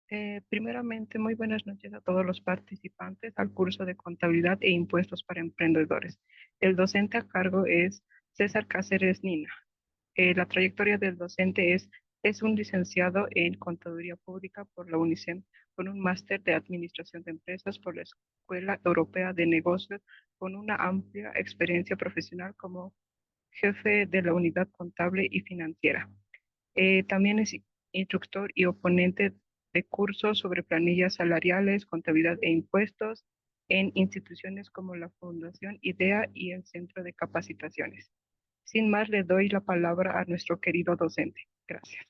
Primeramente, muy buenas noches a todos los participantes al curso de Contabilidad e Impuestos para Emprendedores. El docente a cargo es César Cáceres Nina. La trayectoria del docente es un licenciado en Contaduría Pública por la UNICEF, con un máster de Administración de Empresas por la Escuela Europea de Negocios, con una amplia experiencia profesional como jefe de la unidad contable y financiera. También es instructor y oponente de cursos sobre planillas salariales, contabilidad e impuestos en instituciones como la Fundación IDEA y el Centro de Capacitaciones. Sin más, le doy la palabra a nuestro querido docente. Gracias.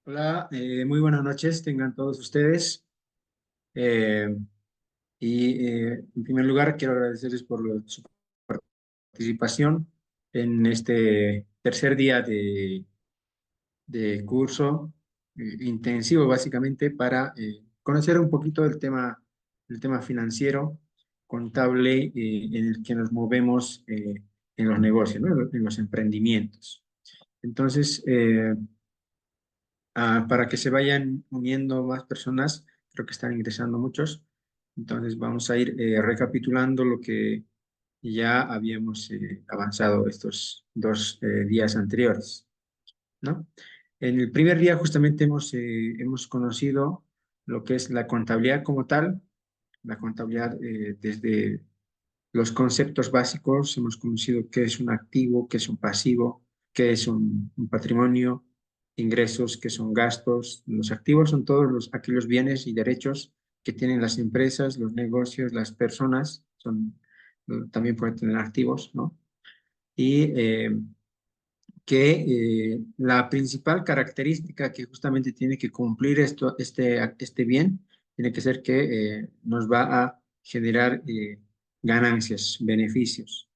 Hola, muy buenas noches, tengan todos ustedes. Eh, en primer lugar, quiero agradecerles por su participación en este tercer día de curso intensivo, básicamente, para conocer un poquito el tema financiero, contable, en el que nos movemos en los negocios, ¿no? En los emprendimientos. Entonces, para que se vayan uniendo más personas, creo que están ingresando muchos. Entonces vamos a ir recapitulando lo que ya habíamos avanzado estos dos días anteriores, ¿no? En el primer día justamente hemos conocido lo que es la contabilidad como tal, la contabilidad desde los conceptos básicos, hemos conocido qué es un activo, qué es un pasivo, qué es un patrimonio, ingresos, qué son gastos. Los activos son todos aquellos bienes y derechos que tienen las empresas, los negocios, las personas, también pueden tener activos, ¿no? Y la principal característica que justamente tiene que cumplir este bien tiene que ser que nos va a generar ganancias, beneficios,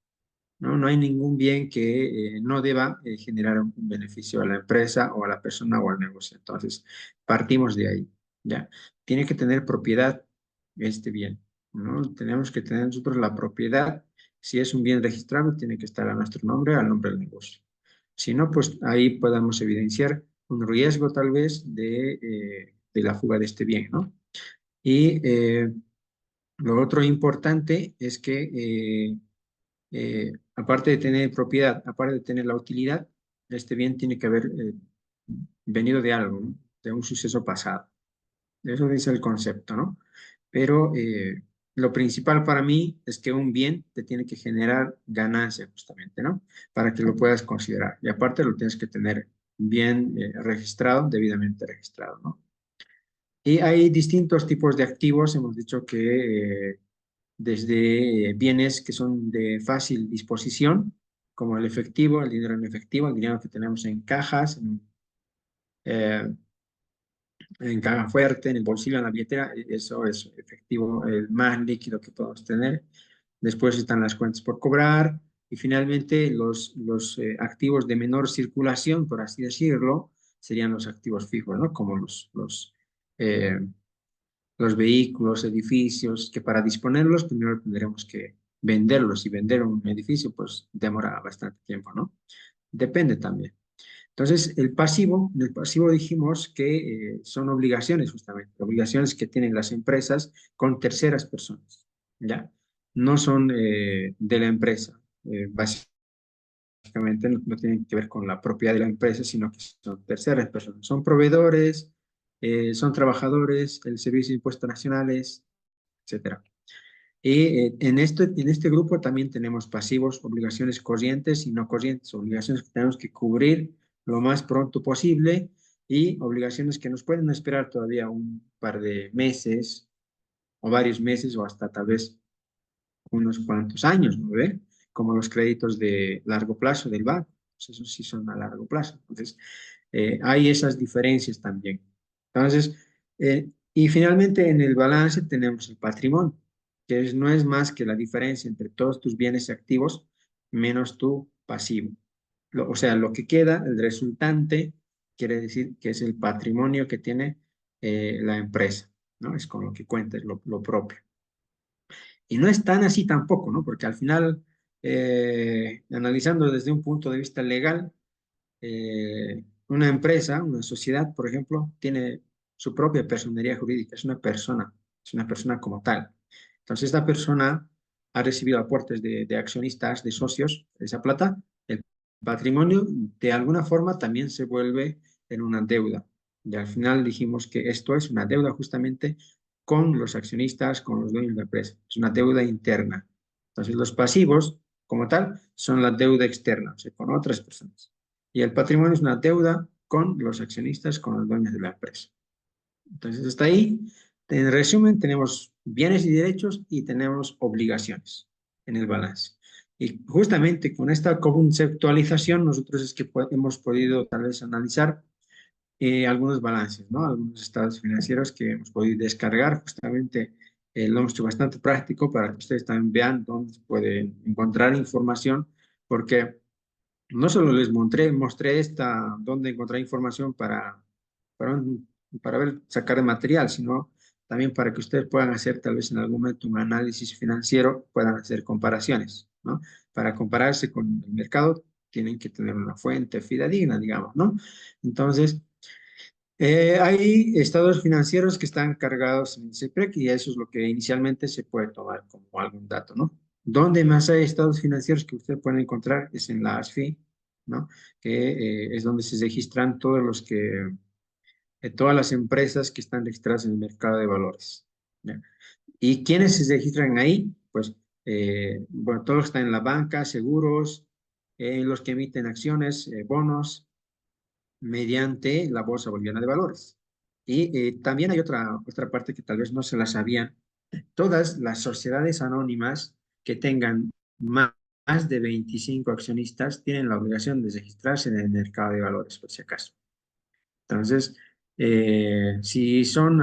¿no? No hay ningún bien que no deba generar un beneficio a la empresa o a la persona o al negocio. Entonces, partimos de ahí, ¿ya? Tiene que tener propiedad este bien, ¿no? Tenemos que tener nosotros la propiedad. Si es un bien registrado, tiene que estar a nuestro nombre, al nombre del negocio. Si no, pues ahí podamos evidenciar un riesgo tal vez de la fuga de este bien, ¿no? Y lo otro importante es que aparte de tener propiedad, aparte de tener la utilidad, este bien tiene que haber venido de algo, ¿no? De un suceso pasado. Eso dice el concepto, ¿no? Pero lo principal para mí es que un bien te tiene que generar ganancia justamente, ¿no? Para que lo puedas considerar. Y aparte lo tienes que tener bien registrado, debidamente registrado, ¿no? Y hay distintos tipos de activos. Hemos dicho que desde bienes que son de fácil disposición, como el efectivo, el dinero en efectivo, el dinero que tenemos en cajas, eh, en caja fuerte, en el bolsillo, en la billetera, eso es efectivo, el más líquido que podemos tener. Después están las cuentas por cobrar y finalmente los activos de menor circulación, por así decirlo, serían los activos fijos, ¿no? Como eh, los vehículos, edificios, que para disponerlos primero tendremos que venderlos y vender un edificio pues demora bastante tiempo, ¿no? Depende también. Entonces, en el pasivo dijimos que son obligaciones justamente, obligaciones que tienen las empresas con terceras personas, ¿ya? No son de la empresa, básicamente no tienen que ver con la propiedad de la empresa, sino que son terceras personas, son proveedores, son trabajadores, el Servicio de Impuestos Nacionales, etcétera. Y en este grupo también tenemos pasivos, obligaciones corrientes y no corrientes, obligaciones que tenemos que cubrir lo más pronto posible y obligaciones que nos pueden esperar todavía un par de meses o varios meses o hasta tal vez unos cuantos años, ¿no ve? Como los créditos de largo plazo del banco, pues esos sí son a largo plazo. Entonces, hay esas diferencias también. Entonces, y finalmente en el balance tenemos el patrimonio, no es más que la diferencia entre todos tus bienes activos menos tu pasivo. O sea, lo que queda, el resultante, quiere decir que es el patrimonio que tiene la empresa, ¿no? Es con lo que cuenta, es lo propio. Y no es tan así tampoco, ¿no? Porque al final, analizando desde un punto de vista legal, una empresa, una sociedad, por ejemplo, tiene su propia personería jurídica, es una persona como tal. Entonces, esta persona ha recibido aportes de accionistas, de socios, esa plata, el patrimonio de alguna forma también se vuelve en una deuda. Y al final dijimos que esto es una deuda justamente con los accionistas, con los dueños de la empresa. Es una deuda interna. Entonces, los pasivos, como tal, son la deuda externa, o sea, con otras personas. Y el patrimonio es una deuda con los accionistas, con los dueños de la empresa. Entonces, hasta ahí, en resumen, tenemos bienes y derechos y tenemos obligaciones en el balance. Y justamente con esta conceptualización, nosotros es que hemos podido tal vez analizar algunos balances, ¿no? Algunos estados financieros que hemos podido descargar. Justamente lo hemos hecho bastante práctico para que ustedes también vean dónde se pueden encontrar información, porque no solo les mostré dónde encontrar información para, para ver, sacar de material, sino también para que ustedes puedan hacer tal vez en algún momento un análisis financiero, puedan hacer comparaciones, ¿no? Para compararse con el mercado tienen que tener una fuente fidedigna, digamos, ¿no? Entonces, hay estados financieros que están cargados en el CEPREC y eso es lo que inicialmente se puede tomar como algún dato, ¿no? Donde más hay estados financieros que usted puede encontrar es en la ASFI, ¿no? Que es donde se registran todas las empresas que están registradas en el mercado de valores, ¿ya? ¿Y quiénes se registran ahí? Pues, bueno, todos están en la banca, seguros, los que emiten acciones, bonos, mediante la Bolsa Boliviana de Valores. Y también hay otra parte que tal vez no se la sabían. Todas las sociedades anónimas que tengan más de 25 accionistas tienen la obligación de registrarse en el mercado de valores, por si acaso. Entonces, si son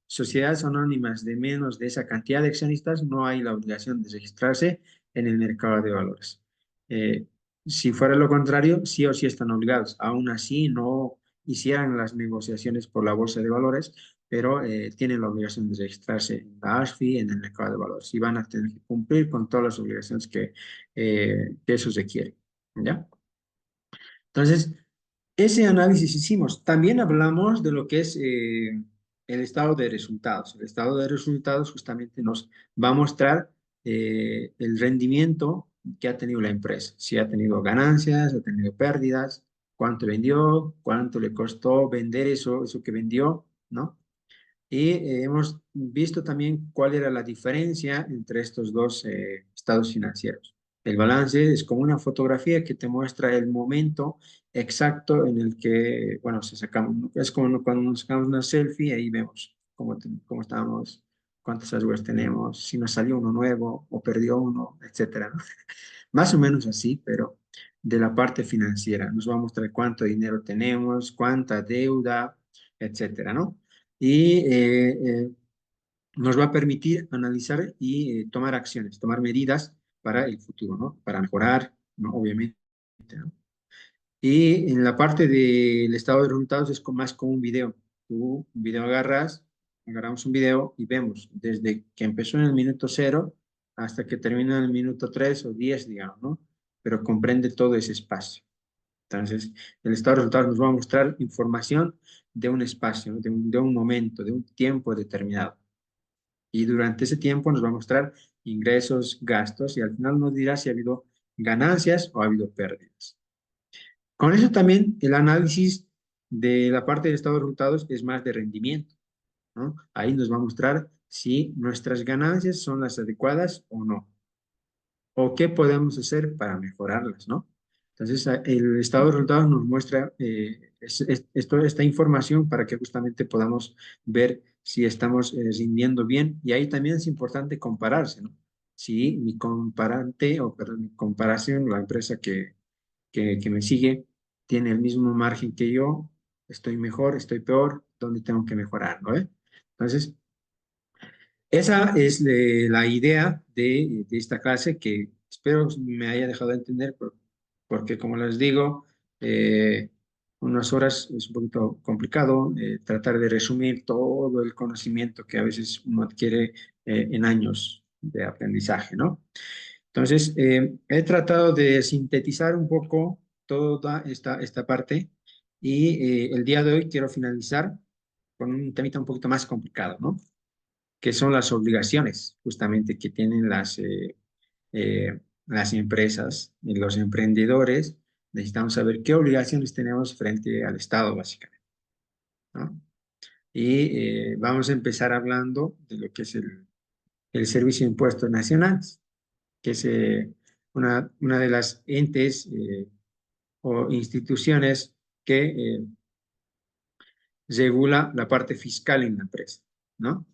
sociedades anónimas de menos de esa cantidad de accionistas, no hay la obligación de registrarse en el mercado de valores. Eh, si fuera lo contrario, sí o sí están obligados. Aún así, no hicieran las negociaciones por la bolsa de valores, pero tienen la obligación de registrarse en la ASFI, en el mercado de valores, y van a tener que cumplir con todas las obligaciones que eso requiere. ¿Ya? Entonces, ese análisis hicimos. También hablamos de lo que es el estado de resultados. El estado de resultados justamente nos va a mostrar el rendimiento que ha tenido la empresa. Si ha tenido ganancias, ha tenido pérdidas, cuánto vendió, cuánto le costó vender eso que vendió, ¿no? Y hemos visto también cuál era la diferencia entre estos dos estados financieros. El balance es como una fotografía que te muestra el momento exacto en el que, bueno, se sacamos, ¿no? Es como cuando nos sacamos una selfie, ahí vemos cómo estamos, cuántas arrugas tenemos, si nos salió uno nuevo o perdió uno, etcétera, ¿no? Más o menos así, pero de la parte financiera. Nos va a mostrar cuánto dinero tenemos, cuánta deuda, etcétera, ¿no? Y nos va a permitir analizar y tomar acciones, tomar medidas para el futuro, ¿no? Para mejorar, ¿no? Obviamente, ¿no? Y en la parte del estado de resultados es más como un video. Tú un video agarramos un video y vemos desde que empezó en el minuto cero hasta que termina en el minuto 3 o 10, digamos, ¿no? Pero comprende todo ese espacio. Entonces, el estado de resultados nos va a mostrar información de un espacio, ¿no? De un momento, de un tiempo determinado. Y durante ese tiempo nos va a mostrar ingresos, gastos y al final nos dirá si ha habido ganancias o ha habido pérdidas. Con eso también el análisis de la parte de estado de resultados es más de rendimiento, ¿no? Ahí nos va a mostrar si nuestras ganancias son las adecuadas o no, o qué podemos hacer para mejorarlas, ¿no? Entonces, el estado de resultados nos muestra esta información para que justamente podamos ver si estamos rindiendo bien. Y ahí también es importante compararse, ¿no? Si mi comparante, o perdón, mi comparación, la empresa que me sigue, tiene el mismo margen que yo, estoy mejor, estoy peor, ¿dónde tengo que mejorar, ¿no? Entonces, esa es la idea de esta clase que espero me haya dejado de entender porque como les digo, unas horas es un poquito complicado tratar de resumir todo el conocimiento que a veces uno adquiere en años de aprendizaje, ¿no? Entonces, he tratado de sintetizar un poco toda esta parte y el día de hoy quiero finalizar con un temita un poquito más complicado, ¿no? Que son las obligaciones justamente que tienen las empresas y los emprendedores. Necesitamos saber qué obligaciones tenemos frente al Estado, básicamente, ¿no? Y vamos a empezar hablando de lo que es el Servicio de Impuestos Nacionales, que es una de las entes o instituciones que regula la parte fiscal en la empresa, ¿no?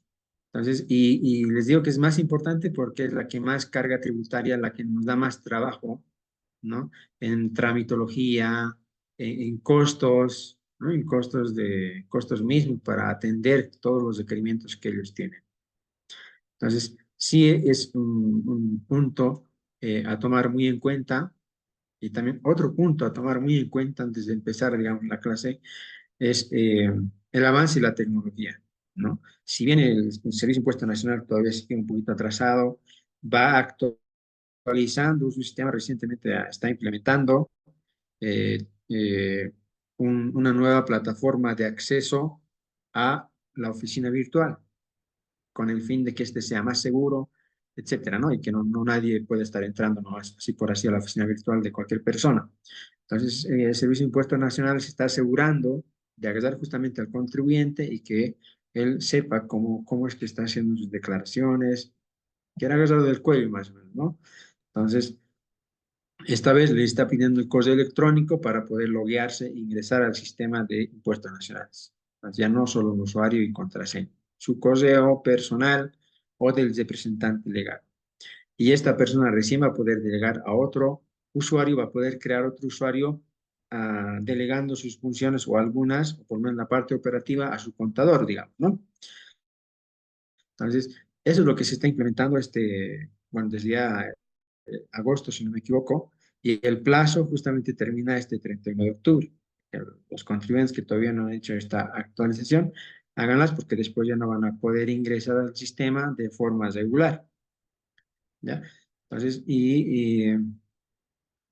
Entonces, y les digo que es más importante porque es la que más carga tributaria, la que nos da más trabajo, ¿no? En tramitología, en costos, ¿no? En costos mismos para atender todos los requerimientos que ellos tienen. Entonces, sí es un punto a tomar muy en cuenta y también otro punto a tomar muy en cuenta antes de empezar, digamos, la clase es el avance y la tecnología, ¿no? Si bien el Servicio de Impuesto Nacional todavía sigue un poquito atrasado, va actualizando su sistema, recientemente está implementando eh, eh, una nueva plataforma de acceso a la oficina virtual, con el fin de que este sea más seguro, etcétera, ¿no? Y que no nadie puede estar entrando, ¿no? Así por así a la oficina virtual de cualquier persona. Entonces, el Servicio de Impuestos Nacionales se está asegurando de agradar justamente al contribuyente y que él sepa cómo es que está haciendo sus declaraciones, que era agarrado del cuello más o menos, ¿no? Entonces, esta vez le está pidiendo el correo electrónico para poder loguearse e ingresar al sistema de impuestos nacionales. Entonces, ya no solo un usuario y contraseña, su correo personal o del representante legal. Y esta persona recién va a poder delegar a otro usuario, va a poder crear otro usuario delegando sus funciones o algunas, o por lo menos la parte operativa, a su contador, digamos, ¿no? Entonces, eso es lo que se está implementando bueno, desde ya agosto, si no me equivoco, y el plazo justamente termina este 31 de octubre. Los contribuyentes que todavía no han hecho esta actualización, háganlas porque después ya no van a poder ingresar al sistema de forma regular, ¿ya? Entonces,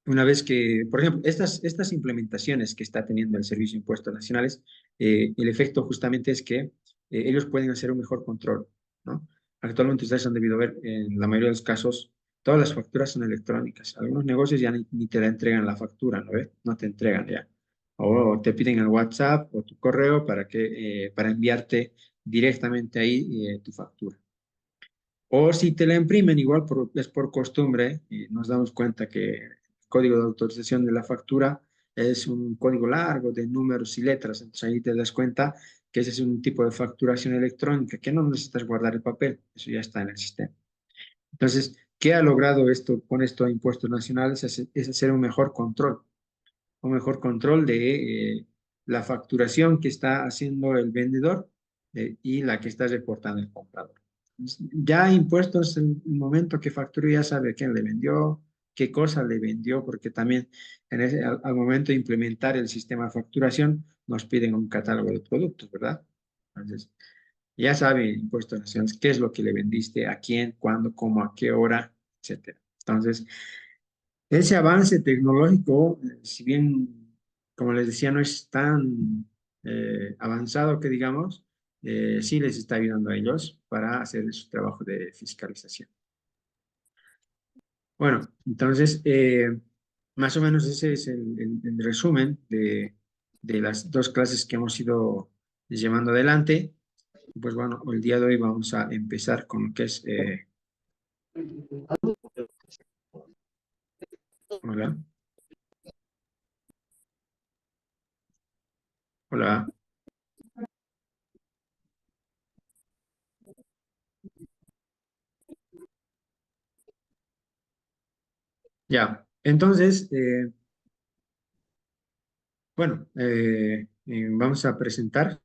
una vez que, por ejemplo, estas implementaciones que está teniendo el Servicio de Impuestos Nacionales, el efecto justamente es que ellos pueden hacer un mejor control, ¿no? Actualmente ustedes han debido ver, en la mayoría de los casos, todas las facturas son electrónicas. Algunos negocios ya ni te la entregan la factura, ¿no ve? No te entregan ya. O te piden el WhatsApp o tu correo para enviarte directamente ahí tu factura. O si te la imprimen, igual es por costumbre, y nos damos cuenta que el código de autorización de la factura es un código largo de números y letras. Entonces ahí te das cuenta que ese es un tipo de facturación electrónica, que no necesitas guardar el papel, eso ya está en el sistema. Entonces, ¿qué ha logrado esto con esto de impuestos nacionales? Es hacer un mejor control de la facturación que está haciendo el vendedor y la que está reportando el comprador. Ya impuestos en el momento que facturó ya sabe quién le vendió, qué cosa le vendió, porque también al momento de implementar el sistema de facturación nos piden un catálogo de productos, ¿verdad? Entonces, ya sabe impuestos nacionales qué es lo que le vendiste, a quién, cuándo, cómo, a qué hora, etcétera. Entonces, ese avance tecnológico, si bien, como les decía, no es tan avanzado que digamos, sí les está ayudando a ellos para hacer su trabajo de fiscalización. Bueno, entonces, más o menos ese es el resumen de las dos clases que hemos ido llevando adelante. Pues bueno, el día de hoy vamos a empezar con lo que es... hola, hola, ya. Entonces, bueno, vamos a presentar.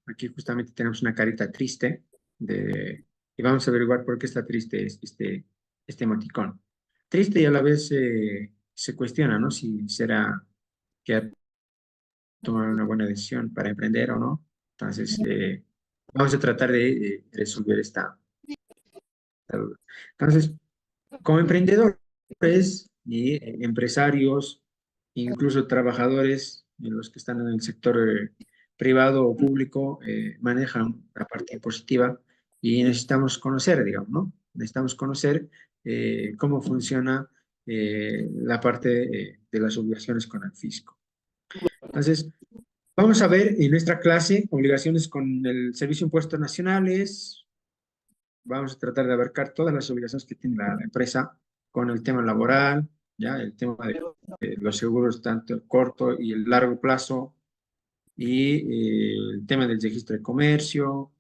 Aquí justamente tenemos una carita triste y vamos a averiguar por qué está triste este emoticón. Triste y a la vez se cuestiona, ¿no? Si será que ha tomado una buena decisión para emprender o no. Entonces, vamos a tratar de resolver esta duda. Entonces, como emprendedores y empresarios, incluso trabajadores, los que están en el sector privado o público, manejan la parte impositiva y necesitamos conocer, digamos, ¿no? Necesitamos conocer cómo funciona la parte de las obligaciones con el fisco. Entonces, vamos a ver en nuestra clase obligaciones con el Servicio de Impuestos Nacionales. Vamos a tratar de abarcar todas las obligaciones que tiene la empresa con el tema laboral, ya el tema de los seguros tanto el corto y el largo plazo, y el tema del registro de comercio.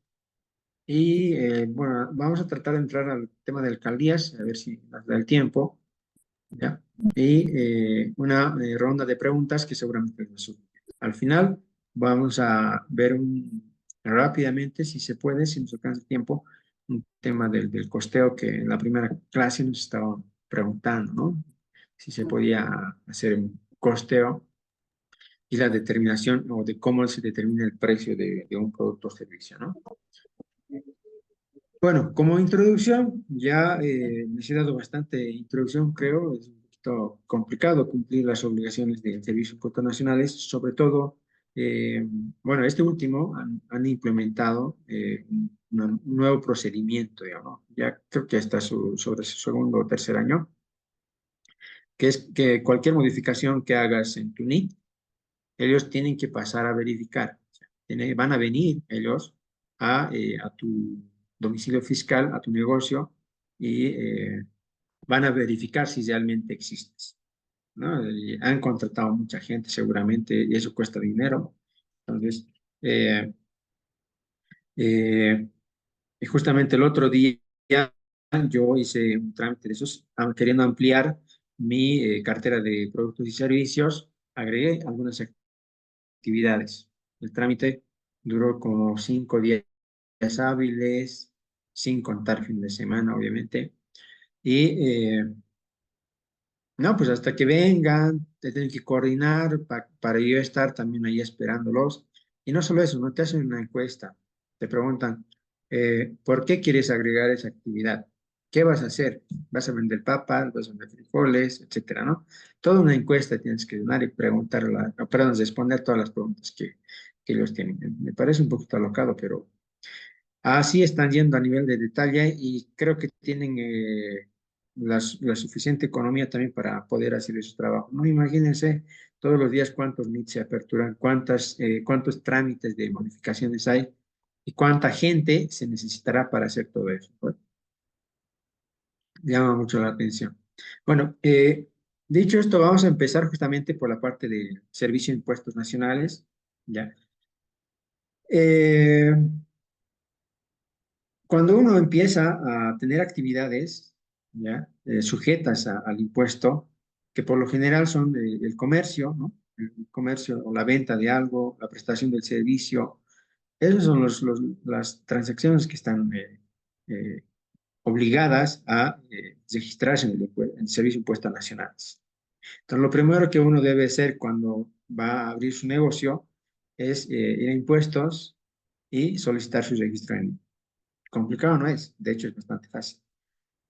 Y bueno, vamos a tratar de entrar al tema de alcaldías, a ver si nos da el tiempo, ¿ya? Y una ronda de preguntas que seguramente nos surgen. Al final vamos a ver rápidamente, si se puede, si nos alcanza el tiempo, un tema del costeo que en la primera clase nos estaban preguntando, ¿no? Si se podía hacer un costeo y la determinación o de cómo se determina el precio de un producto o servicio, ¿no? Bueno, como introducción, ya les he dado bastante introducción, creo. Es un poquito complicado cumplir las obligaciones del Servicio de Impuestos Nacionales, sobre todo, eh, bueno, este último han implementado un nuevo procedimiento, digamos. Ya creo que está sobre su segundo o tercer año, que es que cualquier modificación que hagas en tu NIT, ellos tienen que pasar a verificar. O sea, van a venir ellos a tu domicilio fiscal, a tu negocio, y van a verificar si realmente existes, ¿no? Y han contratado mucha gente seguramente y eso cuesta dinero. Entonces, eh, eh, y justamente el otro día yo hice un trámite de esos, queriendo ampliar mi cartera de productos y servicios, agregué algunas actividades. El trámite duró como 5 días hábiles, sin contar fin de semana, obviamente. Y no, pues hasta que vengan, te tienen que coordinar para yo estar también ahí esperándolos. Y no solo eso, no te hacen una encuesta. Te preguntan, ¿por qué quieres agregar esa actividad? ¿Qué vas a hacer? ¿Vas a vender papas? ¿Vas a vender frijoles? Etcétera, ¿no? Toda una encuesta tienes que llenar y preguntar, perdón, responder todas las preguntas que ellos tienen. Me parece un poquito alocado, pero así están yendo a nivel de detalle y creo que tienen la suficiente economía también para poder hacer su trabajo. No, imagínense todos los días cuántos MIT se aperturan, cuántos trámites de modificaciones hay y cuánta gente se necesitará para hacer todo eso. Bueno, llama mucho la atención. Bueno, dicho esto, vamos a empezar justamente por la parte de Servicio de Impuestos Nacionales, ¿ya? Eh, Cuando uno empieza a tener actividades, ¿ya? Sujetas al impuesto, que por lo general son el comercio, ¿no? El comercio o la venta de algo, la prestación del servicio, esas son las transacciones que están eh, obligadas a registrarse en el Servicio de Impuestos Nacionales. Entonces, lo primero que uno debe hacer cuando va a abrir su negocio es ir a impuestos y solicitar su registro en complicado no es, de hecho es bastante fácil.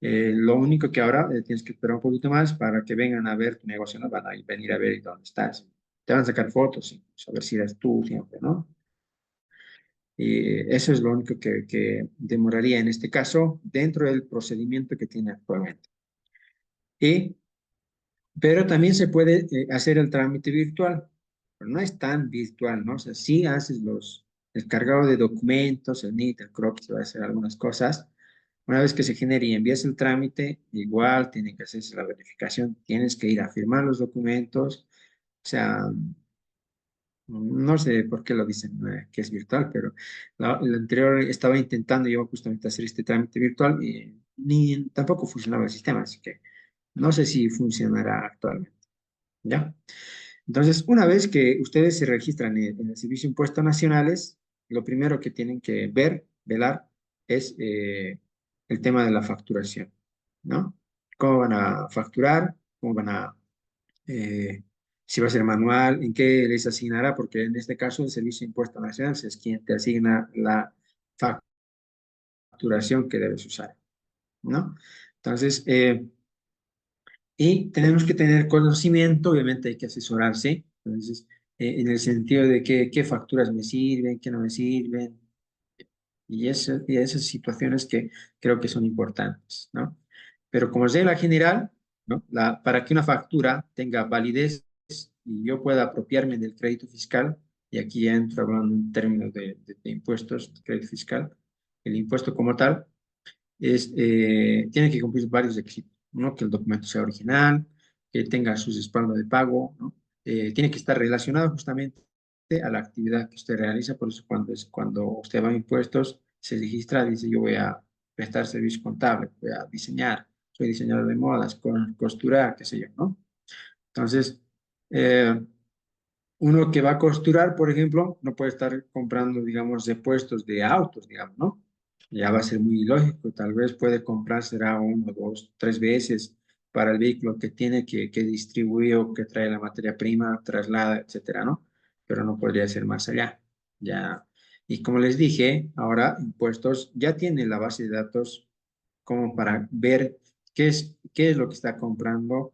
Lo único que ahora tienes que esperar un poquito más para que vengan a ver tu negocio, no van a venir a ver dónde estás. Te van a sacar fotos, y saber si eres tú siempre, ¿no? Y eso es lo único que demoraría en este caso dentro del procedimiento que tiene actualmente. Y, pero también se puede hacer el trámite virtual, pero no es tan virtual, ¿no? O sea, sí haces el cargado de documentos, el NIT, el CROP, se va a hacer algunas cosas. Una vez que se genere y envíes el trámite, igual tiene que hacerse la verificación, tienes que ir a firmar los documentos. O sea, no sé por qué lo dicen que es virtual, pero el anterior estaba intentando yo justamente hacer este trámite virtual y tampoco funcionaba el sistema, así que no sé si funcionará actualmente. ¿Ya? Entonces, una vez que ustedes se registran en el Servicio de Impuestos Nacionales, lo primero que tienen que velar, es el tema de la facturación, ¿no? ¿Cómo van a facturar? ¿Cómo van a, eh, si va a ser manual? ¿En qué les asignará? Porque en este caso el Servicio de Impuestos Nacionales es quien te asigna la facturación que debes usar, ¿no? Entonces, Y tenemos que tener conocimiento, obviamente hay que asesorarse, entonces, en el sentido de qué facturas me sirven, qué no me sirven, y esas situaciones que creo que son importantes, ¿no? Pero como regla general, ¿no? Para que una factura tenga validez y yo pueda apropiarme del crédito fiscal, y aquí ya entro hablando en términos de impuestos, crédito fiscal, el impuesto como tal, tiene que cumplir varios requisitos, ¿no? Que el documento sea original, que tenga sus respaldos de pago, ¿no? Tiene que estar relacionado justamente a la actividad que usted realiza, por eso cuando usted va a impuestos, se registra, dice yo voy a prestar servicio contable, voy a diseñar, soy diseñador de modas, costurar, qué sé yo, ¿no? Entonces, eh, uno que va a costurar, por ejemplo, no puede estar comprando, digamos, repuestos de autos, digamos, ¿no? Ya va a ser muy ilógico. Tal vez puede comprar, será uno, dos, tres veces para el vehículo que tiene que distribuir o que trae la materia prima, traslada, etcétera, ¿no? Pero no podría ser más allá. Ya. Y como les dije, ahora impuestos ya tiene la base de datos como para ver qué es lo que está comprando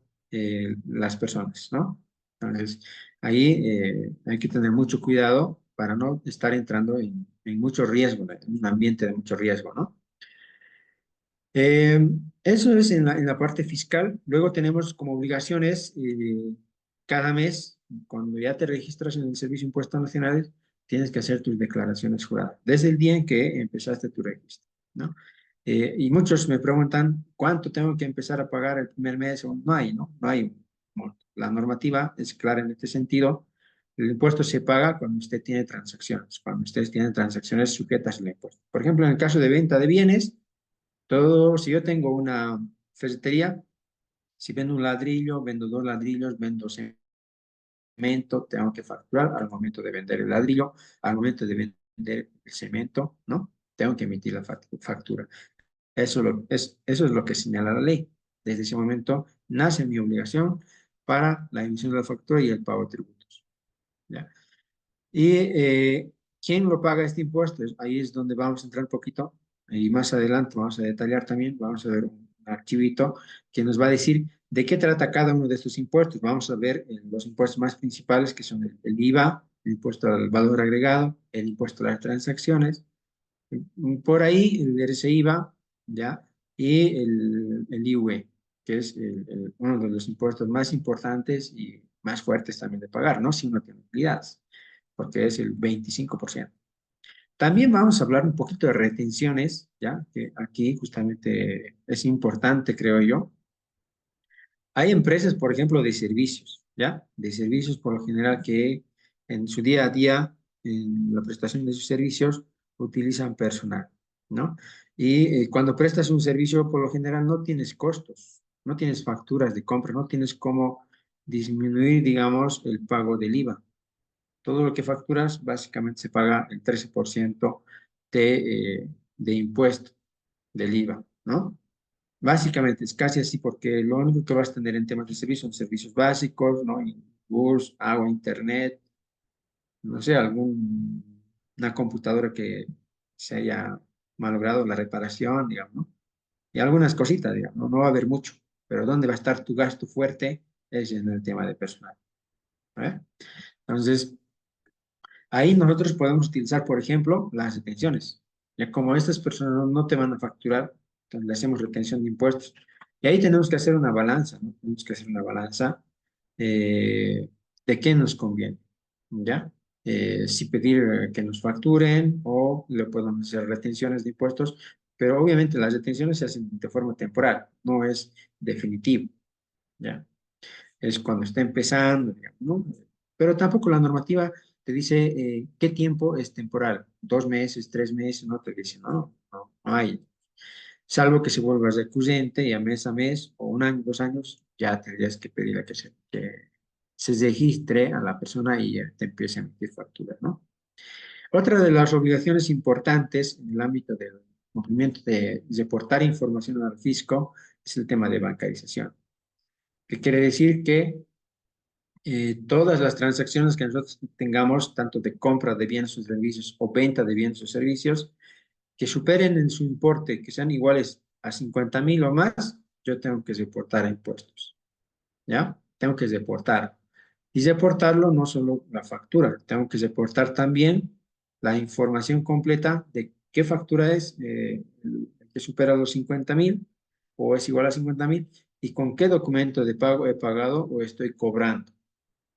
las personas, ¿no? Entonces, ahí hay que tener mucho cuidado para no estar entrando en mucho riesgo, en un ambiente de mucho riesgo, ¿no? Eh, Eso es en la parte fiscal. Luego tenemos como obligaciones cada mes, cuando ya te registras en el Servicio de Impuestos Nacionales, tienes que hacer tus declaraciones juradas, desde el día en que empezaste tu registro, ¿no? Y muchos me preguntan, ¿cuánto tengo que empezar a pagar el primer mes? O no hay, ¿no? No hay un monto. La normativa es clara en este sentido. El impuesto se paga cuando usted tiene transacciones, cuando ustedes tienen transacciones sujetas al impuesto. Por ejemplo, en el caso de venta de bienes, si yo tengo una ferretería, si vendo un ladrillo, vendo dos ladrillos, vendo cemento, tengo que facturar al momento de vender el ladrillo, al momento de vender el cemento, ¿no? Tengo que emitir la factura. Eso es lo que señala la ley. Desde ese momento nace mi obligación para la emisión de la factura y el pago de tributos, ¿ya? Y ¿quién lo paga este impuesto? Ahí es donde vamos a entrar un poquito y más adelante vamos a detallar también, vamos a ver un archivito que nos va a decir de qué trata cada uno de estos impuestos. Vamos a ver los impuestos más principales que son el IVA, el impuesto al valor agregado, el impuesto a las transacciones, por ahí el RCIVA, ¿ya? Y el IUE, que es uno de los impuestos más importantes y más fuertes también de pagar, ¿no? Si uno tiene utilidades, porque es el 25%. También vamos a hablar un poquito de retenciones, ¿ya? Que aquí justamente es importante, creo yo. Hay empresas, por ejemplo, de servicios, ¿ya? De servicios por lo general que en su día a día, en la prestación de sus servicios, utilizan personal, ¿no? Y cuando prestas un servicio, por lo general no tienes costos, no tienes facturas de compra, no tienes cómo disminuir, digamos, el pago del IVA. Todo lo que facturas básicamente se paga el 13% de impuesto del IVA, ¿no? Básicamente es casi así porque lo único que vas a tener en temas de servicios son servicios básicos, ¿no? Y bus, agua, internet, no sé, una computadora que se haya malogrado la reparación, digamos, ¿no? Y algunas cositas, digamos, ¿no? No va a haber mucho, pero ¿dónde va a estar tu gasto fuerte? Es en el tema de personal, ¿eh? Entonces, ahí nosotros podemos utilizar, por ejemplo, las retenciones. Ya como estas personas no te van a facturar, entonces le hacemos retención de impuestos. Y ahí tenemos que hacer una balanza, ¿no? Tenemos que hacer una balanza de qué nos conviene, ¿ya? Si pedir que nos facturen o le podemos hacer retenciones de impuestos, pero obviamente las retenciones se hacen de forma temporal, no es definitivo, ¿ya? Es cuando está empezando, digamos, ¿no? Pero tampoco la normativa te dice qué tiempo es temporal, 2 meses, 3 meses, no te dice, no hay. Salvo que se vuelva recurrente y a mes o un año, 2 años, ya tendrías que pedir a que se registre a la persona y ya te empiece a emitir facturas, ¿no? Otra de las obligaciones importantes en el ámbito del cumplimiento de reportar información al fisco es el tema de bancarización, que quiere decir que todas las transacciones que nosotros tengamos, tanto de compra de bienes o servicios o venta de bienes o servicios, que superen en su importe, que sean iguales a 50,000 o más, yo tengo que reportar a impuestos. ¿ya? Tengo que reportar. Y reportarlo no solo la factura, tengo que reportar también la información completa de qué factura es, el que supera los 50.000 o es igual a 50.000 y con qué documento de pago he pagado o estoy cobrando.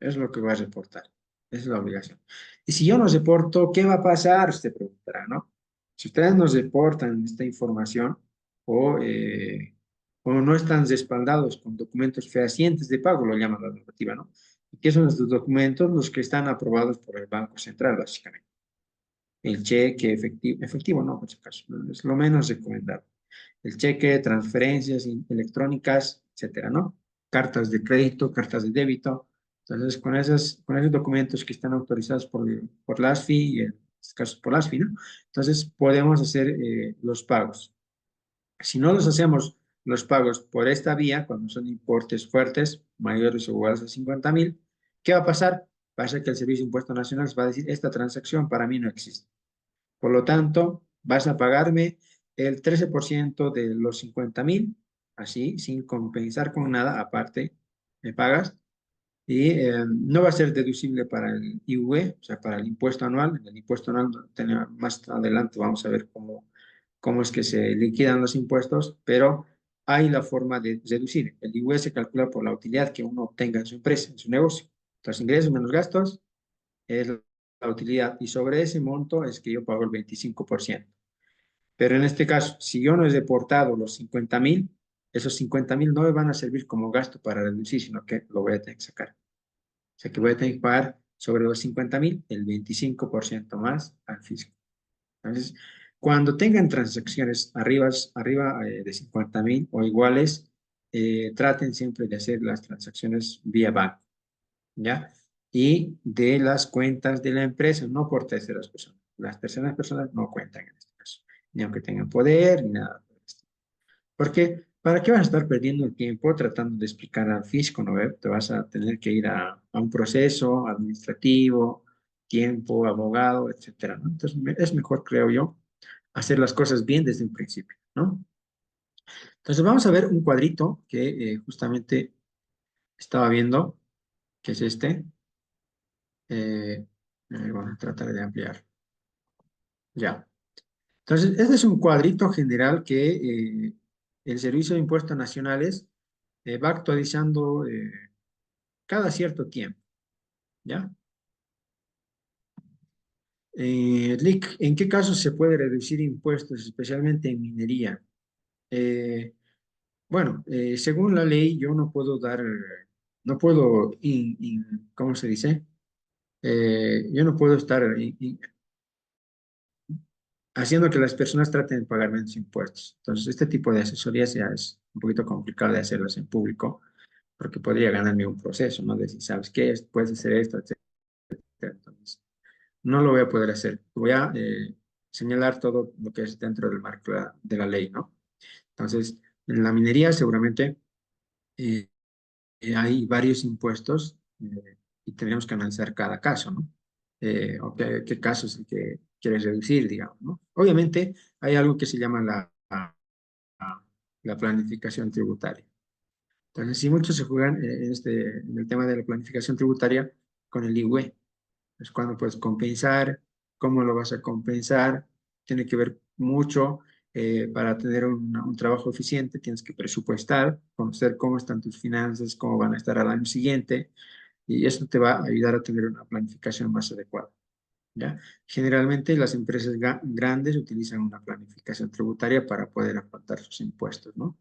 Es lo que voy a reportar. Esa es la obligación. Y si yo no reporto, ¿qué va a pasar? Usted preguntará, ¿no? Si ustedes nos reportan esta información o, eh, o no están respaldados con documentos fehacientes de pago, lo llama la normativa, ¿no? ¿Y qué son estos documentos? Los que están aprobados por el Banco Central, básicamente. El cheque efectivo, efectivo no, por si acaso, ¿no? Es lo menos recomendable. El cheque, transferencias electrónicas, etcétera, ¿no? Cartas de crédito, cartas de débito. Entonces, con esos documentos que están autorizados por la ASFI, y en este caso por la ASFI, ¿no? Entonces, podemos hacer los pagos. Si no los hacemos los pagos por esta vía, cuando son importes fuertes, mayores o iguales a 50.000, ¿qué va a pasar? Pasa que el Servicio de Impuestos Nacionales va a decir, esta transacción para mí no existe. Por lo tanto, vas a pagarme el 13% de los 50.000, así, sin compensar con nada, aparte, me pagas, y no va a ser deducible para el IUE, o sea, para el impuesto anual. En el impuesto anual, más adelante vamos a ver cómo es que se liquidan los impuestos, pero hay la forma de reducir. El IUE se calcula por la utilidad que uno obtenga en su empresa, en su negocio. Los ingresos menos gastos es la utilidad y sobre ese monto es que yo pago el 25%. Pero en este caso, si yo no he deportado los 50.000, esos 50.000 no me van a servir como gasto para reducir, sino que lo voy a tener que sacar. O sea que voy a tener que pagar sobre los 50.000 el 25% más al fisco. Entonces, cuando tengan transacciones arriba de 50.000 o iguales, traten siempre de hacer las transacciones vía banco, ¿ya? Y de las cuentas de la empresa, no por terceras personas. Las terceras personas no cuentan en este caso, ni aunque tengan poder, ni nada por el estilo. Porque, ¿para qué vas a estar perdiendo el tiempo tratando de explicar al fisco, no? Te vas a tener que ir a un proceso administrativo, tiempo, abogado, etcétera, ¿no? Entonces, es mejor, creo yo, hacer las cosas bien desde un principio, ¿no? Entonces, vamos a ver un cuadrito que justamente estaba viendo, que es este. Eh, Vamos a tratar de ampliar. Ya. Entonces, este es un cuadrito general que el Servicio de Impuestos Nacionales va actualizando cada cierto tiempo, ¿ya? Lick, ¿en qué casos se puede reducir impuestos, especialmente en minería? Eh, bueno, según la ley, yo no puedo dar, no puedo, ¿cómo se dice? Yo no puedo estar haciendo que las personas traten de pagar menos impuestos. Entonces, este tipo de asesorías ya es un poquito complicado de hacerlas en público, porque podría ganarme un proceso, ¿no? Decir, ¿sabes qué? Puedes hacer esto, etcétera. Entonces, no lo voy a poder hacer. Voy a señalar todo lo que es dentro del marco de la ley, ¿no? Entonces, en la minería seguramente eh, hay varios impuestos y tendríamos que analizar cada caso, ¿no? O qué caso es el que quieres reducir, digamos, ¿no? Obviamente hay algo que se llama la planificación tributaria. Entonces, sí, muchos se juegan en el tema de la planificación tributaria con el IUE. Es cuando puedes compensar, cómo lo vas a compensar, tiene que ver mucho para tener un trabajo eficiente, tienes que presupuestar, conocer cómo están tus finanzas, cómo van a estar al año siguiente, y eso te va a ayudar a tener una planificación más adecuada, ¿ya? Generalmente las empresas grandes utilizan una planificación tributaria para poder afrontar sus impuestos, ¿no?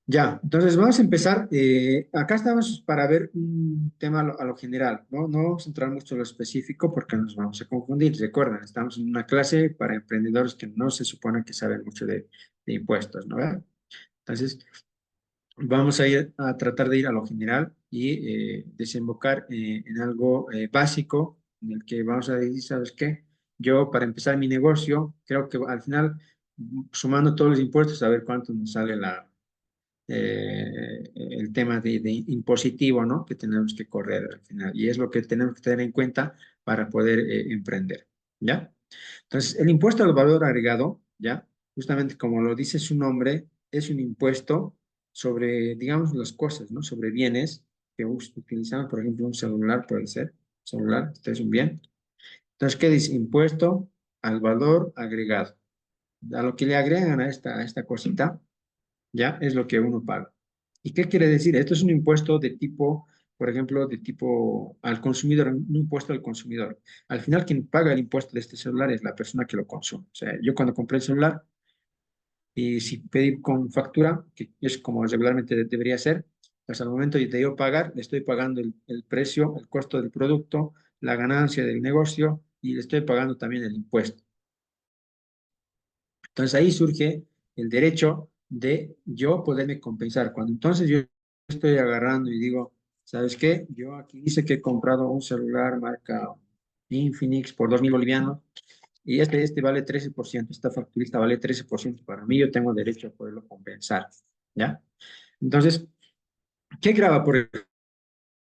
Ya, entonces vamos a empezar. Acá estamos para ver un tema a lo general, ¿no? No vamos a entrar mucho en lo específico porque nos vamos a confundir. Recuerden, estamos en una clase para emprendedores que no se supone que saben mucho de impuestos, ¿no? ¿Verdad? Entonces, vamos a ir a tratar de ir a lo general y desembocar en algo básico en el que vamos a decir, ¿sabes qué? Yo para empezar mi negocio, creo que al final, sumando todos los impuestos, a ver cuánto nos sale el tema de impositivo, ¿no? Que tenemos que correr al final. Y es lo que tenemos que tener en cuenta para poder emprender, ¿ya? Entonces, el impuesto al valor agregado, ¿ya? Justamente como lo dice su nombre, es un impuesto sobre, digamos, las cosas, ¿no? Sobre bienes que utilizamos, por ejemplo, un celular puede ser, celular, este es un bien. Entonces, ¿qué dice? Impuesto al valor agregado. A lo que le agregan a esta cosita, ya es lo que uno paga. ¿Y qué quiere decir? Esto es un impuesto de tipo, por ejemplo, de tipo al consumidor, un impuesto al consumidor. Al final, quien paga el impuesto de este celular es la persona que lo consume. O sea, yo cuando compré el celular, y si pedí con factura, que es como regularmente debería ser, pues al momento de yo pagar, le estoy pagando el precio, el costo del producto, la ganancia del negocio y le estoy pagando también el impuesto. Entonces ahí surge el derecho de yo poderme compensar. Cuando entonces yo estoy agarrando y digo, ¿sabes qué? Yo aquí dice que he comprado un celular marca Infinix por 2.000 bolivianos y este vale 13%, esta facturita vale 13% para mí, yo tengo derecho a poderlo compensar, ¿ya? Entonces, ¿qué graba, por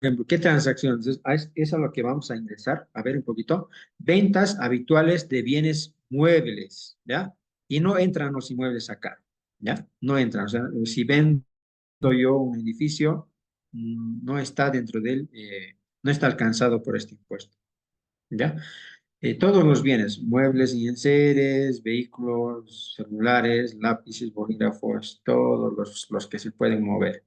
ejemplo? ¿Qué transacciones? Es a lo que vamos a ingresar, a ver un poquito. Ventas habituales de bienes muebles, ¿ya? Y no entran los inmuebles acá, ¿ya? No entran, o sea, si vendo yo un edificio, no está dentro del, no está alcanzado por este impuesto, ¿ya? Todos los bienes, muebles y enseres, vehículos, celulares, lápices, bolígrafos, todos los que se pueden mover.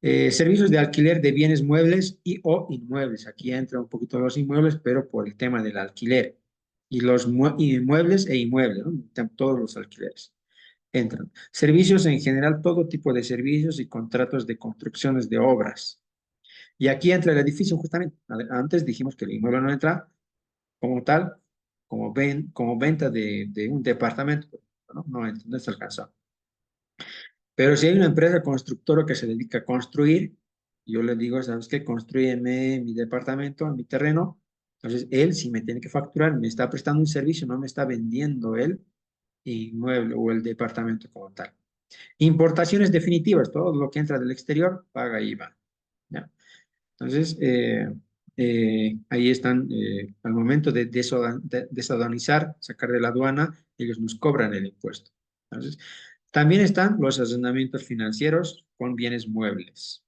Servicios de alquiler de bienes muebles y o inmuebles. Aquí entra un poquito los inmuebles, pero por el tema del alquiler. Y los inmuebles e inmuebles, ¿no? Todos los alquileres entran. Servicios en general, todo tipo de servicios y contratos de construcciones de obras. Y aquí entra el edificio justamente. Antes dijimos que el inmueble no entra como tal, como venta de un departamento, ¿no? No es alcanzado. Pero si hay una empresa constructora que se dedica a construir, yo le digo, ¿sabes qué? Construyeme mi departamento, mi terreno. Entonces, él sí me tiene que facturar, me está prestando un servicio, no me está vendiendo el inmueble o el departamento como tal. Importaciones definitivas, todo lo que entra del exterior paga IVA. ¿Ya? Entonces, ahí están, al momento de desaduanizar, sacar de la aduana, ellos nos cobran el impuesto. Entonces, también están los arrendamientos financieros con bienes muebles.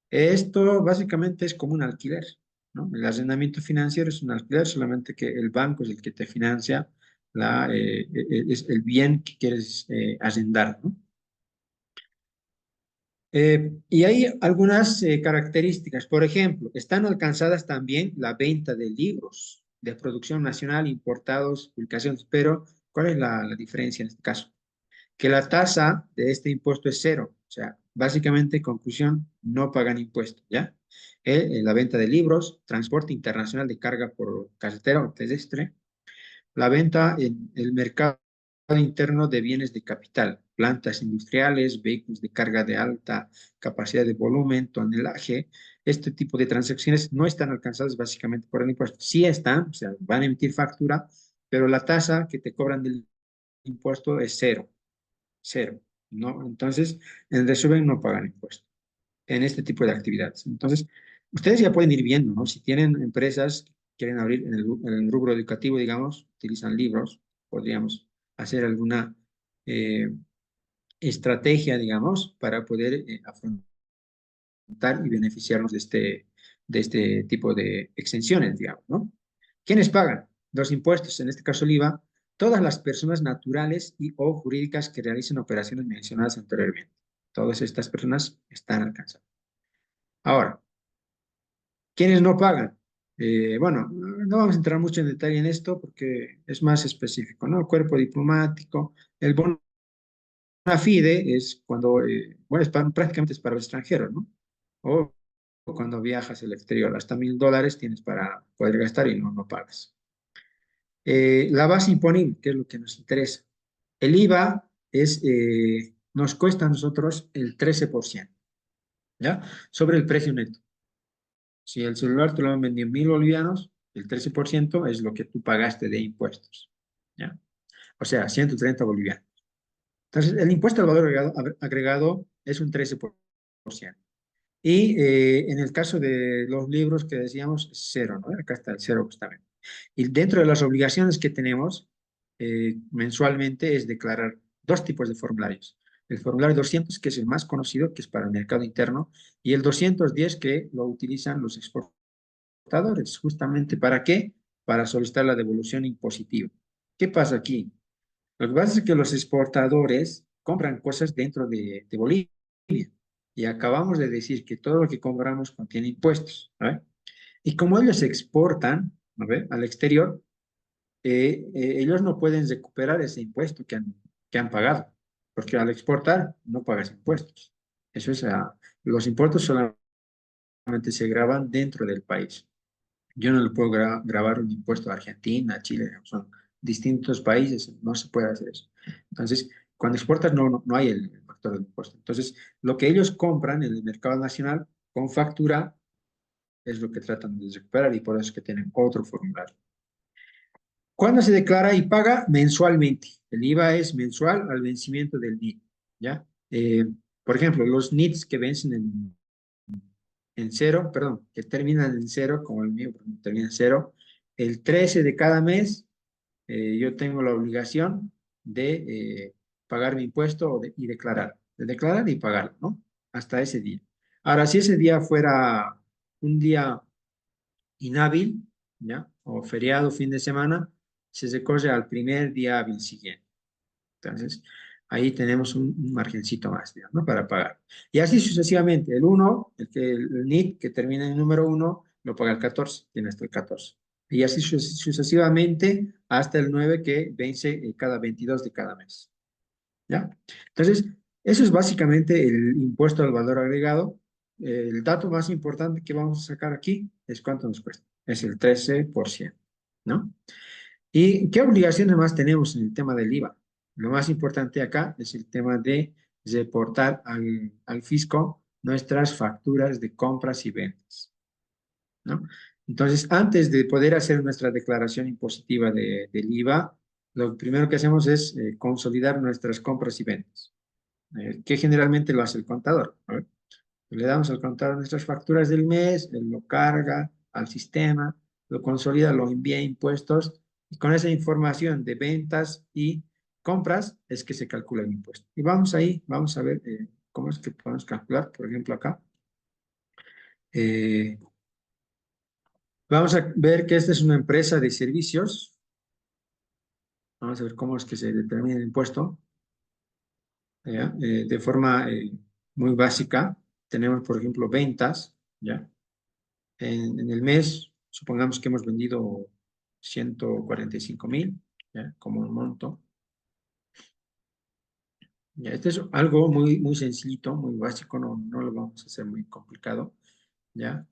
Esto básicamente es como un alquiler, ¿no? El arrendamiento financiero es un alquiler, solamente que el banco es el que te financia es el bien que quieres arrendar, ¿no? Y hay algunas características. Por ejemplo, están alcanzadas también la venta de libros de producción nacional, importados, publicaciones, pero ¿cuál es la diferencia en este caso? Que la tasa de este impuesto es cero. O sea, básicamente, conclusión, no pagan impuestos, ¿ya? La venta de libros, transporte internacional de carga por carretera o terrestre, la venta en el mercado interno de bienes de capital, plantas industriales, vehículos de carga de alta capacidad de volumen, tonelaje. Este tipo de transacciones no están alcanzadas básicamente por el impuesto. Sí están, o sea, van a emitir factura, pero la tasa que te cobran del impuesto es cero, cero, ¿no? Entonces, en resumen, no pagan impuesto en este tipo de actividades. Entonces, ustedes ya pueden ir viendo, ¿no? Si tienen empresas que quieren abrir en el rubro educativo, digamos, utilizan libros, podríamos hacer alguna eh, estrategia, digamos, para poder afrontar y beneficiarnos de este tipo de exenciones, digamos, ¿no? ¿Quiénes pagan los impuestos? En este caso el IVA, todas las personas naturales y o jurídicas que realicen operaciones mencionadas anteriormente. Todas estas personas están alcanzadas. Ahora, ¿quiénes no pagan? Bueno, no vamos a entrar mucho en detalle en esto porque es más específico, ¿no? El cuerpo diplomático, el bona fide es cuando, bueno, prácticamente es para los extranjeros, ¿no? O cuando viajas al exterior, hasta $1.000 tienes para poder gastar y no pagas. La base imponible, que es lo que nos interesa. El IVA nos cuesta a nosotros el 13%, ¿ya? Sobre el precio neto. Si el celular te lo han vendido 1.000 bolivianos, el 13% es lo que tú pagaste de impuestos, ¿ya? O sea, 130 bolivianos. Entonces, el impuesto al valor agregado es un 13%. Y en el caso de los libros que decíamos, es cero, ¿no? Acá está el cero justamente. Y dentro de las obligaciones que tenemos mensualmente es declarar dos tipos de formularios. el formulario 200, que es el más conocido, que es para el mercado interno, y el 210, que lo utilizan los exportadores. ¿Justamente para qué? Para solicitar la devolución impositiva. ¿Qué pasa aquí? Lo que pasa es que los exportadores compran cosas dentro de Bolivia, y acabamos de decir que todo lo que compramos contiene impuestos, ¿no? Y como ellos exportan, ¿no ve?, al exterior, ellos no pueden recuperar ese impuesto que han pagado, porque al exportar no pagas impuestos. Eso es, los impuestos solamente se graban dentro del país. Yo no le puedo grabar un impuesto a Argentina, a Chile, son distintos países, no se puede hacer eso. Entonces, cuando exportas no hay el factor del impuesto. Entonces, lo que ellos compran en el mercado nacional con factura es lo que tratan de recuperar, y por eso es que tienen otro formulario. ¿Cuándo se declara y paga? Mensualmente. El IVA es mensual al vencimiento del NIT, ¿ya? Por ejemplo, los NITs que vencen en cero, perdón, que terminan en cero, como el mío termina en cero, el 13 de cada mes, yo tengo la obligación de pagar mi impuesto y declarar y pagarlo, ¿no? Hasta ese día. Ahora, si ese día fuera un día inhábil, ¿ya? O feriado, fin de semana, se recoge al primer día hábil siguiente. Entonces, ahí tenemos un margencito más, digamos, ¿no? Para pagar. Y así sucesivamente. El uno, el NIT que termina en número 1, lo paga el 14, tiene hasta el 14. Y así sucesivamente hasta el 9, que vence cada 22 de cada mes. ¿Ya? Entonces, eso es básicamente el impuesto al valor agregado. El dato más importante que vamos a sacar aquí es cuánto nos cuesta. Es el 13%, ¿no? ¿Y qué obligaciones más tenemos en el tema del IVA? Lo más importante acá es el tema de reportar al fisco nuestras facturas de compras y ventas, ¿no? Entonces, antes de poder hacer nuestra declaración impositiva del IVA, lo primero que hacemos es consolidar nuestras compras y ventas, que generalmente lo hace el contador, ¿no? Le damos al contador nuestras facturas del mes, él lo carga al sistema, lo consolida, lo envía a impuestos, y con esa información de ventas y compras es que se calcula el impuesto. Y vamos ahí, vamos a ver cómo es que podemos calcular, por ejemplo, acá. Eh, Vamos a ver que esta es una empresa de servicios. Vamos a ver cómo es que se determina el impuesto. ¿Ya? De forma muy básica. Tenemos, por ejemplo, ventas, ¿ya? En el mes, supongamos que hemos vendido 145,000, ¿ya? Como un monto. Ya, este es algo muy, muy sencillito, muy básico, no lo vamos a hacer muy complicado, ¿ya?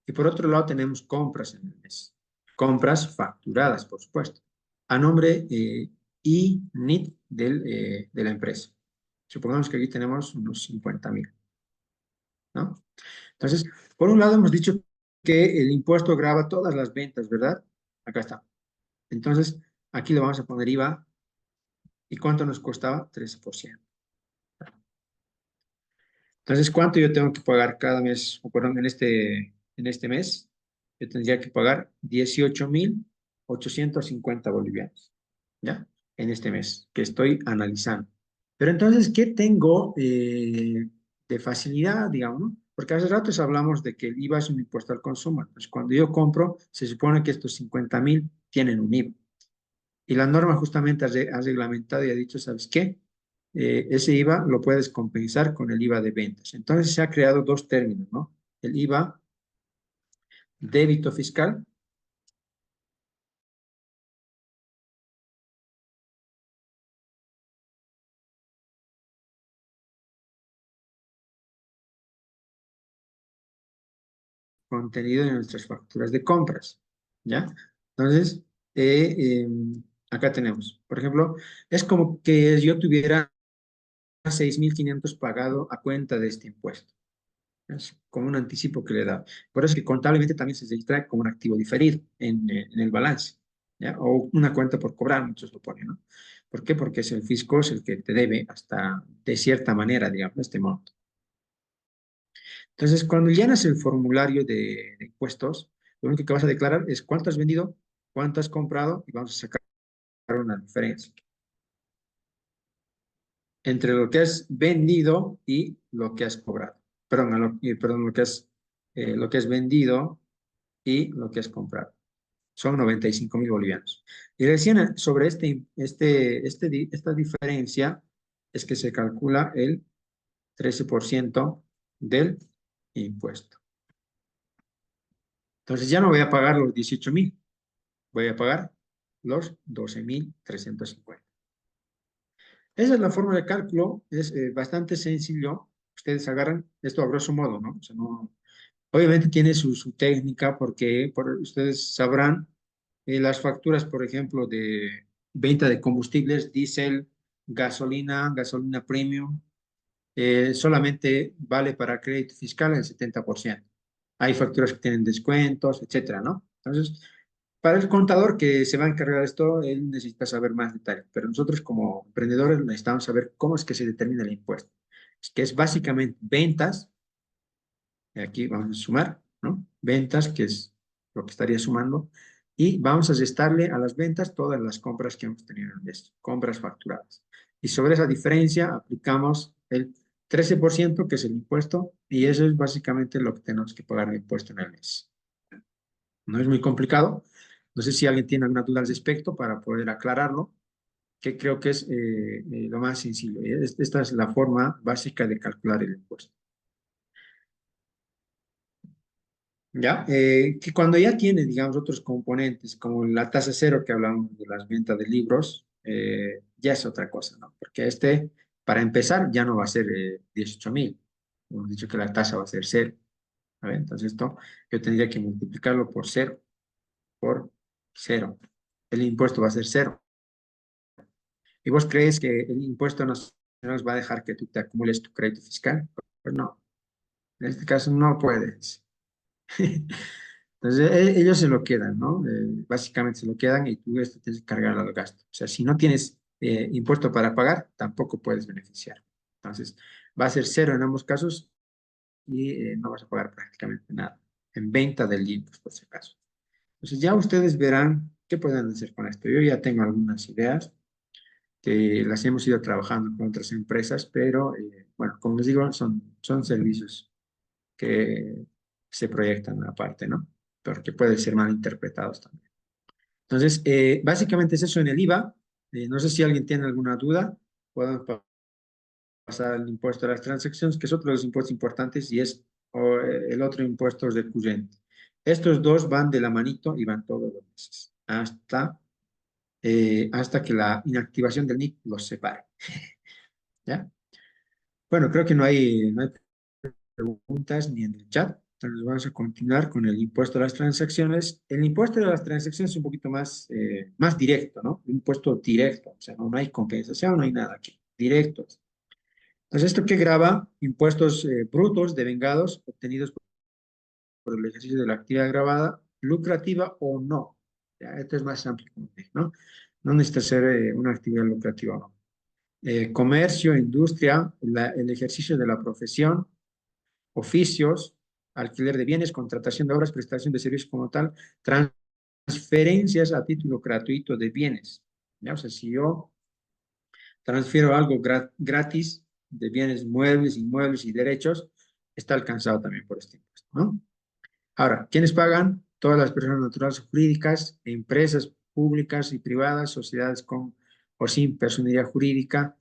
Y por otro lado tenemos compras en el mes. Compras facturadas, por supuesto, a nombre y NIT de la empresa. Supongamos que aquí tenemos unos 50,000, ¿no? Entonces, por un lado hemos dicho que el impuesto grava todas las ventas, ¿verdad? Acá está. Entonces, aquí le vamos a poner IVA. ¿Y cuánto nos costaba? 13%. Entonces, ¿cuánto yo tengo que pagar cada mes? O perdón, en este mes, yo tendría que pagar 18,850 bolivianos, ¿ya? En este mes, que estoy analizando. Pero entonces, ¿qué tengo de facilidad, digamos, ¿no? Porque hace rato hablamos de que el IVA es un impuesto al consumo. Entonces, cuando yo compro, se supone que estos 50,000 tienen un IVA. Y la norma justamente ha reglamentado y ha dicho, ¿sabes qué? Ese IVA lo puedes compensar con el IVA de ventas. Entonces se ha creado dos términos, ¿no? El IVA débito fiscal, contenido en nuestras facturas de compras, ¿ya? Entonces, acá tenemos, por ejemplo, es como que yo tuviera 6,500 pagado a cuenta de este impuesto. Es como un anticipo que le da. Por eso es que contablemente también se extrae como un activo diferido en el balance, ¿ya? O una cuenta por cobrar, muchos lo ponen, ¿no? ¿Por qué? Porque es el fisco es el que te debe hasta de cierta manera, digamos, este monto. Entonces, cuando llenas el formulario de impuestos, lo único que vas a declarar es cuánto has vendido, cuánto has comprado, y vamos a sacar una diferencia. entre lo que has vendido y lo que has cobrado. Perdón, perdón, lo que has vendido y lo que has comprado. Son 95.000 bolivianos. Y recién sobre esta diferencia es que se calcula el 13% del impuesto. Entonces ya no voy a pagar los 18.000, voy a pagar los 12.350. Esa es la forma de cálculo, es bastante sencillo. Ustedes agarran esto a grosso modo, ¿no? O sea, obviamente tiene su técnica porque ustedes sabrán las facturas, por ejemplo, de venta de combustibles, diésel, gasolina premium, solamente vale para crédito fiscal el 70%. Hay facturas que tienen descuentos, etcétera, ¿no? Entonces, para el contador que se va a encargar de esto, él necesita saber más detalles, pero nosotros como emprendedores necesitamos saber cómo es que se determina el impuesto. Es que es básicamente ventas, y aquí vamos a sumar, ¿no? Ventas, que es lo que estaría sumando, y vamos a restarle a las ventas todas las compras que hemos tenido en el mes, compras facturadas. Y sobre esa diferencia aplicamos el 13%, que es el impuesto, y eso es básicamente lo que tenemos que pagar el impuesto en el mes. No es muy complicado. No sé si alguien tiene alguna duda al respecto para poder aclararlo, que creo que es lo más sencillo. Esta es la forma básica de calcular el impuesto. ¿Ya? Que cuando ya tiene, digamos, otros componentes, como la tasa cero que hablamos de las ventas de libros, ya es otra cosa, ¿no? Porque para empezar, ya no va a ser 18.000. Hemos dicho que la tasa va a ser cero. A ver, entonces esto yo tendría que multiplicarlo por cero. El impuesto va a ser cero. ¿Y vos crees que el impuesto nos va a dejar que tú te acumules tu crédito fiscal? Pues no, en este caso no puedes. Entonces, ellos se lo quedan, ¿no? Básicamente se lo quedan y tú esto tienes que cargar al gasto. O sea, si no tienes impuesto para pagar, tampoco puedes beneficiar. Entonces, va a ser cero en ambos casos y no vas a pagar prácticamente nada en venta del libro, por si acaso. Entonces, ya ustedes verán qué pueden hacer con esto. Yo ya tengo algunas ideas que las hemos ido trabajando con otras empresas, pero bueno, como les digo, son servicios que se proyectan aparte, ¿no? Porque pueden ser mal interpretados también. Entonces, básicamente es eso en el IVA. No sé si alguien tiene alguna duda. Podemos pasar al impuesto a las transacciones, que es otro de los impuestos importantes y es el otro impuesto recurrente. Estos dos van de la manito y van todos los meses, hasta que la inactivación del NIC los separe. ¿Ya? Bueno, creo que no hay preguntas ni en el chat. Entonces vamos a continuar con el impuesto a las transacciones. El impuesto de las transacciones es un poquito más directo, ¿no? Un impuesto directo, o sea, no hay compensación, no hay nada aquí, directos. Entonces, esto que grava impuestos brutos devengados obtenidos por el ejercicio de la actividad grabada, lucrativa o no. Ya, esto es más amplio, como dije, ¿no? No necesita ser una actividad lucrativa o no. Comercio, industria, el ejercicio de la profesión, oficios, alquiler de bienes, contratación de obras, prestación de servicios como tal, transferencias a título gratuito de bienes. ¿Ya? O sea, si yo transfiero algo gratis de bienes muebles, inmuebles y derechos, está alcanzado también por este impuesto, ¿no? Ahora, ¿quiénes pagan? Todas las personas naturales o jurídicas, empresas públicas y privadas, sociedades con o sin personalidad jurídica,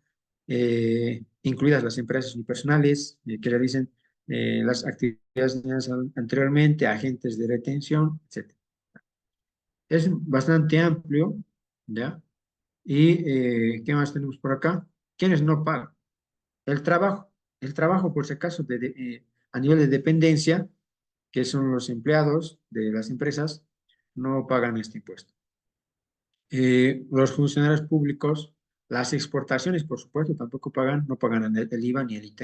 incluidas las empresas unipersonales que realicen las actividades anteriormente, agentes de retención, etc. Es bastante amplio, ¿ya? ¿Y qué más tenemos por acá? ¿Quiénes no pagan? El trabajo. El trabajo, por si acaso, a nivel de dependencia, que son los empleados de las empresas, no pagan este impuesto. Los funcionarios públicos, las exportaciones, por supuesto, tampoco pagan, no pagan el IVA ni el IT.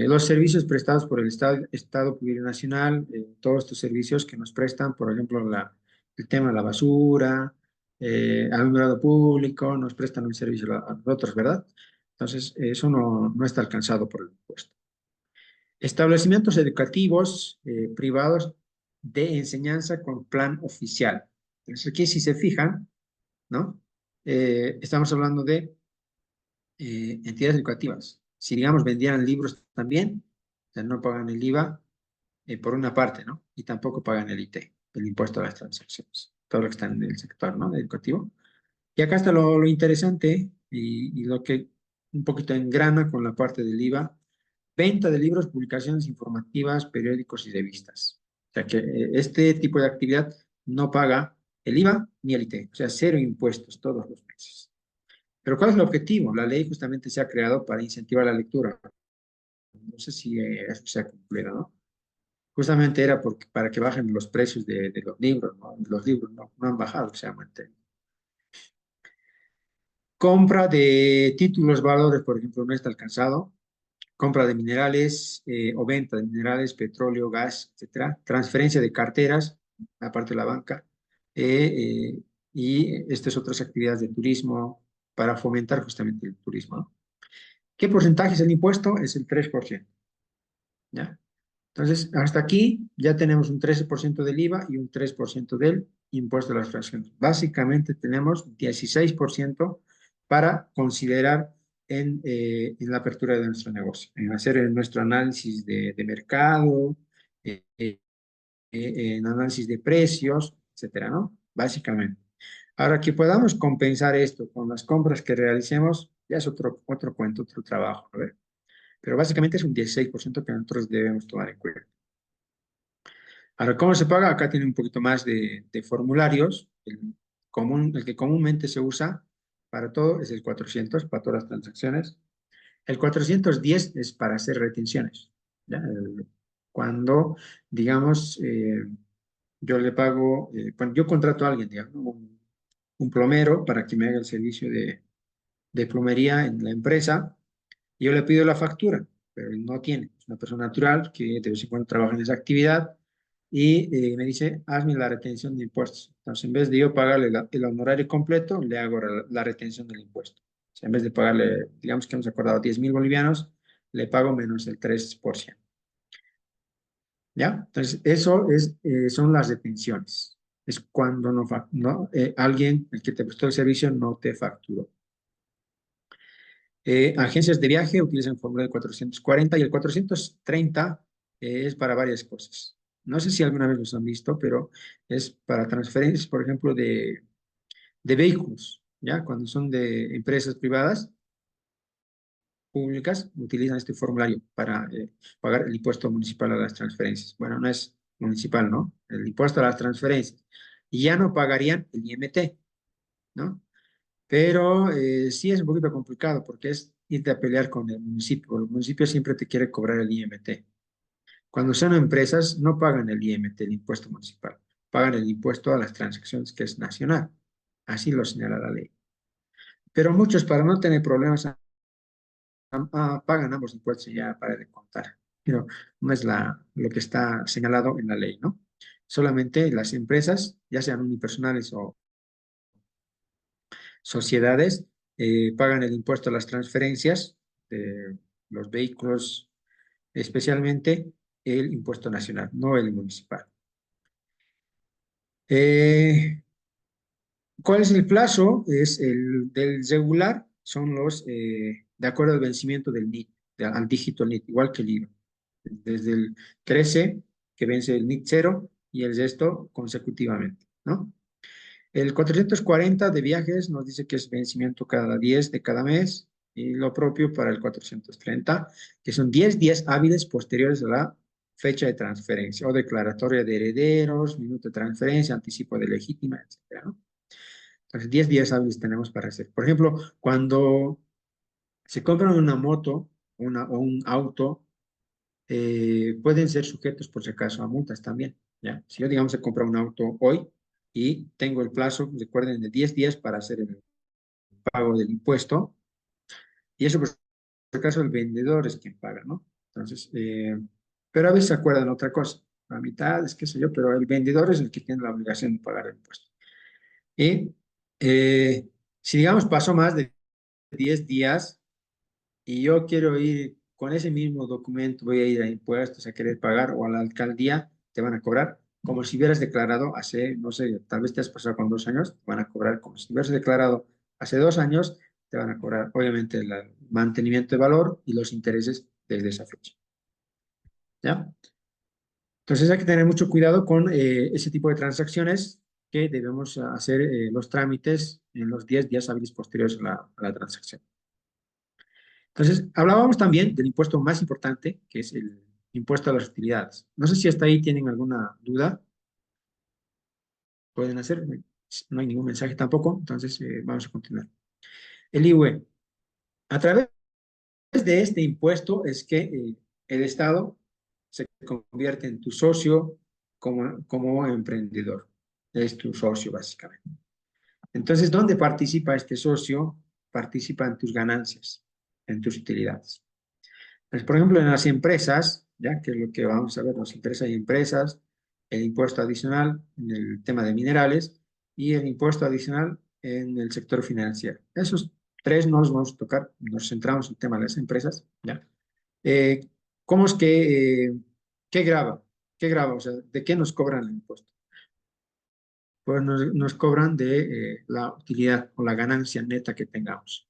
Los servicios prestados por el Estado plurinacional, todos estos servicios que nos prestan, por ejemplo, el tema de la basura, alumbrado público, nos prestan un servicio a nosotros, ¿verdad? Entonces, eso no está alcanzado por el impuesto. Establecimientos educativos privados de enseñanza con plan oficial. Entonces, aquí si se fijan, ¿no? Estamos hablando de entidades educativas. Si, digamos, vendieran libros también, o sea, no pagan el IVA por una parte, ¿no? Y tampoco pagan el IT, el impuesto a las transacciones, todo lo que está en el sector, ¿no? Educativo. Y acá está lo interesante y lo que un poquito engrana con la parte del IVA: venta de libros, publicaciones informativas, periódicos y revistas. O sea que este tipo de actividad no paga el IVA ni el IT, o sea, cero impuestos todos los meses. Pero ¿cuál es el objetivo? La ley justamente se ha creado para incentivar la lectura. No sé si eso se ha cumplido, ¿no? Justamente era porque, para que bajen los precios de los libros, ¿no? Los libros no han bajado, se ha mantenido. Compra de títulos, valores, por ejemplo, no está alcanzado. Compra de minerales o venta de minerales, petróleo, gas, etcétera. Transferencia de carteras, aparte de la banca. Y estas otras actividades de turismo para fomentar justamente el turismo, ¿no? ¿Qué porcentaje es el impuesto? Es el 3%, ¿ya? Entonces, hasta aquí ya tenemos un 13% del IVA y un 3% del impuesto a las transacciones. Básicamente tenemos 16% para considerar en la apertura de nuestro negocio, en hacer nuestro análisis de mercado, en análisis de precios, etcétera, ¿no? Básicamente. Ahora, que podamos compensar esto con las compras que realicemos, ya es otro cuento, otro trabajo, ¿no? Pero básicamente es un 16% que nosotros debemos tomar en cuenta. Ahora, ¿cómo se paga? Acá tiene un poquito más de formularios. El que comúnmente se usa para todo es el 400, para todas las transacciones. El 410 es para hacer retenciones, ¿ya? Cuando, digamos, yo le pago, cuando yo contrato a alguien, digamos, ¿no? Un plomero para que me haga el servicio de plomería en la empresa, y yo le pido la factura, pero él no tiene. Es una persona natural que de vez en cuando trabaja en esa actividad y me dice, hazme la retención de impuestos. Entonces, en vez de yo pagarle el honorario completo, le hago la retención del impuesto. O sea, en vez de pagarle, digamos que hemos acordado 10.000 bolivianos, le pago menos el 3%. ¿Ya? Entonces, son las retenciones. Es cuando alguien, el que te prestó el servicio, no te facturó. Agencias de viaje utilizan el formulario 440 y el 430 es para varias cosas. No sé si alguna vez los han visto, pero es para transferencias, por ejemplo, de vehículos, ¿ya? Cuando son de empresas privadas, públicas, utilizan este formulario para pagar el impuesto municipal a las transferencias. Bueno, no es municipal, ¿no? El impuesto a las transferencias. Y ya no pagarían el IMT, ¿no? Pero sí es un poquito complicado porque es irte a pelear con el municipio. El municipio siempre te quiere cobrar el IMT. Cuando son empresas, no pagan el IMT, el impuesto municipal. Pagan el impuesto a las transacciones, que es nacional. Así lo señala la ley. Pero muchos, para no tener problemas, pagan ambos impuestos y ya para de contar. Pero no es lo que está señalado en la ley, ¿no? Solamente las empresas, ya sean unipersonales o sociedades, pagan el impuesto a las transferencias de los vehículos, especialmente el impuesto nacional, no el municipal. ¿Cuál es el plazo? Es el del regular, son de acuerdo al vencimiento del NIT, al dígito NIT, igual que el IVA. Desde el 13, que vence el NIT 0, y el resto consecutivamente, ¿no? El 440 de viajes nos dice que es vencimiento cada 10 de cada mes, y lo propio para el 430, que son 10 días hábiles posteriores a la fecha de transferencia o declaratoria de herederos, minuto de transferencia, anticipo de legítima, etcétera, ¿no? Entonces, 10 días hábiles tenemos para hacer. Por ejemplo, cuando se compran una moto o un auto, pueden ser sujetos, por si acaso, a multas también, ¿ya? Si yo, digamos, se compra un auto hoy y tengo el plazo, recuerden, de 10 días para hacer el pago del impuesto, y eso, por si acaso, el vendedor es quien paga, ¿no? Entonces, pero a veces se acuerdan otra cosa, la mitad es qué sé yo, pero el vendedor es el que tiene la obligación de pagar el impuesto. Y si, digamos, pasó más de 10 días y yo quiero ir con ese mismo documento, voy a ir a impuestos a querer pagar o a la alcaldía, te van a cobrar como si hubieras declarado hace, no sé, tal vez te has pasado con 2 años, te van a cobrar como si hubieras declarado hace 2 años te van a cobrar, obviamente, el mantenimiento de valor y los intereses desde esa fecha. ¿Ya? Entonces hay que tener mucho cuidado con ese tipo de transacciones que debemos hacer los trámites en los 10 días hábiles posteriores a la transacción. Entonces, hablábamos también del impuesto más importante, que es el impuesto a las utilidades. No sé si hasta ahí tienen alguna duda. Pueden hacer, no hay ningún mensaje tampoco, entonces vamos a continuar. El IVE. A través de este impuesto es que el Estado se convierte en tu socio como emprendedor. Es tu socio, básicamente. Entonces, ¿dónde participa este socio? Participa en tus ganancias, en tus utilidades. Pues, por ejemplo, en las empresas, ya que es lo que vamos a ver, nos interesa hay empresas, el impuesto adicional en el tema de minerales y el impuesto adicional en el sector financiero. Esos tres no los vamos a tocar, nos centramos en el tema de las empresas, ¿ya? Eh, ¿Cómo es que, qué grava? ¿Qué grava? O sea, ¿de qué nos cobran el impuesto? Pues nos cobran de la utilidad o la ganancia neta que tengamos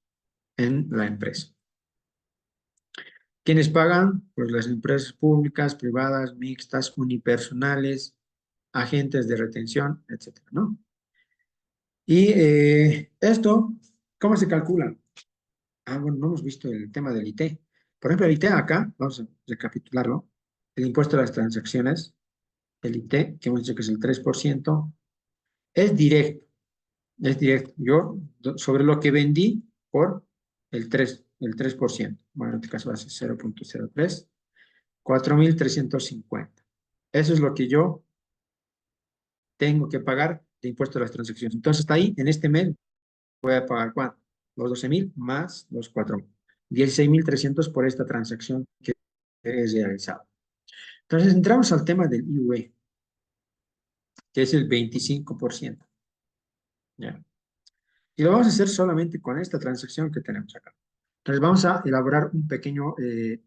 en la empresa. ¿Quiénes pagan? Pues las empresas públicas, privadas, mixtas, unipersonales, agentes de retención, etcétera, ¿no? Y esto, ¿cómo se calcula? Ah, bueno, no hemos visto el tema del IT. Por ejemplo, el IT acá, vamos a recapitularlo, el impuesto a las transacciones, el IT, que hemos dicho que es el 3%, es directo, es directo. Yo, sobre lo que vendí por el 3%. Bueno, en este caso va a ser 0.03. 4.350. Eso es lo que yo tengo que pagar de impuesto a las transacciones. Entonces, está ahí, en este mes, voy a pagar ¿cuánto? Los 12.000 más los 4.000. 16.300 por esta transacción que he realizado. Entonces, entramos al tema del IUE, que es el 25%. ¿Ya? Y lo vamos a hacer solamente con esta transacción que tenemos acá. Entonces, vamos a elaborar un pequeño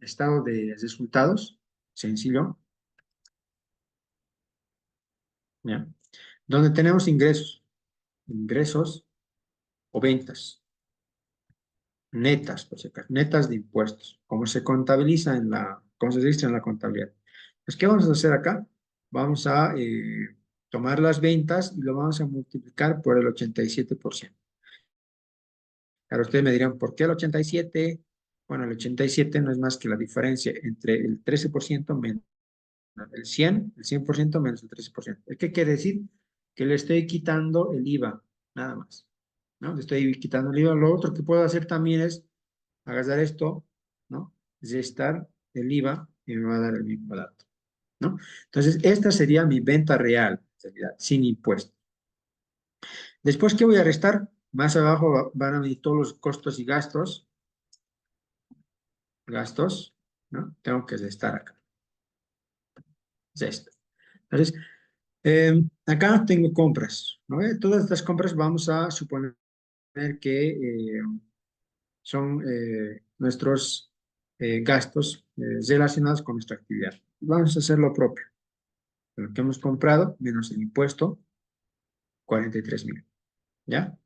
estado de resultados, sencillo, ¿ya? Donde tenemos ingresos o ventas netas, por si acaso, netas de impuestos, como se contabiliza como se registra en la contabilidad. Pues, ¿qué vamos a hacer acá? Vamos a tomar las ventas y lo vamos a multiplicar por el 87%. Ahora ustedes me dirán, ¿por qué el 87? Bueno, el 87 no es más que la diferencia entre el 13% menos el 100% menos el 13%. ¿Qué quiere decir? Que le estoy quitando el IVA, nada más, ¿no? Le estoy quitando el IVA. Lo otro que puedo hacer también es agarrar esto, ¿no? Restar el IVA y me va a dar el mismo dato, ¿no? Entonces, esta sería mi venta real, en realidad, sin impuesto. Después, ¿qué voy a restar? Más abajo van a venir todos los costos y gastos, ¿no? Tengo que restar acá. Es esto. Entonces, acá tengo compras, ¿no? Todas estas compras vamos a suponer que son nuestros gastos relacionados con nuestra actividad. Vamos a hacer lo propio. Lo que hemos comprado menos el impuesto, 43.000. ¿Ya?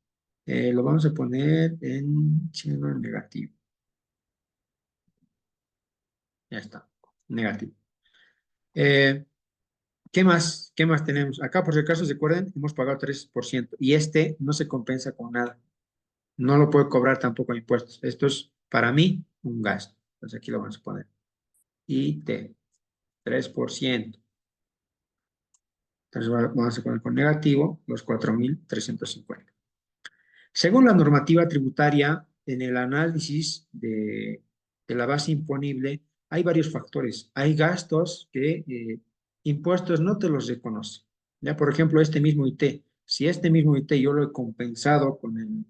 Lo vamos a poner en signo negativo. Ya está, negativo. ¿Qué más? ¿Qué más tenemos? Acá, por si acaso, se acuerdan, hemos pagado 3% y este no se compensa con nada. No lo puedo cobrar tampoco a impuestos. Esto es, para mí, un gasto. Entonces aquí lo vamos a poner. IT, 3%. Entonces vamos a poner con negativo los 4.350. Según la normativa tributaria, en el análisis de la base imponible, hay varios factores. Hay gastos que impuestos no te los reconoce. Ya, por ejemplo, este mismo IT. Si este mismo IT yo lo he compensado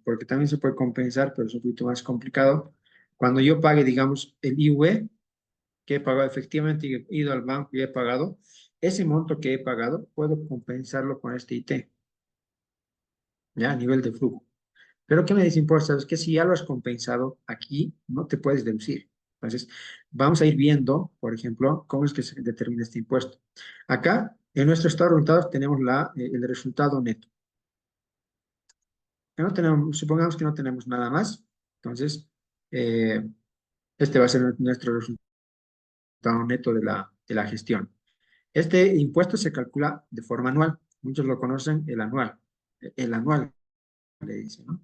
porque también se puede compensar, pero es un poquito más complicado. Cuando yo pague, digamos, el IUE, que he pagado efectivamente, he ido al banco y he pagado, ese monto que he pagado, puedo compensarlo con este IT, ya a nivel de flujo. Pero ¿qué me dice impuestos? Es que si ya lo has compensado, aquí no te puedes deducir. Entonces, vamos a ir viendo, por ejemplo, cómo es que se determina este impuesto. Acá, en nuestro estado de resultados, tenemos el resultado neto. Que no tenemos, supongamos que no tenemos nada más. Entonces, este va a ser nuestro resultado neto de la gestión. Este impuesto se calcula de forma anual. Muchos lo conocen el anual. El anual, le dicen, ¿no?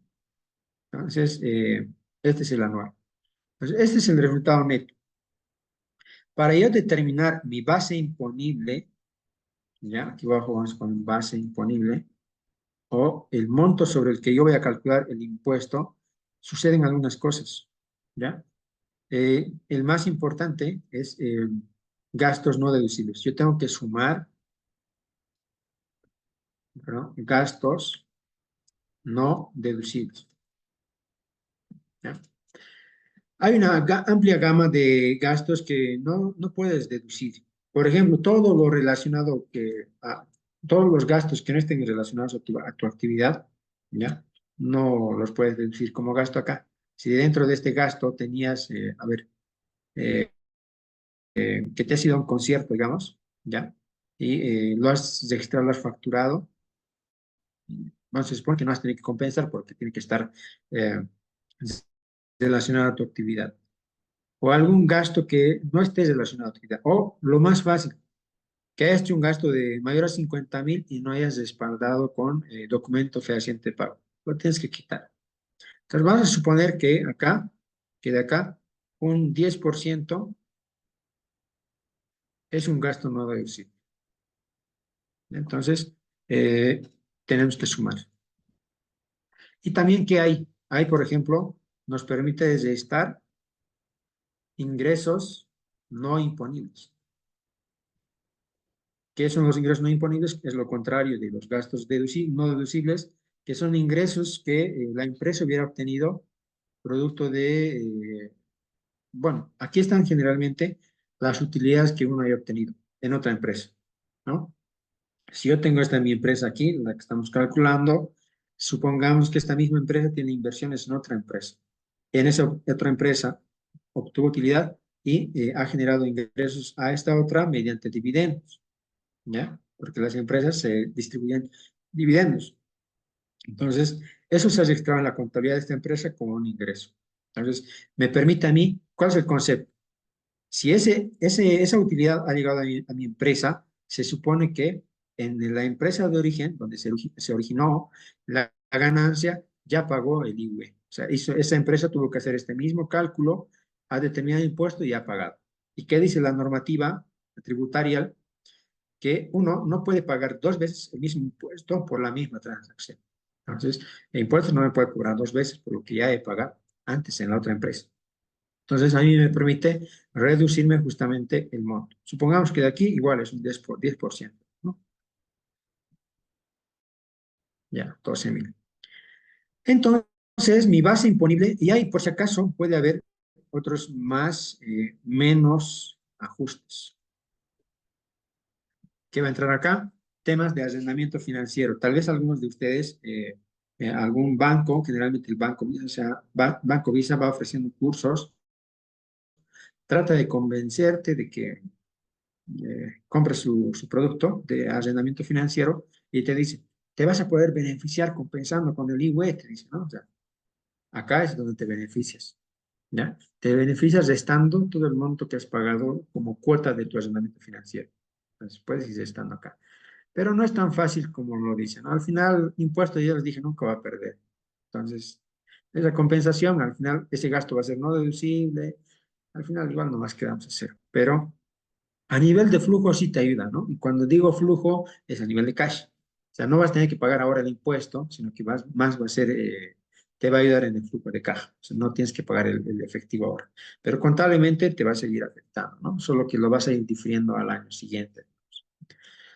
Entonces, este es el anual. Entonces, este es el resultado neto. Para yo determinar mi base imponible, ya, aquí abajo vamos con base imponible, o el monto sobre el que yo voy a calcular el impuesto, suceden algunas cosas, ¿ya? El más importante es gastos no deducibles. Yo tengo que sumar, ¿no?, gastos no deducibles, ¿ya? Hay una amplia gama de gastos que no puedes deducir. Por ejemplo, todo lo relacionado todos los gastos que no estén relacionados a tu actividad, ¿ya? No los puedes deducir como gasto acá. Si dentro de este gasto tenías, eh, que te has ido a un concierto, digamos, ¿ya? Y lo has registrado, lo has facturado, bueno, se supone que no has tenido que compensar porque tiene que estar eh, relacionado a tu actividad. O algún gasto que no esté relacionado a tu actividad. O lo más fácil, que hayas hecho un gasto de mayor a 50.000 y no hayas respaldado con documento fehaciente de pago. Lo tienes que quitar. Entonces vamos a suponer que de acá, un 10% es un gasto no deducible. Entonces, eh, tenemos que sumar. Y también, ¿qué hay? Hay, por ejemplo, nos permite restar ingresos no imponibles. ¿Qué son los ingresos no imponibles? Es lo contrario de los gastos no deducibles, que son ingresos que la empresa hubiera obtenido producto bueno, aquí están generalmente las utilidades que uno haya obtenido en otra empresa, ¿no? Si yo tengo esta mi empresa aquí, la que estamos calculando, supongamos que esta misma empresa tiene inversiones en otra empresa. En esa otra empresa obtuvo utilidad y ha generado ingresos a esta otra mediante dividendos, ¿ya? Porque las empresas se distribuyen dividendos. Entonces, eso se registrado en la contabilidad de esta empresa como un ingreso. Entonces, me permite a mí, ¿cuál es el concepto? Si esa utilidad ha llegado a mi empresa, se supone que en la empresa de origen, donde se originó la ganancia, ya pagó el IVA. O sea, esa empresa tuvo que hacer este mismo cálculo, ha determinado impuesto y ha pagado. ¿Y qué dice la normativa tributaria? Que uno no puede pagar dos veces el mismo impuesto por la misma transacción. Entonces, el impuesto no me puede cobrar dos veces por lo que ya he pagado antes en la otra empresa. Entonces, a mí me permite reducirme justamente el monto. Supongamos que de aquí igual es un 10%, ¿no? Ya, 12.000. Entonces, mi base imponible, y ahí por si acaso puede haber otros menos ajustes. ¿Qué va a entrar acá? Temas de arrendamiento financiero. Tal vez algunos de ustedes, algún banco, generalmente el Banco Visa, o sea, Banco Visa va ofreciendo cursos, trata de convencerte de que compres su producto de arrendamiento financiero y te dice, te vas a poder beneficiar compensando con el IWE, te dice, ¿no? O sea, acá es donde te beneficias, ¿ya? Te beneficias restando todo el monto que has pagado como cuota de tu arrendamiento financiero. Entonces, puedes ir restando acá. Pero no es tan fácil como lo dicen, ¿no? Al final, impuesto, ya les dije, nunca va a perder. Entonces, esa compensación, al final, ese gasto va a ser no deducible, al final igual nomás quedamos a cero. Pero a nivel de flujo sí te ayuda, ¿no? Y cuando digo flujo, es a nivel de cash. O sea, no vas a tener que pagar ahora el impuesto, sino que más va a ser, te va a ayudar en el flujo de caja. O sea, no tienes que pagar el efectivo ahora. Pero contablemente te va a seguir afectando, ¿no? Solo que lo vas a ir difiriendo al año siguiente.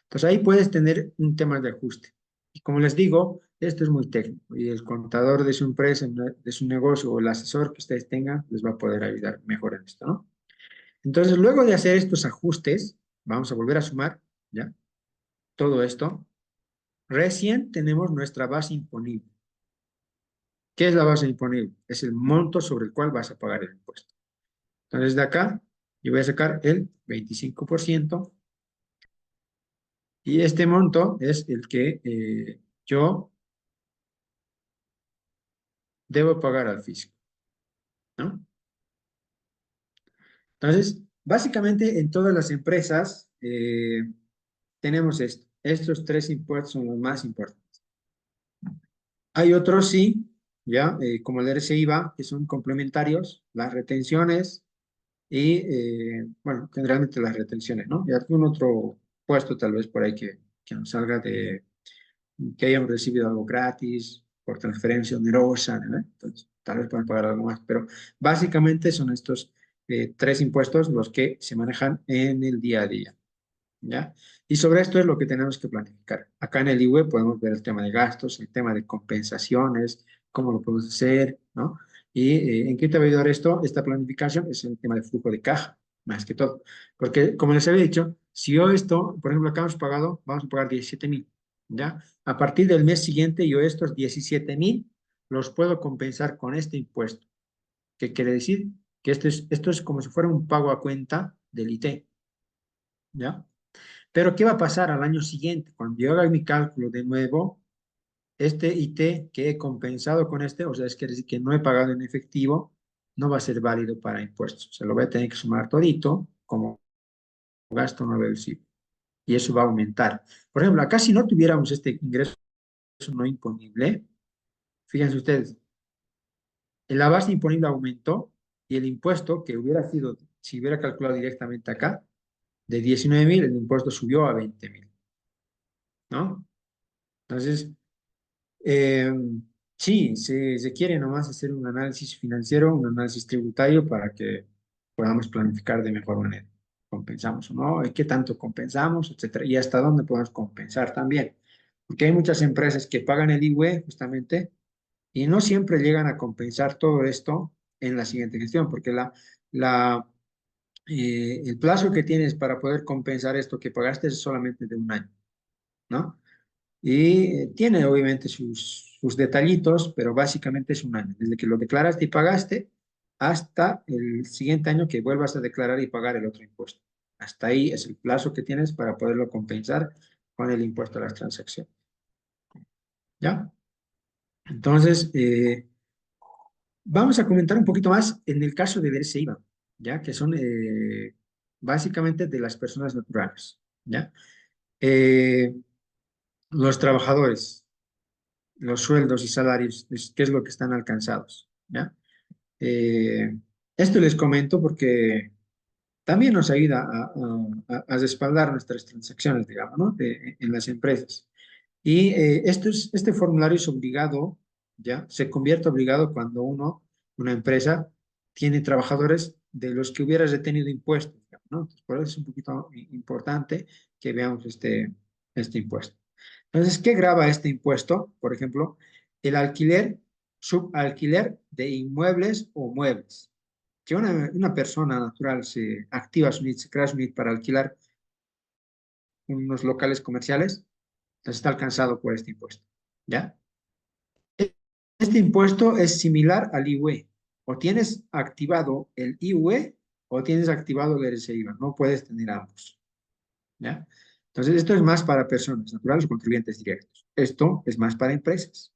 Entonces ahí puedes tener un tema de ajuste. Y como les digo, esto es muy técnico y el contador de su empresa, de su negocio o el asesor que ustedes tengan les va a poder ayudar mejor en esto, ¿no? Entonces, luego de hacer estos ajustes, vamos a volver a sumar, ¿ya? Todo esto. Recién tenemos nuestra base imponible. ¿Qué es la base imponible? Es el monto sobre el cual vas a pagar el impuesto. Entonces, de acá, yo voy a sacar el 25% y este monto es el que yo debo pagar al fisco. ¿no? Entonces, básicamente en todas las empresas tenemos esto. Estos tres impuestos son los más importantes. Hay otros sí, ya, como el RCIVA, que son complementarios, las retenciones y, bueno, generalmente las retenciones, ¿no? Y algún otro puesto tal vez por ahí que nos salga de que hayamos recibido algo gratis, por transferencia onerosa, ¿no? Entonces, tal vez puedan pagar algo más, pero básicamente son estos tres impuestos los que se manejan en el día a día, ¿ya? Y sobre esto es lo que tenemos que planificar. Acá en el IWE podemos ver el tema de gastos, el tema de compensaciones, cómo lo podemos hacer, ¿no? Y en qué te va a ayudar esto, esta planificación, es el tema de flujo de caja, más que todo. Porque, como les había dicho, si yo esto, por ejemplo, acá hemos pagado, vamos a pagar 17.000, ¿ya? A partir del mes siguiente, yo estos 17.000 los puedo compensar con este impuesto. ¿Qué quiere decir? Que esto es como si fuera un pago a cuenta del IT, ¿ya? Pero ¿qué va a pasar al año siguiente? Cuando yo haga mi cálculo de nuevo, este IT que he compensado con este, o sea, es que decir que no he pagado en efectivo, no va a ser válido para impuestos. Se lo voy a tener que sumar todito como gasto no deducible. Y eso va a aumentar. Por ejemplo, acá si no tuviéramos este ingreso no imponible, fíjense ustedes, la base imponible aumentó y el impuesto que hubiera sido, si hubiera calculado directamente acá, de 19.000, el impuesto subió a 20.000, ¿no? Entonces, Eh, sí, se quiere nomás hacer un análisis financiero, un análisis tributario para que podamos planificar de mejor manera. ¿Compensamos o no? ¿Qué tanto compensamos? Etcétera. Y hasta dónde podemos compensar también. Porque hay muchas empresas que pagan el IWE justamente y no siempre llegan a compensar todo esto en la siguiente gestión, porque la, el plazo que tienes para poder compensar esto que pagaste es solamente de un año, ¿no? Y tiene obviamente sus detallitos, pero básicamente es un año, desde que lo declaraste y pagaste hasta el siguiente año que vuelvas a declarar y pagar el otro impuesto. Hasta ahí es el plazo que tienes para poderlo compensar con el impuesto a las transacciones. ¿Ya? Entonces, vamos a comentar un poquito más en el caso del IVA, ¿ya? Que son básicamente de las personas naturales, ¿ya? Eh, los trabajadores, los sueldos y salarios, qué es lo que están alcanzados, ¿ya? Eh, esto les comento porque también nos ayuda a respaldar nuestras transacciones, digamos, ¿no? En las empresas. Y este formulario es obligado, ¿ya? Se convierte obligado cuando una empresa, tiene trabajadores de los que hubiera retenido impuestos, digamos, ¿no? Entonces, por eso es un poquito importante que veamos este impuesto. Entonces, ¿qué grava este impuesto? Por ejemplo, el alquiler, subalquiler de inmuebles o muebles. Que una persona natural se activa su NIT, se crea su NIT para alquilar unos locales comerciales, entonces está alcanzado por este impuesto, ¿ya? Este impuesto es similar al IUE. O tienes activado el IUE o tienes activado el RCIVA. No puedes tener ambos, ¿ya? Entonces, esto es más para personas naturales o contribuyentes directos. Esto es más para empresas.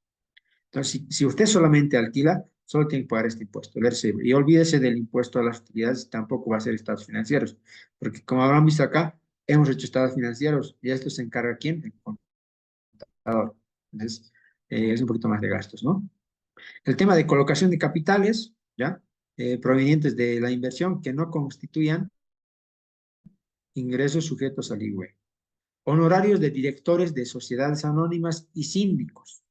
Entonces, si usted solamente alquila, solo tiene que pagar este impuesto, el RCIVA. Y olvídese del impuesto a las utilidades, tampoco va a ser estados financieros. Porque como habrán visto acá, hemos hecho estados financieros y esto se encarga ¿quién? El contador. Entonces, es un poquito más de gastos, ¿no? El tema de colocación de capitales, ¿ya? Provenientes de la inversión que no constituyan ingresos sujetos al IVA. Honorarios de directores de sociedades anónimas y síndicos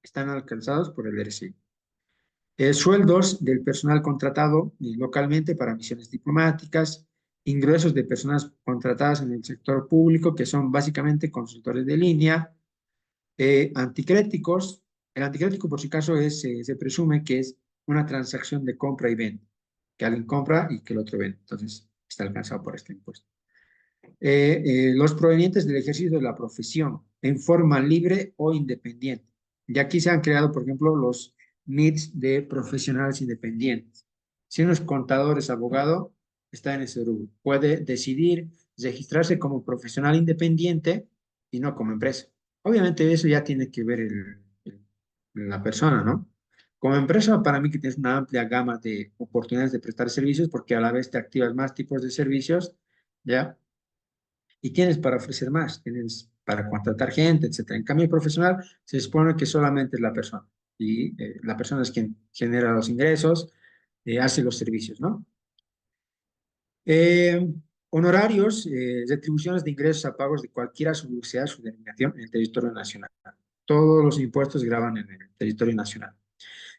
están alcanzados por el RCI. Sueldos del personal contratado localmente para misiones diplomáticas, ingresos de personas contratadas en el sector público, que son básicamente consultores de línea, anticréticos. El anticrético, por si acaso, se presume que es una transacción de compra y venta, que alguien compra y que el otro vende. Entonces, está alcanzado por este impuesto. Los provenientes del ejercicio de la profesión en forma libre o independiente. Y aquí se han creado, por ejemplo, los NITs de profesionales independientes. Si uno es contador, es abogado, está en ese rubro. Puede decidir registrarse como profesional independiente y no como empresa. Obviamente eso ya tiene que ver la persona, ¿no? Como empresa, para mí que tienes una amplia gama de oportunidades de prestar servicios porque a la vez te activas más tipos de servicios, ¿ya? Y tienes para ofrecer más, tienes para contratar gente, etcétera. En cambio, el profesional se supone que solamente es la persona y la persona es quien genera los ingresos, hace los servicios, ¿no? Eh, Honorarios, retribuciones de ingresos a pagos de cualquiera sea su denominación en el territorio nacional. Todos los impuestos graban en el territorio nacional.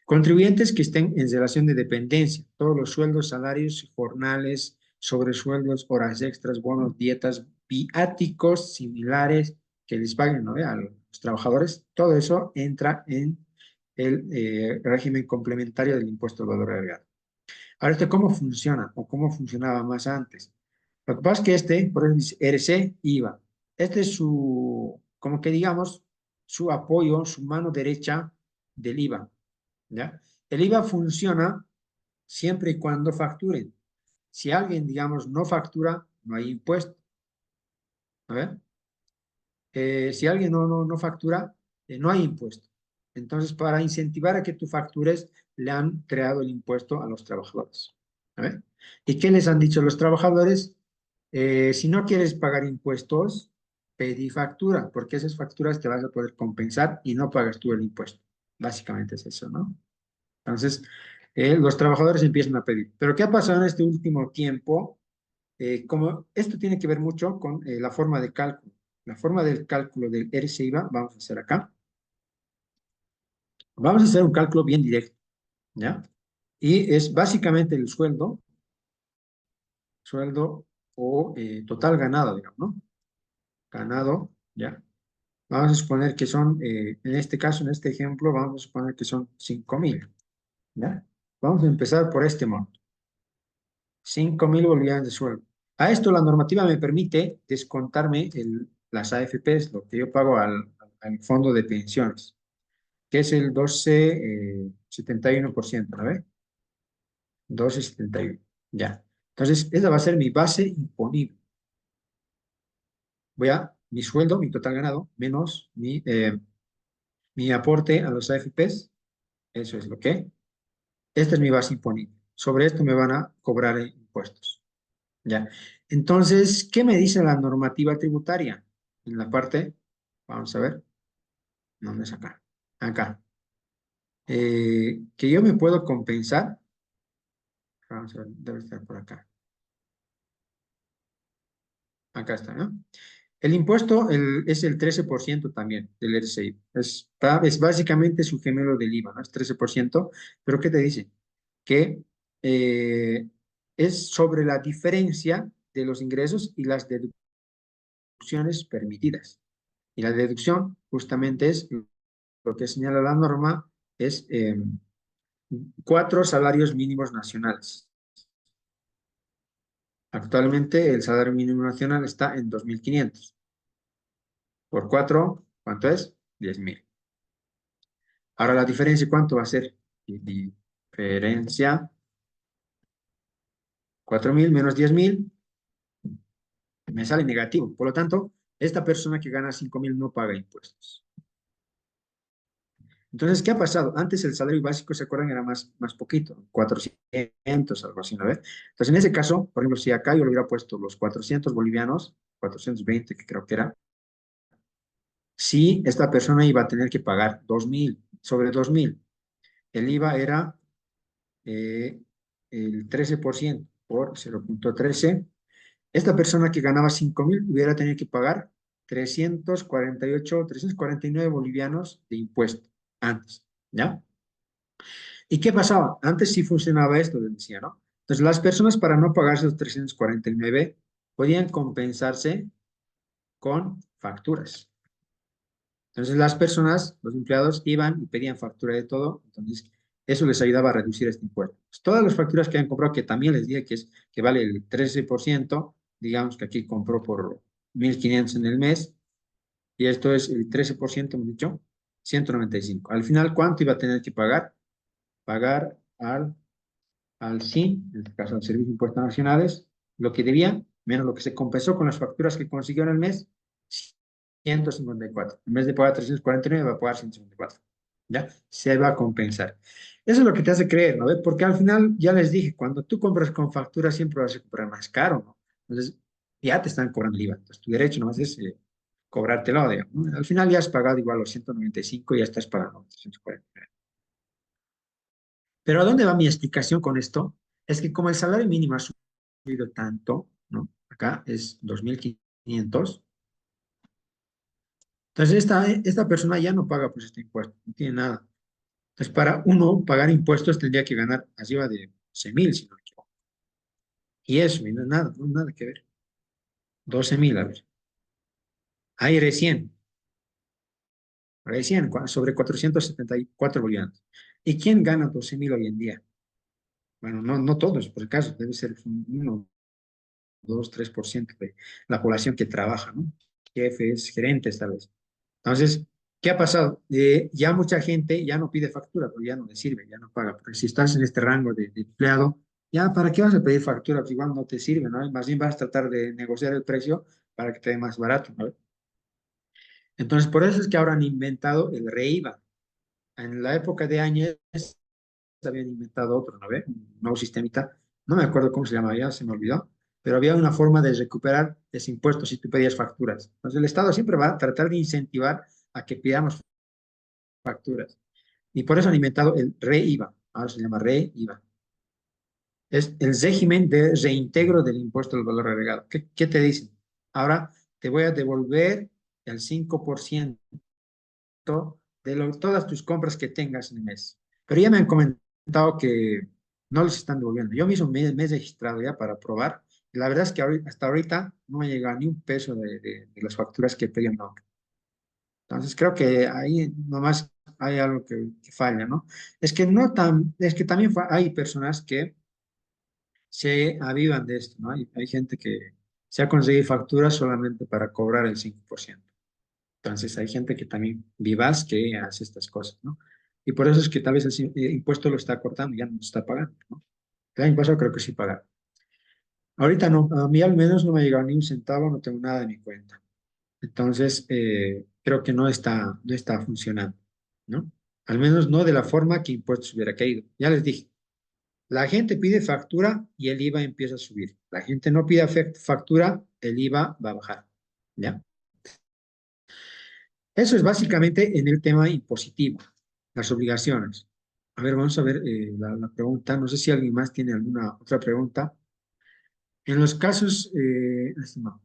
Contribuyentes que estén en relación de dependencia, todos los sueldos, salarios, jornales, sobresueldos, horas extras, bonos, dietas, viáticos similares que les paguen, ¿no?, a los trabajadores, todo eso entra en el régimen complementario del impuesto al valor agregado. Ahora, ¿este cómo funciona o cómo funcionaba más antes? Lo que pasa es que por ejemplo, dice RC, IVA. Este es su, como que digamos, su apoyo, su mano derecha del IVA, ¿ya? El IVA funciona siempre y cuando facturen. Si alguien, digamos, no factura, no hay impuesto. A ver, si alguien no factura, no hay impuesto. Entonces, para incentivar a que tú factures, le han creado el impuesto a los trabajadores. A ver, ¿y qué les han dicho los trabajadores? Si no quieres pagar impuestos, pedí factura, porque esas facturas te vas a poder compensar y no pagas tú el impuesto. Básicamente es eso, ¿no? Entonces, los trabajadores empiezan a pedir. Pero ¿qué ha pasado en este último tiempo? Como esto tiene que ver mucho con la forma de cálculo. La forma del cálculo del RCIVA, vamos a hacer acá. Vamos a hacer un cálculo bien directo, ¿ya? Y es básicamente el sueldo o total ganado, digamos, ¿no? Ganado, ¿ya? Vamos a suponer que son, en este caso, en este ejemplo, vamos a suponer que son 5.000, ¿ya? Vamos a empezar por este monto. 5.000 bolivianos de sueldo. A esto la normativa me permite descontarme las AFPs, lo que yo pago al fondo de pensiones, que es el 12,71%, ¿no ve? 12,71, ya. Entonces, esa va a ser mi base imponible. Mi sueldo, mi total ganado, menos mi aporte a los AFPs, eso es lo que. Esta es mi base imponible. Sobre esto me van a cobrar impuestos. Ya. Entonces, ¿qué me dice la normativa tributaria? En la parte, vamos a ver, ¿dónde es acá? Acá. Que yo me puedo compensar. Vamos a ver, debe estar por acá. Acá está, ¿no? El impuesto es el 13% también del RCI. Es básicamente su gemelo del IVA, ¿no? Es 13%. Pero ¿qué te dice? Que eh, es sobre la diferencia de los ingresos y las deducciones permitidas. Y la deducción justamente es lo que señala la norma, es 4 salarios mínimos nacionales. Actualmente el salario mínimo nacional está en 2.500. Por 4, ¿cuánto es? 10.000. Ahora la diferencia, ¿cuánto va a ser? Diferencia, 4.000 menos 10.000, me sale negativo. Por lo tanto, esta persona que gana 5.000 no paga impuestos. Entonces, ¿qué ha pasado? Antes el salario básico, ¿se acuerdan? Era más poquito, 400, algo así, ¿no ve? Entonces, en ese caso, por ejemplo, si acá yo le hubiera puesto los 400 bolivianos, 420 que creo que era, si esta persona iba a tener que pagar 2.000, sobre 2.000, el IVA era el 13% por 0,13. Esta persona que ganaba 5.000 hubiera tenido que pagar 348, 349 bolivianos de impuesto antes, ¿ya? ¿Y qué pasaba? Antes sí funcionaba esto, les decía, ¿no? Entonces, las personas para no pagar esos 349 podían compensarse con facturas. Entonces, las personas, los empleados, iban y pedían factura de todo. Entonces, eso les ayudaba a reducir este impuesto. Pues, todas las facturas que han comprado, que también les dije que vale el 13%, digamos que aquí compró por 1.500 en el mes, y esto es el 13%, hemos dicho, 195. Al final, ¿cuánto iba a tener que pagar? Pagar al SIN, en este caso al Servicio de Impuestos Nacionales, lo que debía, menos lo que se compensó con las facturas que consiguió en el mes, 154. En vez de pagar 349, va a pagar 154. ¿Ya? Se va a compensar. Eso es lo que te hace creer, ¿no? ¿Ve? Porque al final, ya les dije, cuando tú compras con factura siempre vas a comprar más caro, ¿no? Entonces, ya te están cobrando el IVA. Entonces, tu derecho nomás es cobrártelo, digamos, ¿no? Al final ya has pagado igual los 195 y ya estás pagando los 240. Pero ¿a dónde va mi explicación con esto? Es que como el salario mínimo ha subido tanto, ¿no? Acá es 2.500. Entonces, esta persona ya no paga pues este impuesto, no tiene nada. Entonces, para uno pagar impuestos tendría que ganar arriba de 11.000, si no me equivoco. Y eso, y no es nada, no es nada que ver. 12.000, a ver. Ahí sobre 474 bolivianos. ¿Y quién gana 12.000 hoy en día? Bueno, no todos, por el caso, debe ser un 1, 2, 3% de la población que trabaja, ¿no? Jefes, gerentes, tal vez. Entonces, ¿qué ha pasado? Ya mucha gente ya no pide factura, porque ya no le sirve, ya no paga. Porque si estás en este rango de empleado, ya, ¿para qué vas a pedir factura? Pues igual no te sirve, ¿no? Más bien vas a tratar de negociar el precio para que te dé más barato, ¿no? Entonces, por eso es que ahora han inventado el REIVA. En la época de Áñez habían inventado otro, ¿no ve? Un nuevo sistemita. No me acuerdo cómo se llamaba ya, se me olvidó. Pero había una forma de recuperar ese impuesto si tú pedías facturas. Entonces, el Estado siempre va a tratar de incentivar a que pidamos facturas. Y por eso han inventado el REIVA. Ahora se llama REIVA. Es el régimen de reintegro del impuesto al valor agregado. ¿Qué te dicen? Ahora te voy a devolver el 5% todas tus compras que tengas en el mes. Pero ya me han comentado que no les están devolviendo. Yo mismo me he registrado ya para probar. Y la verdad es que hasta ahorita no me ha llegado ni un peso de las facturas que pedí en la obra. Entonces creo que ahí nomás hay algo que falla, ¿no? Es que también hay personas que se avivan de esto, ¿no? Hay gente que se ha conseguido facturas solamente para cobrar el 5%. Entonces hay gente que también vivaz que hace estas cosas, ¿no? Y por eso es que tal vez el impuesto lo está cortando, ya no está pagando, ¿no? El año pasado creo que sí pagaron. Ahorita no, a mí al menos no me ha llegado ni un centavo, no tengo nada en mi cuenta. Entonces, creo que no está funcionando, ¿no? Al menos no de la forma que impuestos hubiera caído. Ya les dije, la gente pide factura y el IVA empieza a subir. La gente no pide factura, el IVA va a bajar, ¿ya? Eso es básicamente en el tema impositivo, las obligaciones. A ver, vamos a ver la pregunta. No sé si alguien más tiene alguna otra pregunta. En los casos, estimado,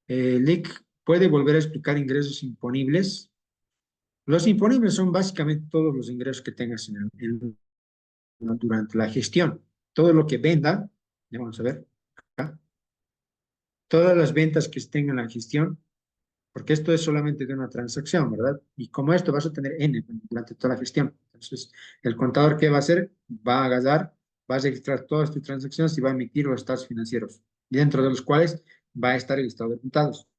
LIC puede volver a explicar ingresos imponibles. Los imponibles son básicamente todos los ingresos que tengas durante la gestión. Todo lo que venda, ya vamos a ver, acá, todas las ventas que estén en la gestión, porque esto es solamente de una transacción, ¿verdad? Y como esto vas a tener N durante toda la gestión. Entonces, el contador, ¿qué va a hacer? Va a agarrar, va a registrar todas tus transacciones y va a emitir los estados financieros, dentro de los cuales va a estar el estado de resultados.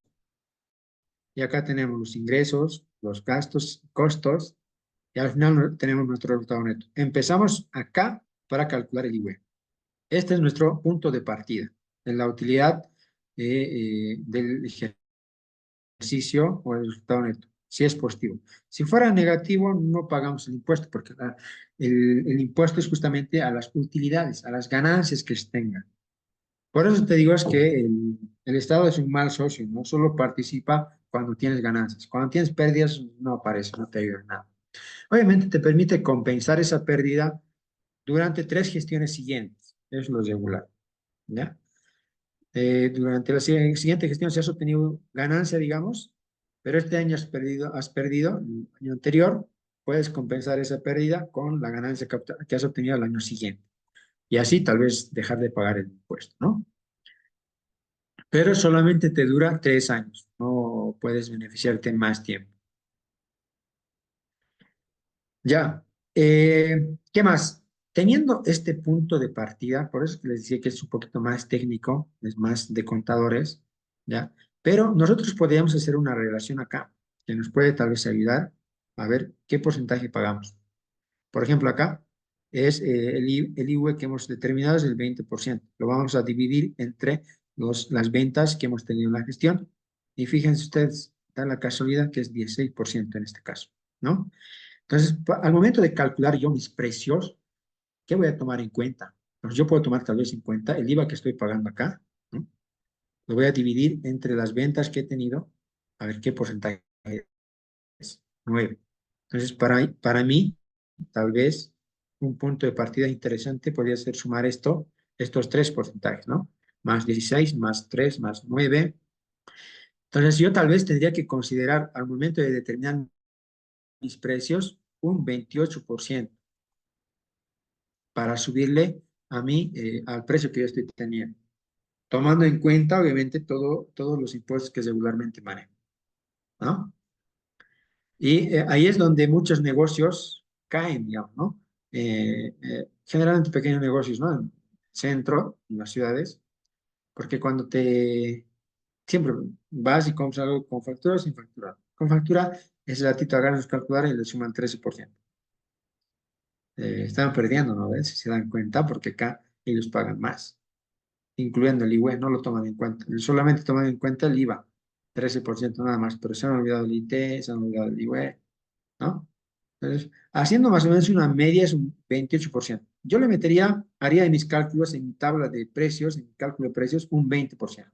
Y acá tenemos los ingresos, los gastos, costos, y al final tenemos nuestro resultado neto. Empezamos acá para calcular el IVA. Este es nuestro punto de partida en la utilidad del ejercicio o el resultado neto, si es positivo. Si fuera negativo, no pagamos el impuesto, porque el impuesto es justamente a las utilidades, a las ganancias que se tengan. Por eso te digo es que el Estado es un mal socio, no solo participa cuando tienes ganancias, cuando tienes pérdidas no aparece, no te ayuda en nada. Obviamente te permite compensar esa pérdida durante 3 gestiones siguientes, es lo regular, ¿ya? Durante la siguiente gestión si has obtenido ganancia, digamos, pero este año has perdido, el año anterior, puedes compensar esa pérdida con la ganancia que has obtenido el año siguiente. Y así tal vez dejar de pagar el impuesto, ¿no? Pero solamente te dura 3 años, no puedes beneficiarte más tiempo. Ya, ¿qué más? Teniendo este punto de partida, por eso les decía que es un poquito más técnico, es más de contadores, ¿ya? Pero nosotros podríamos hacer una relación acá, que nos puede tal vez ayudar a ver qué porcentaje pagamos. Por ejemplo, acá es el IVA que hemos determinado es el 20%. Lo vamos a dividir entre las ventas que hemos tenido en la gestión. Y fíjense ustedes, da la casualidad que es 16% en este caso, ¿no? Entonces, al momento de calcular yo mis precios, ¿qué voy a tomar en cuenta? Pues yo puedo tomar tal vez en cuenta el IVA que estoy pagando acá, ¿no? Lo voy a dividir entre las ventas que he tenido, a ver qué porcentaje es, 9. Entonces, para mí, tal vez un punto de partida interesante podría ser sumar estos tres porcentajes, ¿no? Más 16, más 3, más 9. Entonces, yo tal vez tendría que considerar al momento de determinar mis precios un 28% para subirle a mí al precio que yo estoy teniendo, tomando en cuenta, obviamente, todos los impuestos que regularmente manejo, ¿no? Y ahí es donde muchos negocios caen, digamos, ¿no? Generalmente pequeños negocios, ¿no? En el centro, en las ciudades, porque siempre vas y compras algo con factura o sin factura. Con factura, ese ratito agarran su calculadora y le suman 13%. Están perdiendo, ¿no ves? Si se dan cuenta, porque acá ellos pagan más, incluyendo el IVA, no lo toman en cuenta. Solamente toman en cuenta el IVA, 13% nada más, pero se han olvidado el IT, se han olvidado el IVA, ¿no? Entonces, haciendo más o menos una media es un 28%. Yo le haría en mis cálculos, en mi tabla de precios, en mi cálculo de precios, un 20%.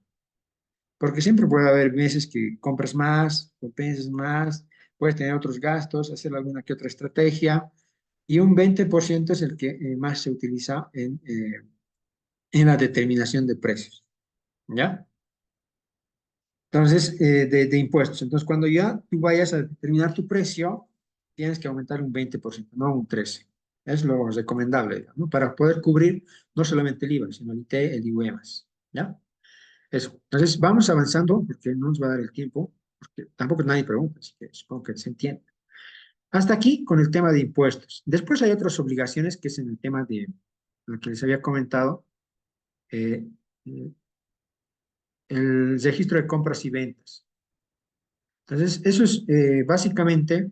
Porque siempre puede haber meses que compras más, compensas más, puedes tener otros gastos, hacer alguna que otra estrategia, y un 20% es el que más se utiliza en la determinación de precios, ¿ya? Entonces, de impuestos. Entonces, cuando ya tú vayas a determinar tu precio, tienes que aumentar un 20%, no un 13%. Es lo recomendable, digamos, ¿no? Para poder cubrir no solamente el IVA, sino el IT, el IVA más, ¿ya? Eso. Entonces, vamos avanzando, porque no nos va a dar el tiempo, porque tampoco nadie pregunta, así que supongo que se entiende. Hasta aquí con el tema de impuestos. Después hay otras obligaciones, que es en el tema de lo que les había comentado, eh, el registro de compras y ventas. Entonces, eso es básicamente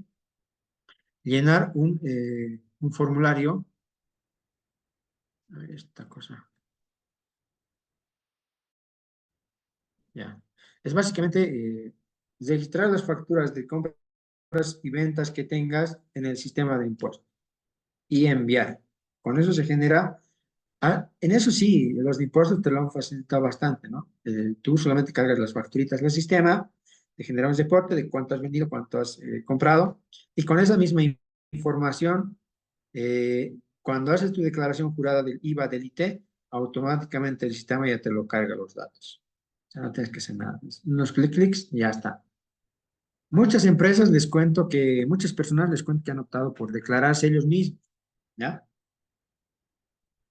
llenar un formulario. A ver, esta cosa, ya. Es básicamente registrar las facturas de compras y ventas que tengas en el sistema de impuestos y enviar. Con eso se genera, en eso sí, los de impuestos te lo han facilitado bastante, ¿no? Tú solamente cargas las facturitas del sistema, te genera un reporte de cuánto has vendido, cuánto has comprado, y con esa misma información, cuando haces tu declaración jurada del IVA del IT, automáticamente el sistema ya te lo carga los datos. O sea, no tienes que hacer nada. Unos clics, y ya está. Muchas empresas les cuento que, muchas personas les cuento que han optado por declararse ellos mismos, ¿ya?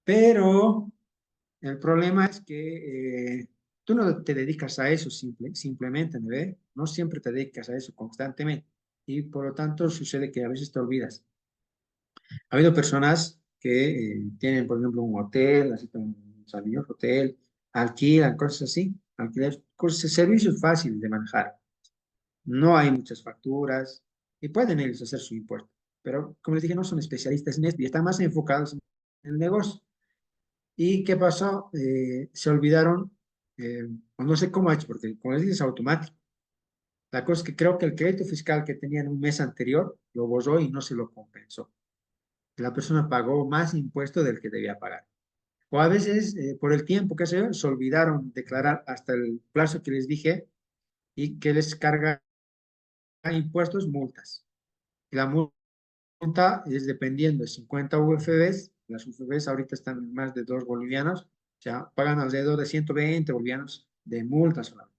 Pero el problema es que tú no te dedicas a eso simplemente, ¿no ve? No siempre te dedicas a eso constantemente y por lo tanto sucede que a veces te olvidas. Ha habido personas que tienen, por ejemplo, un hotel, así como un salón, hotel, alquilan, cosas así, alquiler, cosas, servicios fáciles de manejar. No hay muchas facturas y pueden ellos hacer su impuesto. Pero, como les dije, no son especialistas en esto y están más enfocados en el negocio. ¿Y qué pasó? Se olvidaron, o no sé cómo ha hecho, porque como les dije, es automático. La cosa es que creo que el crédito fiscal que tenía en un mes anterior lo borró y no se lo compensó. La persona pagó más impuesto del que debía pagar. O a veces, por el tiempo que se olvidaron declarar hasta el plazo que les dije y que les carga impuestos, multas. Y la multa es dependiendo de 50 UFBs, las UFBs ahorita están en más de 2 bolivianos, o sea, pagan alrededor de 120 bolivianos de multas solamente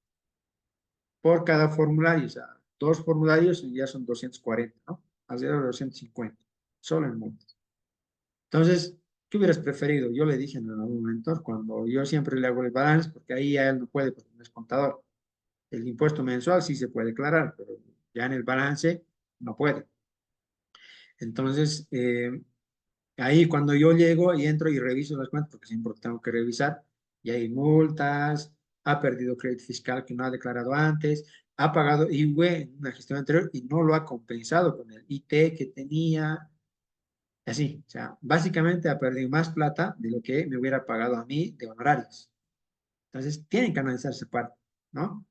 por cada formulario, o sea, dos formularios ya son 240, ¿no? Alrededor de 250, solo en multas. Entonces, ¿qué hubieras preferido? Yo le dije en algún momento, cuando yo siempre le hago el balance, porque ahí a él no puede, porque no es contador. El impuesto mensual sí se puede declarar, pero ya en el balance no puede. Entonces, ahí cuando yo llego y entro y reviso las cuentas, porque siempre tengo que revisar, y hay multas, ha perdido crédito fiscal que no ha declarado antes, ha pagado IVA en una gestión anterior y no lo ha compensado con el IT que tenía, así, o sea, básicamente ha perdido más plata de lo que me hubiera pagado a mí de honorarios. Entonces, tienen que analizar esa parte, ¿no?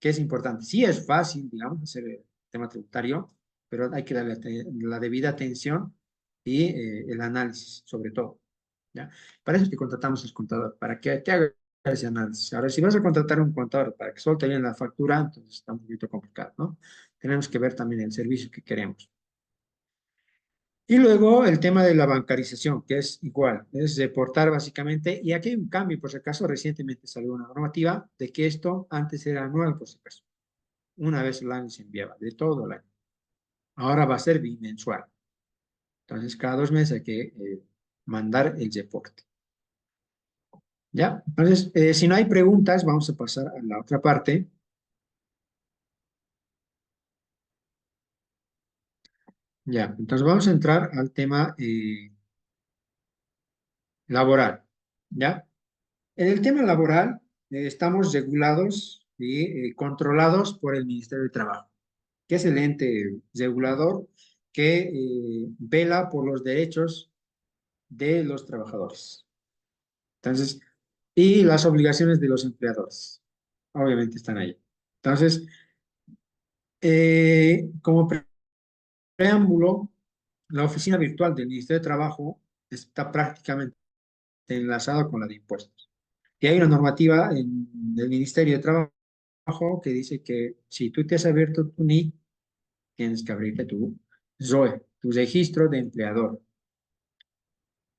Que es importante. Sí es fácil, digamos, hacer el tema tributario, pero hay que darle la debida atención y el análisis, sobre todo. ¿ya? Para eso te contratamos al contador, para que te haga ese análisis. Ahora, si vas a contratar a un contador para que solo te bien la factura, entonces está un poquito complicado, ¿no? Tenemos que ver también el servicio que queremos. Y luego el tema de la bancarización, que es igual, es deportar básicamente, y aquí hay un cambio, por si acaso, recientemente salió una normativa de que esto antes era anual, por si acaso. Una vez al año se enviaba, de todo el año. Ahora va a ser bimensual. Entonces, cada 2 meses hay que mandar el reporte. ¿Ya? Entonces, si no hay preguntas, vamos a pasar a la otra parte. Ya, entonces vamos a entrar al tema laboral. ¿Ya? En el tema laboral, estamos regulados y controlados por el Ministerio de Trabajo, que es el ente regulador que vela por los derechos de los trabajadores. Entonces, y las obligaciones de los empleadores, obviamente están ahí. Entonces, como preámbulo, la oficina virtual del Ministerio de Trabajo está prácticamente enlazada con la de impuestos. Y hay una normativa en el Ministerio de Trabajo que dice que si tú te has abierto tu NIC, tienes que abrirte tu ROE, tu registro de empleador.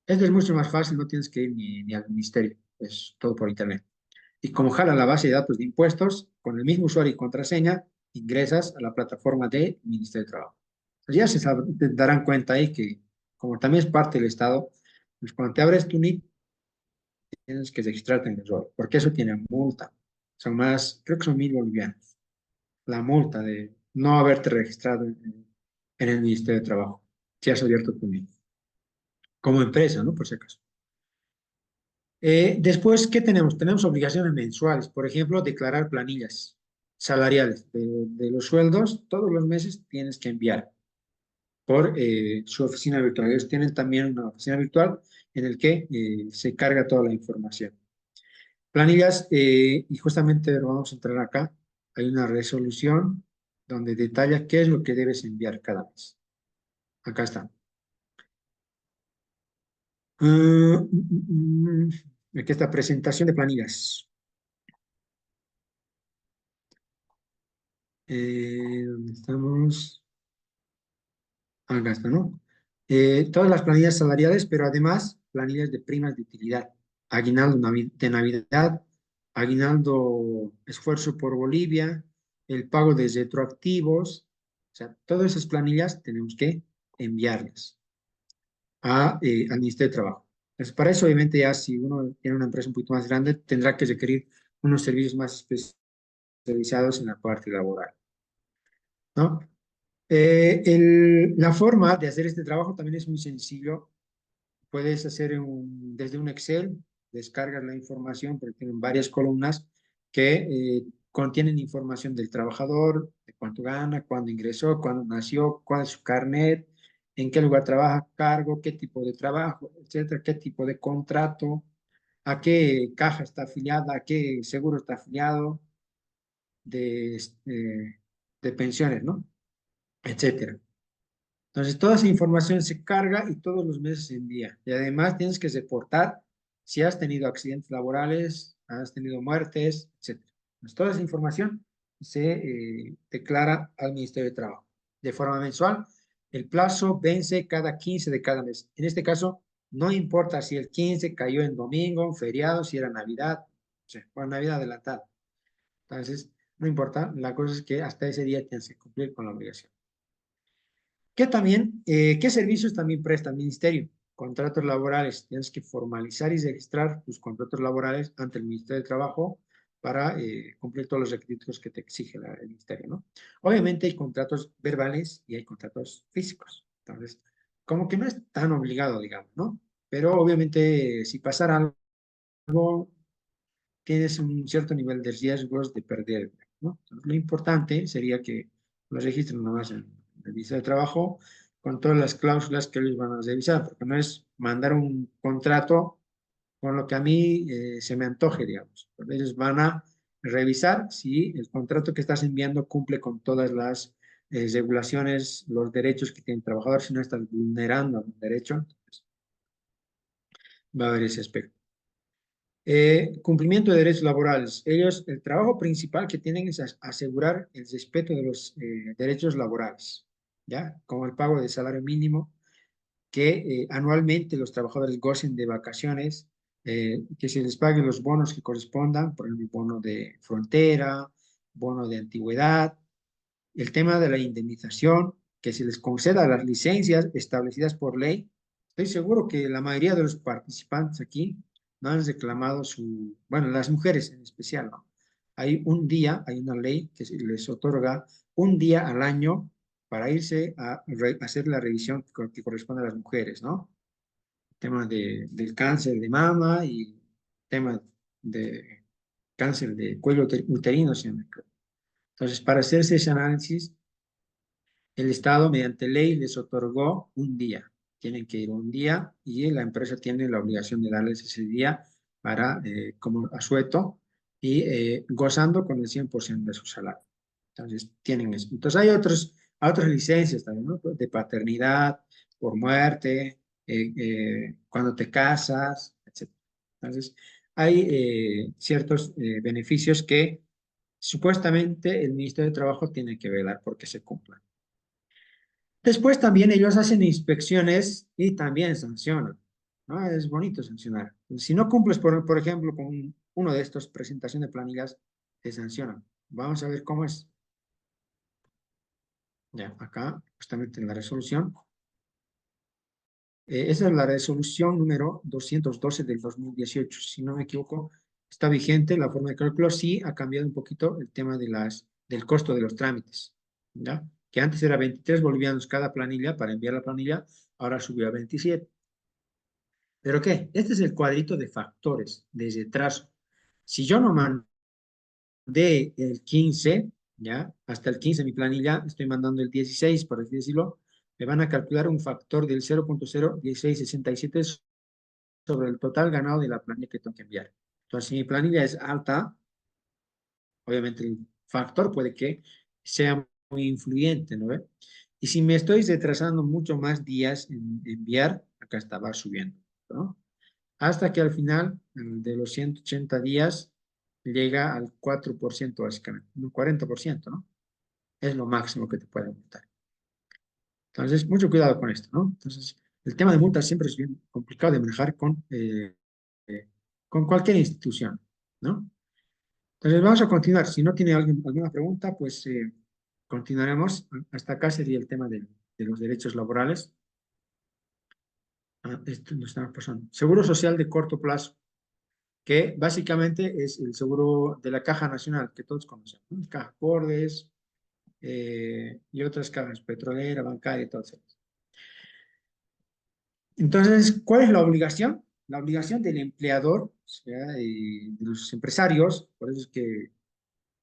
Esto es mucho más fácil, no tienes que ir ni al ministerio, es todo por internet. Y como jala la base de datos de impuestos, con el mismo usuario y contraseña, ingresas a la plataforma del Ministerio de Trabajo. Pues ya te darán cuenta ahí que, como también es parte del Estado, pues cuando te abres tu NIC, tienes que registrarte en el ROE, porque eso tiene multa. Son más, creo que son 1.000 bolivianos. La multa de no haberte registrado en el Ministerio de Trabajo, si has abierto tu NIC, como empresa, ¿no? Por si acaso. Después, ¿qué tenemos? Tenemos obligaciones mensuales, por ejemplo, declarar planillas salariales de los sueldos, todos los meses tienes que enviar por su oficina virtual. Ellos tienen también una oficina virtual en el que se carga toda la información. Planillas, y justamente vamos a entrar acá, hay una resolución donde detalla qué es lo que debes enviar cada mes. Acá está. Aquí está presentación de planillas. ¿Dónde estamos? Acá está, ¿no? Todas las planillas salariales, pero además planillas de primas de utilidad, aguinaldo de Navidad, aguinaldo esfuerzo por Bolivia, el pago de retroactivos, o sea, todas esas planillas tenemos que enviarlas al Ministerio de Trabajo. Entonces, para eso, obviamente, ya si uno tiene una empresa un poquito más grande, tendrá que requerir unos servicios más especializados en la parte laboral, ¿no? La forma de hacer este trabajo también es muy sencillo. Puedes hacer desde un Excel, descargas la información, porque tienen varias columnas que contienen información del trabajador, de cuánto gana, cuándo ingresó, cuándo nació, cuál es su carnet, en qué lugar trabaja, cargo, qué tipo de trabajo, etcétera, qué tipo de contrato, a qué caja está afiliada, a qué seguro está afiliado, de pensiones, ¿no? Etcétera. Entonces, toda esa información se carga y todos los meses se envía. Y además tienes que reportar si has tenido accidentes laborales, has tenido muertes, etc. Entonces, toda esa información se declara al Ministerio de Trabajo de forma mensual. El plazo vence cada 15 de cada mes. En este caso, no importa si el 15 cayó en domingo, en feriado, si era Navidad, o sea, por Navidad adelantada. Entonces, no importa, la cosa es que hasta ese día tienes que cumplir con la obligación. ¿Qué servicios también presta el ministerio? Contratos laborales. Tienes que formalizar y registrar tus contratos laborales ante el Ministerio de Trabajo para cumplir todos los requisitos que te exige el ministerio, ¿no? Obviamente hay contratos verbales y hay contratos físicos. Entonces, como que no es tan obligado, digamos, ¿no? Pero obviamente si pasara algo, tienes un cierto nivel de riesgos de perder, ¿no? Lo importante sería que lo registren nomás en el Ministerio de Trabajo con todas las cláusulas que ellos van a revisar, porque no es mandar un contrato con lo que a mí se me antoje, digamos. Ellos van a revisar si el contrato que estás enviando cumple con todas las regulaciones, los derechos que tiene el trabajador, si no estás vulnerando algún derecho. va a haber ese aspecto. Cumplimiento de derechos laborales. Ellos, el trabajo principal que tienen es asegurar el respeto de los derechos laborales, ¿ya? Como el pago de salario mínimo, que anualmente los trabajadores gocen de vacaciones, que se les paguen los bonos que correspondan, por ejemplo, bono de frontera, bono de antigüedad, el tema de la indemnización, que se les conceda las licencias establecidas por ley. Estoy seguro que la mayoría de los participantes aquí no han reclamado su, bueno, las mujeres en especial, ¿no? Hay un día, hay una ley que se les otorga un día al año para irse a hacer la revisión que corresponde a las mujeres, ¿no? Tema del cáncer de mama y tema de cáncer de cuello uterino, si no me equivoco. Entonces, para hacerse ese análisis, el Estado, mediante ley, les otorgó un día. Tienen que ir un día y la empresa tiene la obligación de darles ese día para, como asueto y gozando con el 100% de su salario. Entonces, tienen eso. Entonces, hay otras licencias también, ¿no? De paternidad, por muerte, cuando te casas, etc. Entonces, hay ciertos beneficios que supuestamente el Ministerio de Trabajo tiene que velar porque se cumplan. Después también ellos hacen inspecciones y también sancionan, ¿no? Es bonito sancionar. Si no cumples, por ejemplo, con uno de estos, presentación de planillas, te sancionan. Vamos a ver cómo es. Ya, acá, justamente en la resolución. Esa es la resolución número 212 del 2018. Si no me equivoco, está vigente la forma de cálculo. Sí, ha cambiado un poquito el tema del costo de los trámites, ¿ya? Que antes era 23 bolivianos cada planilla para enviar la planilla, ahora subió a 27. ¿Pero qué? Este es el cuadrito de factores de retraso. Si yo no mandé el 15, ¿ya? Hasta el 15 mi planilla, estoy mandando el 16, por así decirlo, me van a calcular un factor del 0.01667 sobre el total ganado de la planilla que tengo que enviar. Entonces, si mi planilla es alta, obviamente el factor puede que sea muy influyente, ¿no ve? Y si me estoy retrasando mucho más días en enviar, acá está, va subiendo, ¿no? Hasta que al final de los 180 días llega al 4% básicamente, un 40%, ¿no? Es lo máximo que te puede aumentar. Entonces, mucho cuidado con esto, ¿no? Entonces, el tema de multas siempre es bien complicado de manejar con cualquier institución, ¿no? Entonces, vamos a continuar. Si no tiene alguien alguna pregunta, pues continuaremos. Hasta acá sería el tema de los derechos laborales. Esto no está pasando. Seguro social de corto plazo, que básicamente es el seguro de la Caja Nacional, que todos conocemos, ¿no? Caja Cordes y otras cajas, petrolera, bancaria y todo eso. Entonces, ¿cuál es la obligación? La obligación del empleador, o sea, y de los empresarios, por eso es que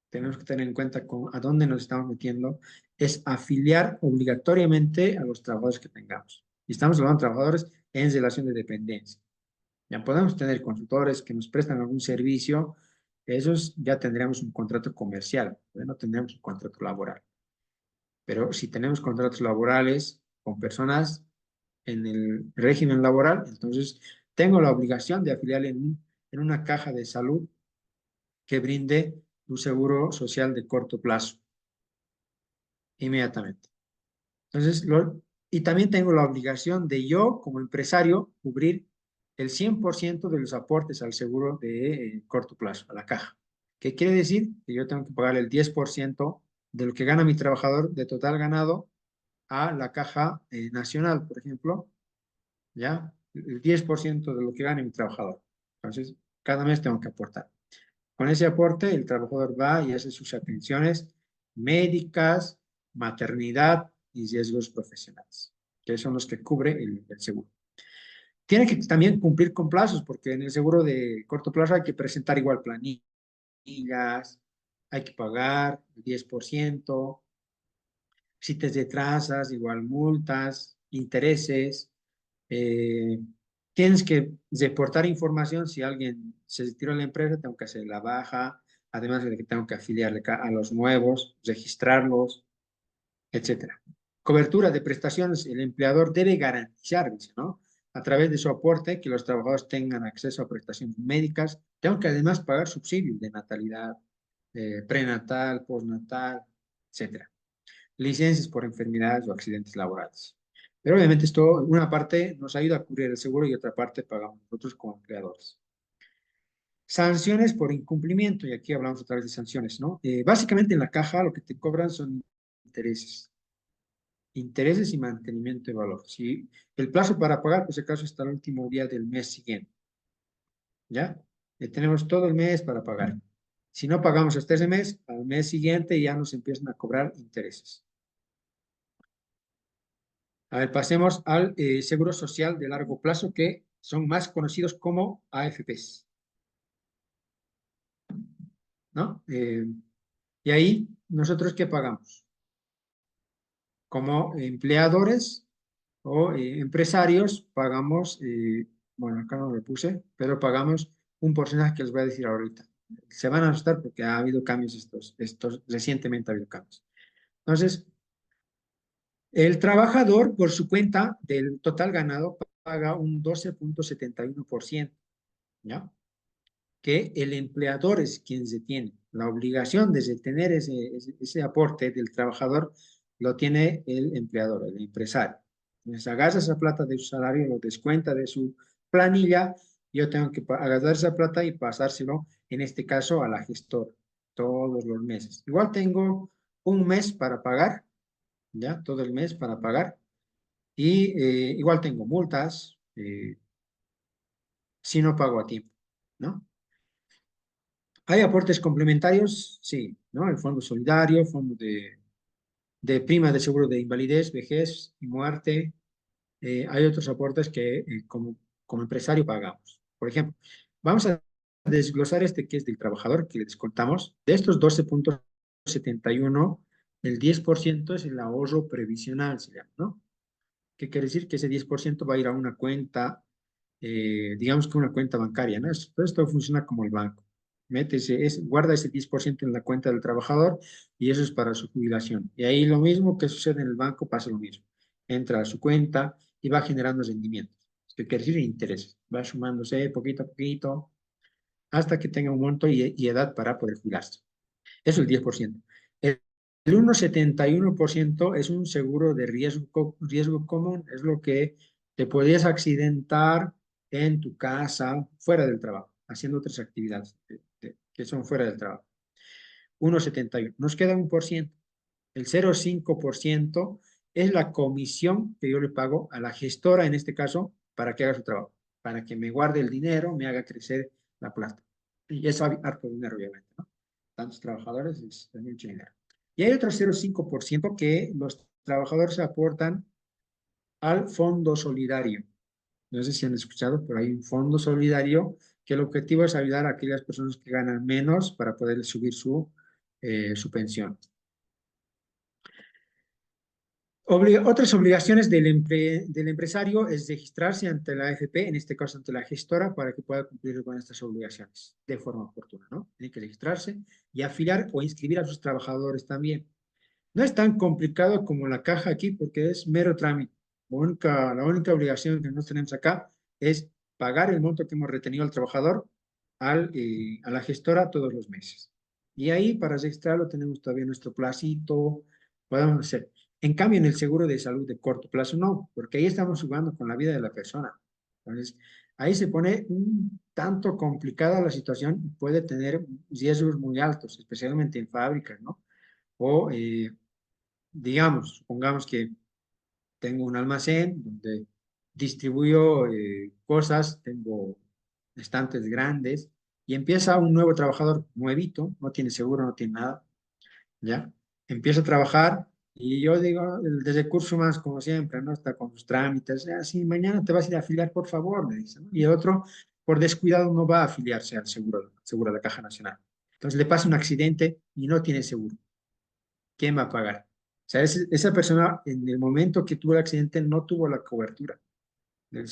tenemos que tener en cuenta a dónde nos estamos metiendo, es afiliar obligatoriamente a los trabajadores que tengamos. Y estamos hablando de trabajadores en relación de dependencia. Ya podemos tener consultores que nos prestan algún servicio, esos ya tendríamos un contrato comercial, no tendríamos un contrato laboral. Pero si tenemos contratos laborales con personas en el régimen laboral, entonces tengo la obligación de afiliar en una caja de salud que brinde un seguro social de corto plazo, inmediatamente. Entonces, y también tengo la obligación de yo, como empresario, cubrir el 100% de los aportes al seguro de corto plazo, a la caja. ¿Qué quiere decir? Que yo tengo que pagar el 10% de lo que gana mi trabajador de total ganado a la caja nacional, por ejemplo, ¿ya? El 10% de lo que gane mi trabajador. Entonces, cada mes tengo que aportar. Con ese aporte, el trabajador va y hace sus atenciones médicas, maternidad y riesgos profesionales, que son los que cubre el seguro. Tiene que también cumplir con plazos, porque en el seguro de corto plazo hay que presentar igual planillas, hay que pagar el 10%, si te retrasas, igual multas, intereses. eh, Tienes que reportar información. Si alguien se retiró de la empresa, tengo que hacer la baja, además de que tengo que afiliarle a los nuevos, registrarlos, etcétera. Cobertura de prestaciones, el empleador debe garantizar, dice, ¿no? a través de su aporte, que los trabajadores tengan acceso a prestaciones médicas. Tengo que además pagar subsidios de natalidad, prenatal, postnatal, etcétera. Licencias por enfermedades o accidentes laborales. Pero obviamente esto, una parte nos ayuda a cubrir el seguro y otra parte pagamos nosotros como empleadores. Sanciones por incumplimiento, y aquí hablamos otra vez de sanciones, ¿no? Básicamente en la caja lo que te cobran son intereses. Intereses y mantenimiento de valor. Si el plazo para pagar, pues acaso está el último día del mes siguiente, ¿ya? Tenemos todo el mes para pagar. Si no pagamos hasta ese mes, al mes siguiente ya nos empiezan a cobrar intereses. A ver, pasemos al seguro social de largo plazo, que son más conocidos como AFPs, ¿no? Y ahí, ¿nosotros qué pagamos? Como empleadores o empresarios, pagamos, bueno, acá no lo puse, pero pagamos un porcentaje que les voy a decir ahorita. Se van a asustar porque ha habido cambios recientemente ha habido cambios. Entonces, el trabajador, por su cuenta del total ganado, paga un 12,71%, ¿ya? Que el empleador es quien se tiene. La obligación de tener ese aporte del trabajador lo tiene el empleador, el empresario. Entonces, agarra esa plata de su salario, lo descuenta de su planilla, yo tengo que agarrar esa plata y pasárselo, en este caso, a la gestora, todos los meses. Igual tengo un mes para pagar, ¿ya? Todo el mes para pagar. Y igual tengo multas si no pago a tiempo, ¿no? ¿Hay aportes complementarios? Sí, ¿no? El fondo solidario, fondo de prima de seguro de invalidez, vejez y muerte. Hay otros aportes que como empresario pagamos. Por ejemplo, vamos a desglosar este que es del trabajador, que le descontamos. De estos 12,71, el 10% es el ahorro previsional, se llama, ¿no? ¿Qué quiere decir? Que ese 10% va a ir a una cuenta, digamos que una cuenta bancaria, ¿no? Esto funciona como el banco. Guarda ese 10% en la cuenta del trabajador y eso es para su jubilación. Y ahí lo mismo que sucede en el banco pasa lo mismo. Entra a su cuenta y va generando rendimientos. ¿Qué quiere decir? Intereses. Va sumándose poquito a poquito hasta que tenga un monto y edad para poder jubilarse. Eso es el 10%. El 1,71% es un seguro de riesgo común, es lo que te podías accidentar en tu casa, fuera del trabajo, haciendo otras actividades que son fuera del trabajo. 1,71. Nos queda 1%. El 0,5% es la comisión que yo le pago a la gestora, en este caso, para que haga su trabajo, para que me guarde el dinero, me haga crecer la plata. Y es harto dinero, obviamente, ¿no? Tantos trabajadores es mucho dinero. Y hay otro 0,5% que los trabajadores aportan al fondo solidario. No sé si han escuchado, pero hay un fondo solidario que el objetivo es ayudar a aquellas personas que ganan menos para poder subir su pensión. Otras obligaciones del empresario es registrarse ante la AFP, en este caso ante la gestora, para que pueda cumplir con estas obligaciones de forma oportuna, ¿no? Tiene que registrarse y afiliar o inscribir a sus trabajadores también. No es tan complicado como la caja aquí porque es mero trámite. La única obligación que nosotros tenemos acá es pagar el monto que hemos retenido al trabajador a la gestora todos los meses. Y ahí para registrarlo tenemos todavía nuestro placito, podemos hacer. En cambio, en el seguro de salud de corto plazo no, porque ahí estamos jugando con la vida de la persona. Entonces, ahí se pone un tanto complicada la situación y puede tener riesgos muy altos, especialmente en fábricas, ¿no? O digamos, supongamos que tengo un almacén donde distribuyo cosas, tengo estantes grandes y empieza un nuevo trabajador nuevito, no tiene seguro, no tiene nada, ¿ya? Empieza a trabajar y yo digo, el de recursos humanos, como siempre, ¿no? Está con sus trámites, así, mañana te vas a ir a afiliar, por favor, me dice, ¿no? Y el otro, por descuidado, no va a afiliarse al seguro de la Caja Nacional. Entonces le pasa un accidente y no tiene seguro. ¿Quién va a pagar? O sea, esa persona en el momento que tuvo el accidente no tuvo la cobertura del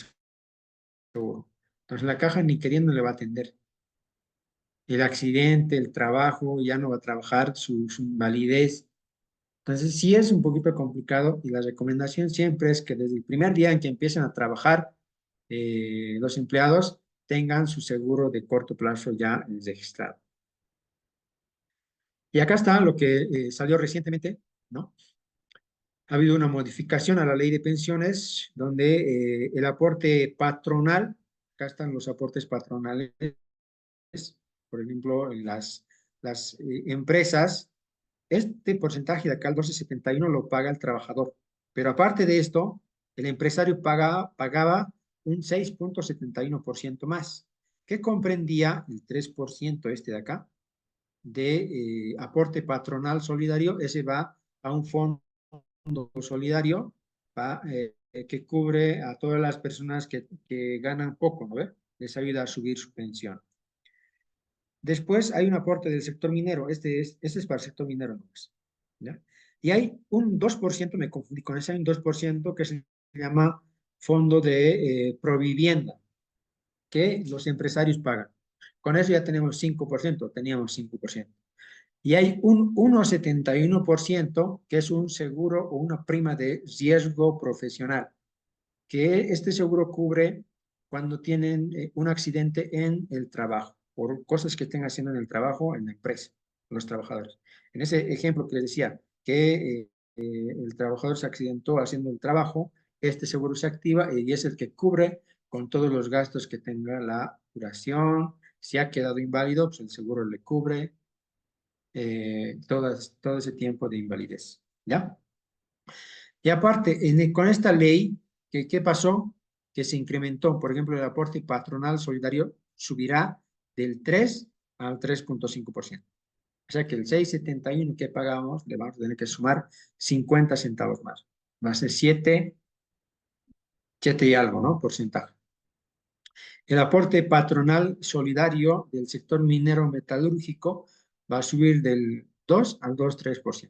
seguro. Entonces la caja ni queriendo le va a atender. El accidente, el trabajo, ya no va a trabajar, su invalidez. Entonces sí es un poquito complicado y la recomendación siempre es que desde el primer día en que empiecen a trabajar, los empleados tengan su seguro de corto plazo ya registrado. Y acá está lo que salió recientemente, ¿no? Ha habido una modificación a la ley de pensiones donde el aporte patronal, acá están los aportes patronales, por ejemplo, las empresas, este porcentaje de acá, el 12,71, lo paga el trabajador. Pero aparte de esto, el empresario pagaba un 6,71% más, que comprendía el 3% este de acá, de aporte patronal solidario. Ese va a un fondo solidario que cubre a todas las personas que ganan poco, ¿no ve? Les ayuda a subir su pensión. Después hay un aporte del sector minero. Este es para el sector minero, ¿no? ¿Ya? Y hay un 2%, me confundí con ese, hay un 2% que se llama Fondo de Provivienda, que los empresarios pagan. Con eso ya tenemos 5%, teníamos 5%. Y hay un 1,71% que es un seguro o una prima de riesgo profesional, que este seguro cubre cuando tienen un accidente en el trabajo, por cosas que estén haciendo en el trabajo, en la empresa, los trabajadores. En ese ejemplo que les decía, que el trabajador se accidentó haciendo el trabajo, este seguro se activa y es el que cubre con todos los gastos que tenga la duración. Si ha quedado inválido, pues el seguro le cubre todo ese tiempo de invalidez, ¿ya? Y aparte, con esta ley, ¿qué pasó? Que se incrementó, por ejemplo, el aporte patronal solidario subirá del 3 al 3,5%. O sea que el 6,71 que pagamos le vamos a tener que sumar 50 centavos más. Va a ser 7 y algo, ¿no? Porcentaje. El aporte patronal solidario del sector minero metalúrgico va a subir del 2 al 2,3%.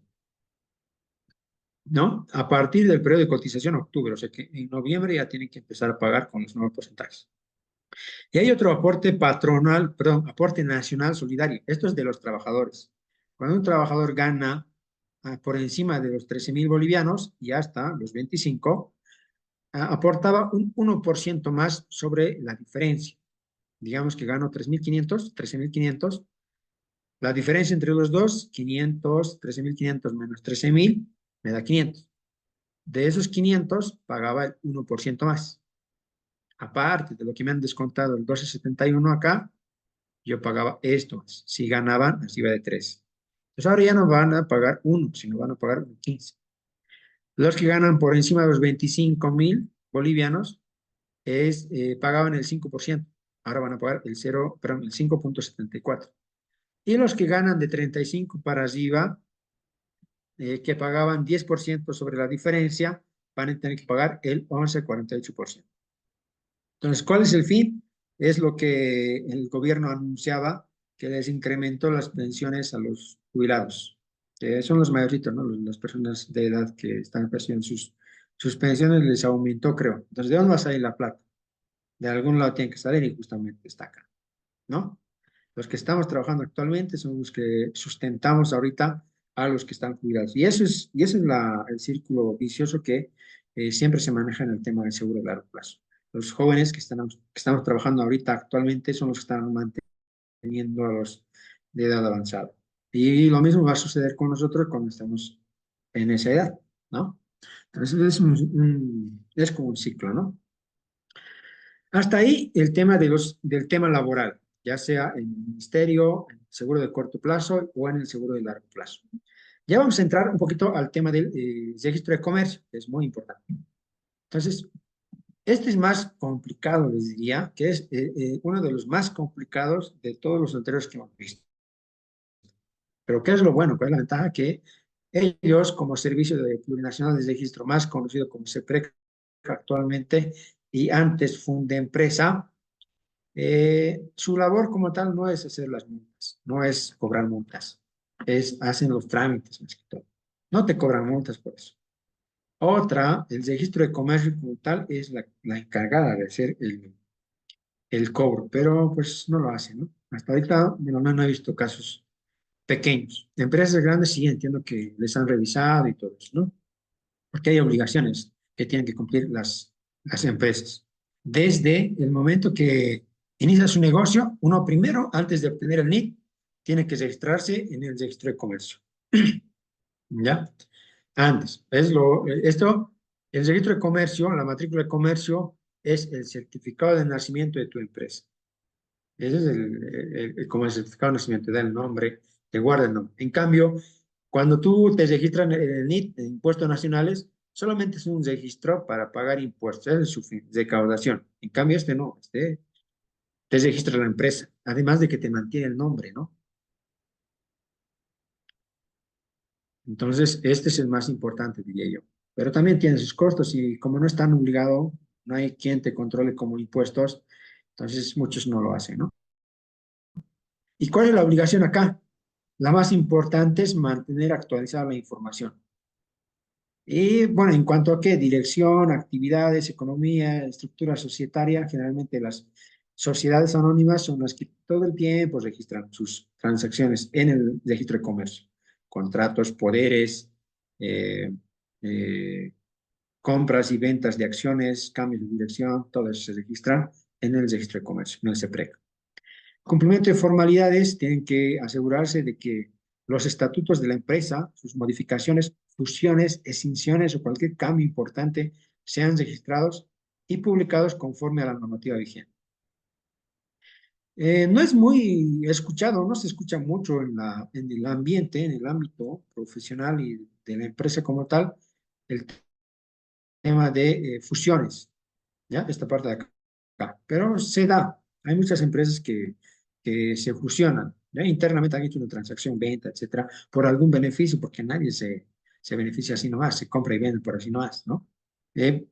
¿No? A partir del periodo de cotización octubre, o sea que en noviembre ya tienen que empezar a pagar con los nuevos porcentajes. Y hay otro aporte patronal, perdón, aporte nacional solidario. Esto es de los trabajadores. Cuando un trabajador gana por encima de los 13,000 bolivianos y hasta los 25, aportaba un 1% más sobre la diferencia. Digamos que gano 3,500, 13,500. La diferencia entre los dos, 500, 13,500 menos 13,000, me da 500. De esos 500 pagaba el 1% más. Aparte de lo que me han descontado el 12,71 acá, yo pagaba esto más. Si ganaban, así iba de 3. Entonces ahora ya no van a pagar 1, sino van a pagar 15. Los que ganan por encima de los 25,000 bolivianos pagaban el 5%. Ahora van a pagar el 5,74. Y los que ganan de 35 para arriba, que pagaban 10% sobre la diferencia, van a tener que pagar el 11,48%. Entonces, ¿cuál es el fin? Es lo que el gobierno anunciaba, que les incrementó las pensiones a los jubilados. Son los mayorcitos, ¿no? Las personas de edad que están recibiendo sus pensiones les aumentó, creo. Entonces, ¿de dónde va a salir la plata? De algún lado tiene que salir y justamente está acá, ¿no? Los que estamos trabajando actualmente son los que sustentamos ahorita a los que están jubilados. Y eso es el círculo vicioso que siempre se maneja en el tema del seguro de largo plazo. Los jóvenes que estamos trabajando ahorita actualmente son los que están manteniendo a los de edad avanzada. Y lo mismo va a suceder con nosotros cuando estemos en esa edad, ¿no? Entonces es como un ciclo, ¿no? Hasta ahí el tema del tema laboral, ya sea en el ministerio, en el seguro de corto plazo o en el seguro de largo plazo. Ya vamos a entrar un poquito al tema del registro de comercio, que es muy importante. Entonces, este es más complicado, les diría, que es uno de los más complicados de todos los anteriores que hemos visto. Pero ¿qué es lo bueno? ¿Cuál es la ventaja? Que ellos, como servicio de plurinacional de registro más conocido como SEPREC actualmente y antes Fundempresa, su labor como tal no es hacer las multas, no es cobrar multas, hacen los trámites más que todo. No te cobran multas por eso. Otra, el registro de comercio como tal es la encargada de hacer el cobro, pero pues no lo hacen, ¿no? Hasta ahorita, bueno, no he visto casos pequeños. De empresas grandes sí entiendo que les han revisado y todo eso, ¿no? Porque hay obligaciones que tienen que cumplir las empresas. Desde el momento que inicia su negocio, uno primero, antes de obtener el NIT, tiene que registrarse en el registro de comercio. ¿Ya? Antes. El registro de comercio, la matrícula de comercio, es el certificado de nacimiento de tu empresa. Ese es como el certificado de nacimiento, te da el nombre, te guarda el nombre. En cambio, cuando tú te registras en el NIT, en impuestos nacionales, solamente es un registro para pagar impuestos, ese es su fin, recaudación. En cambio, este no, te registra la empresa, además de que te mantiene el nombre, ¿no? Entonces, este es el más importante, diría yo. Pero también tiene sus costos y como no es tan obligado, no hay quien te controle como impuestos, entonces muchos no lo hacen, ¿no? ¿Y cuál es la obligación acá? La más importante es mantener actualizada la información. Y bueno, en cuanto a qué, dirección, actividades, economía, estructura societaria, generalmente las sociedades anónimas son las que todo el tiempo registran sus transacciones en el registro de comercio, contratos, poderes, eh, eh, compras y ventas de acciones, cambios de dirección, todo eso se registra en el registro de comercio, en el CEPREC. Cumplimiento de formalidades, tienen que asegurarse de que los estatutos de la empresa, sus modificaciones, fusiones, extinciones o cualquier cambio importante sean registrados y publicados conforme a la normativa vigente. No es muy escuchado, no se escucha mucho en el ambiente, en el ámbito profesional y de la empresa como tal, el tema de fusiones, ¿ya? Esta parte de acá. Pero se da. Hay muchas empresas que se fusionan, ¿ya? Internamente han hecho una transacción, venta, etcétera, por algún beneficio, porque nadie se beneficia así nomás, se compra y vende por así nomás, ¿no?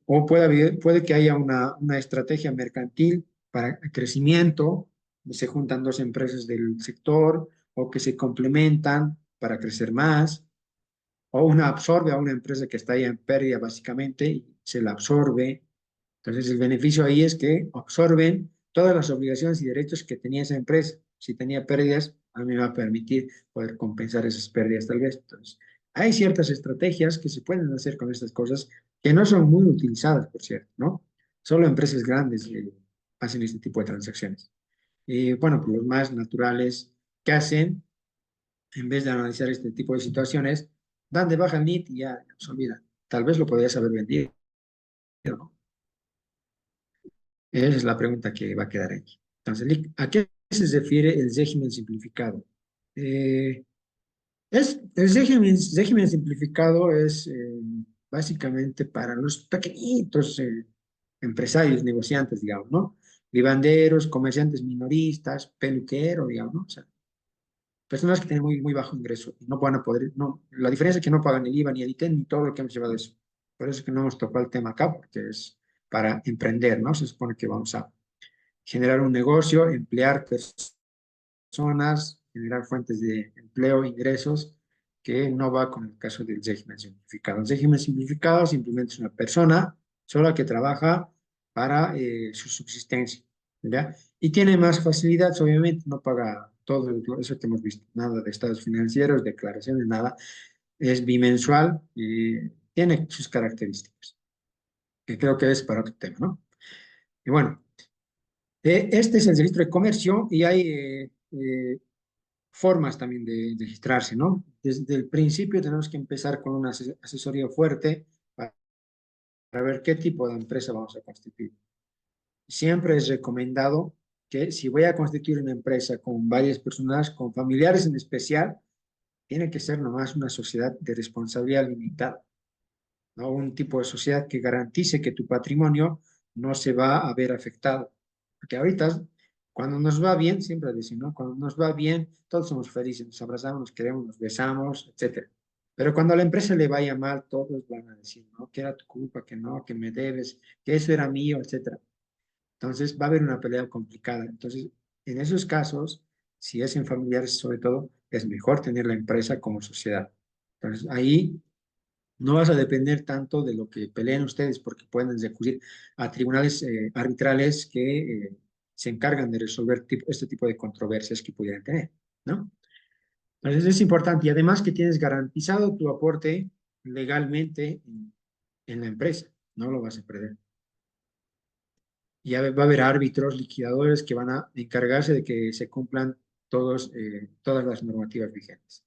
O puede que haya una estrategia mercantil para crecimiento, se juntan dos empresas del sector o que se complementan para crecer más, o una absorbe a una empresa que está ya en pérdida básicamente y se la absorbe. Entonces el beneficio ahí es que absorben todas las obligaciones y derechos que tenía esa empresa. Si tenía pérdidas, a mí me va a permitir poder compensar esas pérdidas tal vez. Entonces, hay ciertas estrategias que se pueden hacer con estas cosas que no son muy utilizadas, por cierto, ¿no? Solo empresas grandes hacen este tipo de transacciones. Y bueno, pues los más naturales que hacen, en vez de analizar este tipo de situaciones, dan de baja el NIT y ya se olvida. Tal vez lo podrías haber vendido, ¿no? Esa es la pregunta que va a quedar ahí. Entonces, ¿a qué se refiere el régimen simplificado? Eh, el régimen simplificado es básicamente para los pequeñitos empresarios, negociantes, digamos, ¿no? Vivanderos, comerciantes minoristas, peluqueros, digamos, ¿no? O sea, personas que tienen muy bajo ingreso y no van a poder, no, la diferencia es que no pagan el IVA ni el ITEN ni todo lo que hemos llevado eso. Por eso es que no hemos tocado el tema acá, porque es para emprender, ¿no? Se supone que vamos a generar un negocio, emplear personas, generar fuentes de empleo, ingresos, que no va con el caso del régimen simplificado. El régimen simplificado simplemente es una persona sola que trabaja para su subsistencia, ¿ya? Y tiene más facilidades, obviamente, no paga todo eso que hemos visto, nada de estados financieros, declaraciones, nada, es bimensual y tiene sus características, que creo que es para otro tema, ¿no? Y bueno, este es el registro de comercio y hay formas también de registrarse, ¿no? Desde el principio tenemos que empezar con una asesoría fuerte para ver qué tipo de empresa vamos a constituir. Siempre es recomendado que si voy a constituir una empresa con varias personas, con familiares en especial, tiene que ser nomás una sociedad de responsabilidad limitada, ¿no? Un tipo de sociedad que garantice que tu patrimonio no se va a ver afectado. Porque ahorita, cuando nos va bien, siempre decimos, ¿no? Cuando nos va bien, todos somos felices, nos abrazamos, nos queremos, nos besamos, etcétera. Pero cuando a la empresa le vaya mal, todos van a decir, no, que era tu culpa, que no, que me debes, que eso era mío, etcétera. Entonces va a haber una pelea complicada. Entonces, en esos casos, si es en familiares sobre todo, es mejor tener la empresa como sociedad. Entonces, ahí no vas a depender tanto de lo que peleen ustedes, porque pueden recurrir a tribunales arbitrales que se encargan de resolver este tipo de controversias que pudieran tener, ¿no? Entonces es importante y además que tienes garantizado tu aporte legalmente en la empresa, no lo vas a perder. y va a haber árbitros, liquidadores que van a encargarse de que se cumplan todas las normativas vigentes.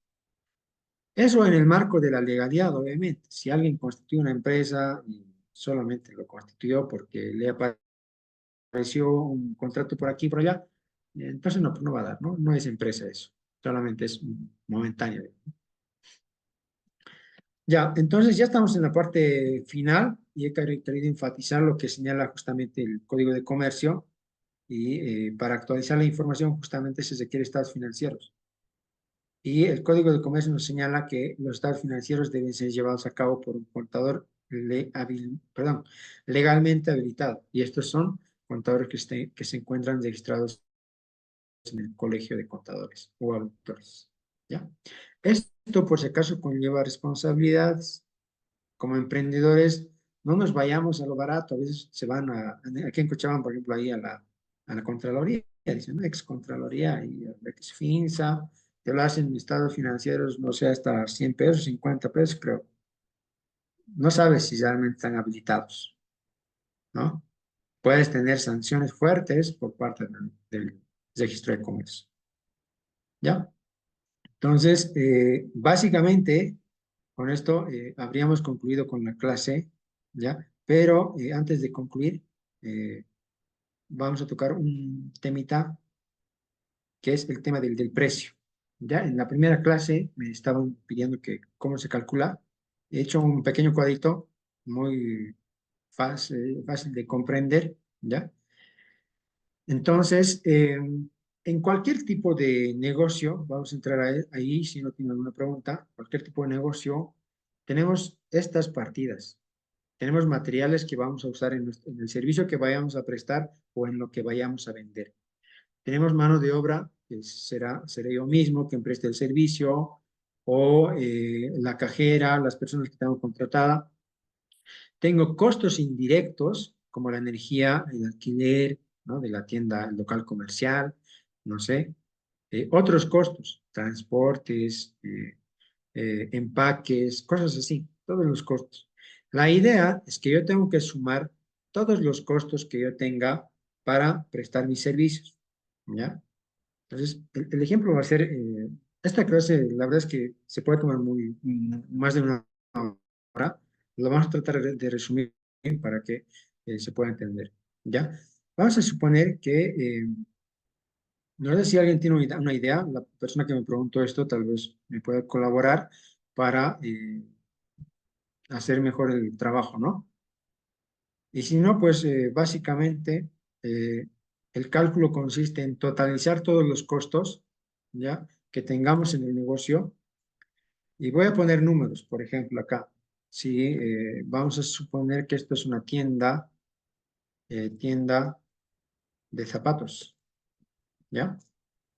Eso en el marco de la legalidad, obviamente. Si alguien constituye una empresa y solamente lo constituyó porque le apareció un contrato por aquí y por allá, entonces no, pues no va a dar, ¿no? No es empresa eso, solamente es momentáneo. Ya, entonces ya estamos en la parte final y he querido enfatizar lo que señala justamente el Código de Comercio y para actualizar la información justamente se requiere estados financieros. Y el Código de Comercio nos señala que los estados financieros deben ser llevados a cabo por un contador legalmente habilitado. Y estos son contadores que se encuentran registrados en el Colegio de Contadores o auditores. ¿Ya? Esto, por si acaso, conlleva responsabilidades. Como emprendedores, no nos vayamos a lo barato. A veces se van aquí en Cochabamba, por ejemplo, ahí a la Contraloría, dicen, ¿no? Ex Contraloría y ex Finsa, te lo hacen estados financieros, no sé, hasta 100 pesos, 50 pesos, creo. No sabes si realmente están habilitados, ¿no? Puedes tener sanciones fuertes por parte del registro de comercio, ¿ya? Entonces, básicamente, con esto habríamos concluido con la clase, ¿ya? Pero antes de concluir, eh, vamos a tocar un temita que es el tema del precio, ¿ya? En la primera clase me estaban pidiendo que cómo se calcula. He hecho un pequeño cuadrito muy fácil de comprender, ¿ya? Entonces, en cualquier tipo de negocio, vamos a entrar ahí si no tiene alguna pregunta, cualquier tipo de negocio, tenemos estas partidas. Tenemos materiales que vamos a usar en el servicio que vayamos a prestar o en lo que vayamos a vender. Tenemos mano de obra, que seré yo mismo quien preste el servicio, o la cajera, las personas que tengo contratada. Tengo costos indirectos, como la energía, el alquiler, ¿no? De la tienda, el local comercial, no sé. Otros costos, transportes, empaques, cosas así, todos los costos. La idea es que yo tengo que sumar todos los costos que yo tenga para prestar mis servicios, ¿ya? Entonces, el ejemplo va a ser, esta clase, la verdad es que se puede tomar más de una hora. Lo vamos a tratar de resumir para que se pueda entender, ¿ya? Vamos a suponer que, no sé si alguien tiene una idea, la persona que me preguntó esto tal vez me puede colaborar para hacer mejor el trabajo, ¿no? Y si no, pues básicamente eh, el cálculo consiste en totalizar todos los costos, ¿ya? Que tengamos en el negocio. Y voy a poner números, por ejemplo, acá. Si vamos a suponer que esto es una tienda de zapatos, ¿ya?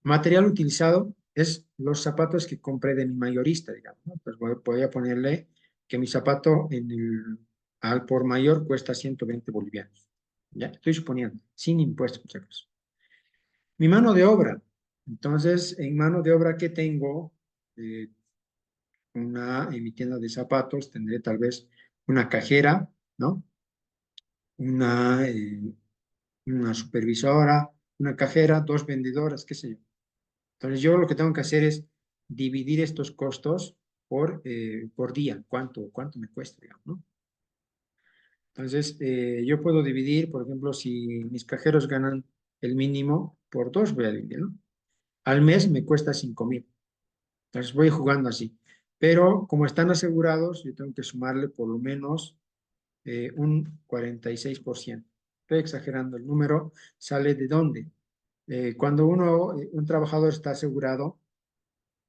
Material utilizado es los zapatos que compré de mi mayorista, digamos, ¿no? Pues voy a ponerle que mi zapato al por mayor cuesta 120 bolivianos. Ya, estoy suponiendo, sin impuestos, por si acaso. Mi mano de obra. Entonces, en mano de obra que tengo, eh, en mi tienda de zapatos, tendré tal vez una cajera, ¿no? Una, eh, una supervisora, una cajera, dos vendedoras, qué sé yo. Entonces yo lo que tengo que hacer es dividir estos costos por día, cuánto me cuesta, digamos, ¿no? Entonces yo puedo dividir, por ejemplo, si mis cajeros ganan el mínimo por dos, voy a dividir, ¿no? Al mes me cuesta 5.000. Entonces voy jugando así. Pero como están asegurados, yo tengo que sumarle por lo menos un 46%. Estoy exagerando el número, ¿sale de dónde? Cuando un trabajador está asegurado,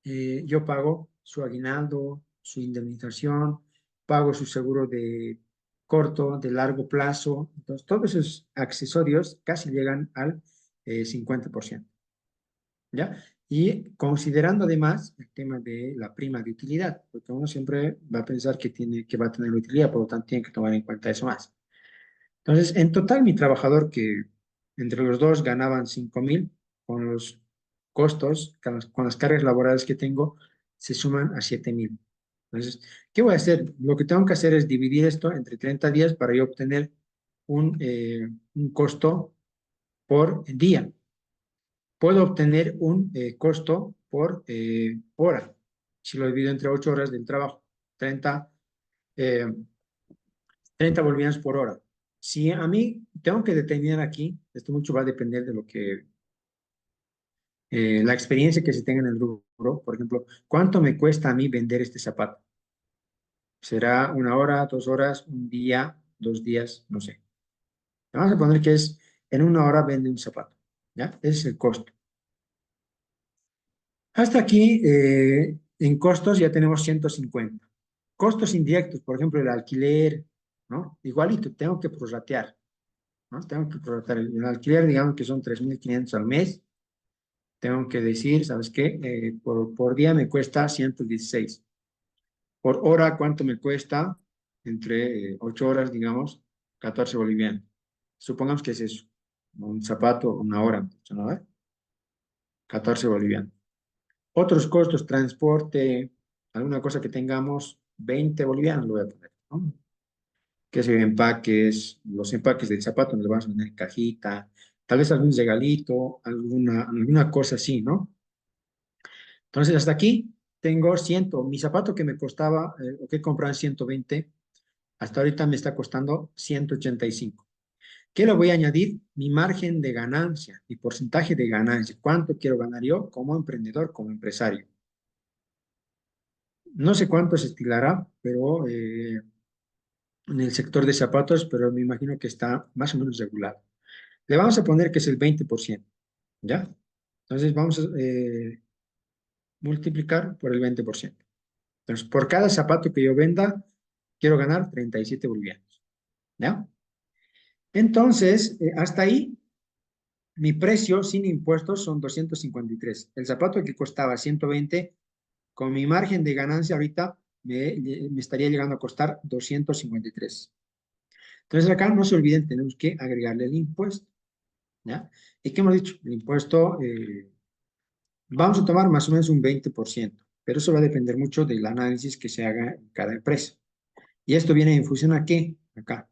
yo pago su aguinaldo, su indemnización, pago su seguro de corto, de largo plazo. Entonces, todos esos accesorios casi llegan al 50%, ¿ya? Y considerando además el tema de la prima de utilidad, porque uno siempre va a pensar que va a tener utilidad, por lo tanto tiene que tomar en cuenta eso más. Entonces, en total, mi trabajador que entre los dos ganaban 5.000, con los costos, con las cargas laborales que tengo, se suman a 7.000. Entonces, ¿qué voy a hacer? Lo que tengo que hacer es dividir esto entre 30 días para yo obtener un costo por día. Puedo obtener un costo por hora. Si lo divido entre 8 horas del trabajo, 30 eh, 30 bolivianos por hora. Si a mí tengo que determinar aquí, esto mucho va a depender de lo que, la experiencia que se tenga en el rubro. Por ejemplo, ¿cuánto me cuesta a mí vender este zapato? ¿Será 1 hora, 2 horas, un día, 2 días? No sé. Vamos a poner que es en 1 hora vende un zapato. ¿Ya? Ese es el costo. Hasta aquí, en costos ya tenemos 150. Costos indirectos, por ejemplo, el alquiler, ¿no? Igualito, tengo que prorratear, ¿no? Tengo que prorratear el alquiler, digamos que son 3.500 al mes. Tengo que decir, ¿sabes qué? Por día me cuesta 116. Por hora, ¿cuánto me cuesta? Entre 8 horas, digamos, 14 bolivianos. Supongamos que es eso. Un zapato, 1 hora, ¿no? 14 bolivianos. Otros costos, transporte, alguna cosa que tengamos, 20 bolivianos lo voy a poner, ¿no? Que se empaques, los empaques del zapato nos los vamos a poner en cajita, tal vez algún regalito, alguna cosa así, ¿no? Entonces, hasta aquí tengo 100, mi zapato que me costaba, o que compraba en 120, hasta ahorita me está costando 185. ¿Qué le voy a añadir? Mi margen de ganancia, mi porcentaje de ganancia. ¿Cuánto quiero ganar yo como emprendedor, como empresario? No sé cuánto se estilará, pero en el sector de zapatos, pero me imagino que está más o menos regulado. Le vamos a poner que es el 20%, ¿ya? Entonces vamos a multiplicar por el 20%. Entonces, por cada zapato que yo venda, quiero ganar 37 bolivianos, ¿ya? Entonces, hasta ahí, mi precio sin impuestos son 253. El zapato que costaba 120, con mi margen de ganancia ahorita, me estaría llegando a costar 253. Entonces, acá no se olviden, tenemos que agregarle el impuesto, ¿ya? ¿Y qué hemos dicho? El impuesto, vamos a tomar más o menos un 20%, pero eso va a depender mucho del análisis que se haga en cada empresa. ¿Y esto viene en función a qué? Acá.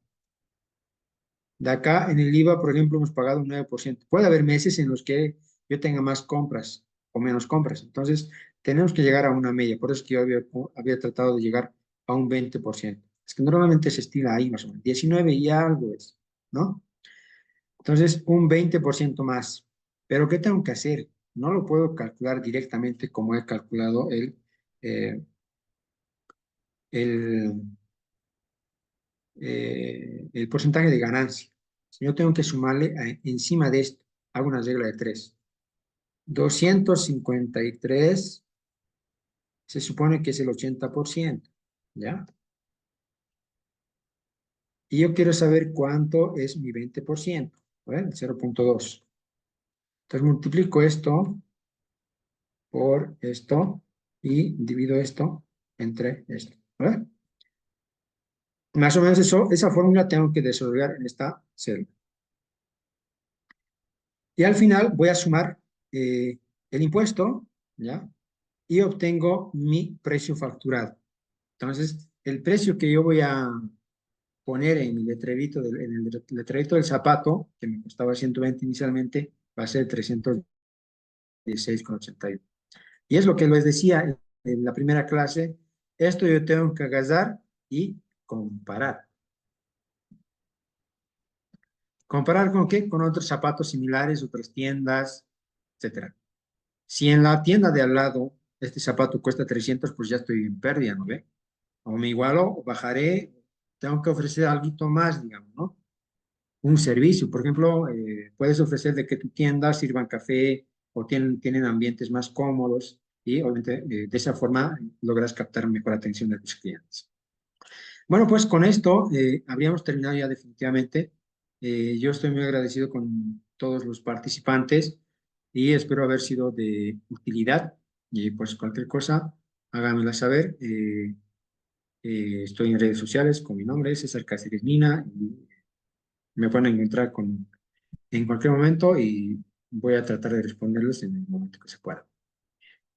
De acá en el IVA, por ejemplo, hemos pagado un 9%. Puede haber meses en los que yo tenga más compras o menos compras. Entonces, tenemos que llegar a una media. Por eso es que yo había tratado de llegar a un 20%. Es que normalmente se estila ahí más o menos. 19 y algo es, ¿no? Entonces, un 20% más. Pero ¿qué tengo que hacer? No lo puedo calcular directamente como he calculado eh, el, el porcentaje de ganancia. Si yo tengo que sumarle encima de esto, hago una regla de 3. 253 se supone que es el 80%, ¿ya? Y yo quiero saber cuánto es mi 20%, ¿vale? 0.2. Entonces multiplico esto por esto y divido esto entre esto, ¿vale? Más o menos eso, esa fórmula tengo que desarrollar en esta celda. Y al final voy a sumar el impuesto, ¿ya? Y obtengo mi precio facturado. Entonces, el precio que yo voy a poner en el letrerito del zapato, que me costaba 120 inicialmente, va a ser 316,81. Y es lo que les decía en la primera clase, esto yo tengo que agarrar y comparar. ¿Comparar con qué? Con otros zapatos similares, otras tiendas, etcétera. Si en la tienda de al lado este zapato cuesta 300, pues ya estoy en pérdida, ¿no ve? O me igualo, o bajaré, tengo que ofrecer algo más, digamos, ¿no? Un servicio, por ejemplo, puedes ofrecer de que tu tienda sirvan café o tienen ambientes más cómodos y obviamente de esa forma logras captar mejor atención de tus clientes. Bueno, pues con esto habríamos terminado ya definitivamente. Yo estoy muy agradecido con todos los participantes y espero haber sido de utilidad. Y pues cualquier cosa, háganmela saber. Estoy en redes sociales con mi nombre, César Cáceres Mina, y me pueden encontrar en cualquier momento y voy a tratar de responderles en el momento que se pueda.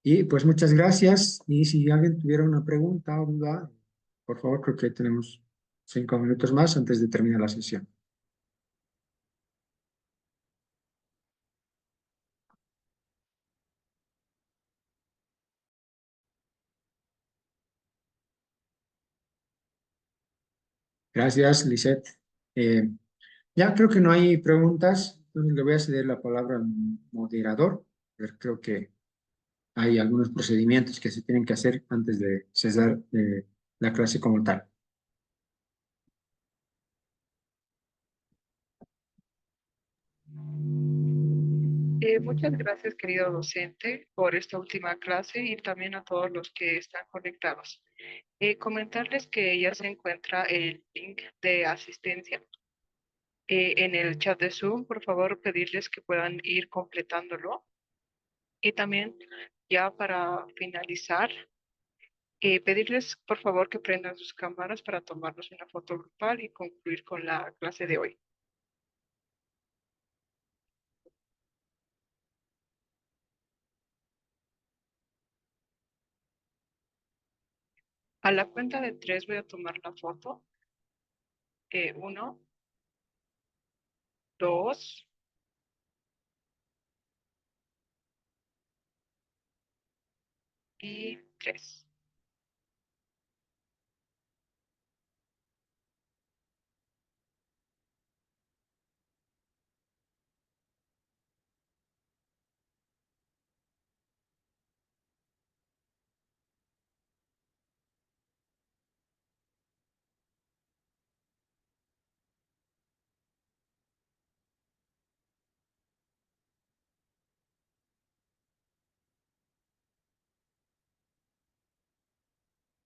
Y pues muchas gracias. Y si alguien tuviera una pregunta o duda, por favor, creo que tenemos 5 minutos más antes de terminar la sesión. Gracias, Lisette. Eh, ya creo que no hay preguntas, entonces le voy a ceder la palabra al moderador. A ver, creo que hay algunos procedimientos que se tienen que hacer antes de cesar la clase como tal. Muchas gracias, querido docente, por esta última clase y también a todos los que están conectados. Comentarles que ya se encuentra el link de asistencia en el chat de Zoom. Por favor, pedirles que puedan ir completándolo. Y también, ya para finalizar, pedirles por favor que prendan sus cámaras para tomarnos una foto grupal y concluir con la clase de hoy. A la cuenta de tres voy a tomar la foto. Uno, dos y tres.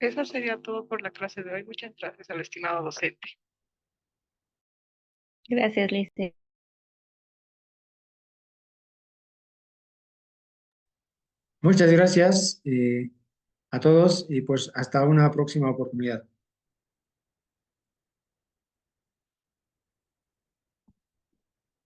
Eso sería todo por la clase de hoy. Muchas gracias al estimado docente. Gracias, Lice. Muchas gracias a todos y pues hasta una próxima oportunidad.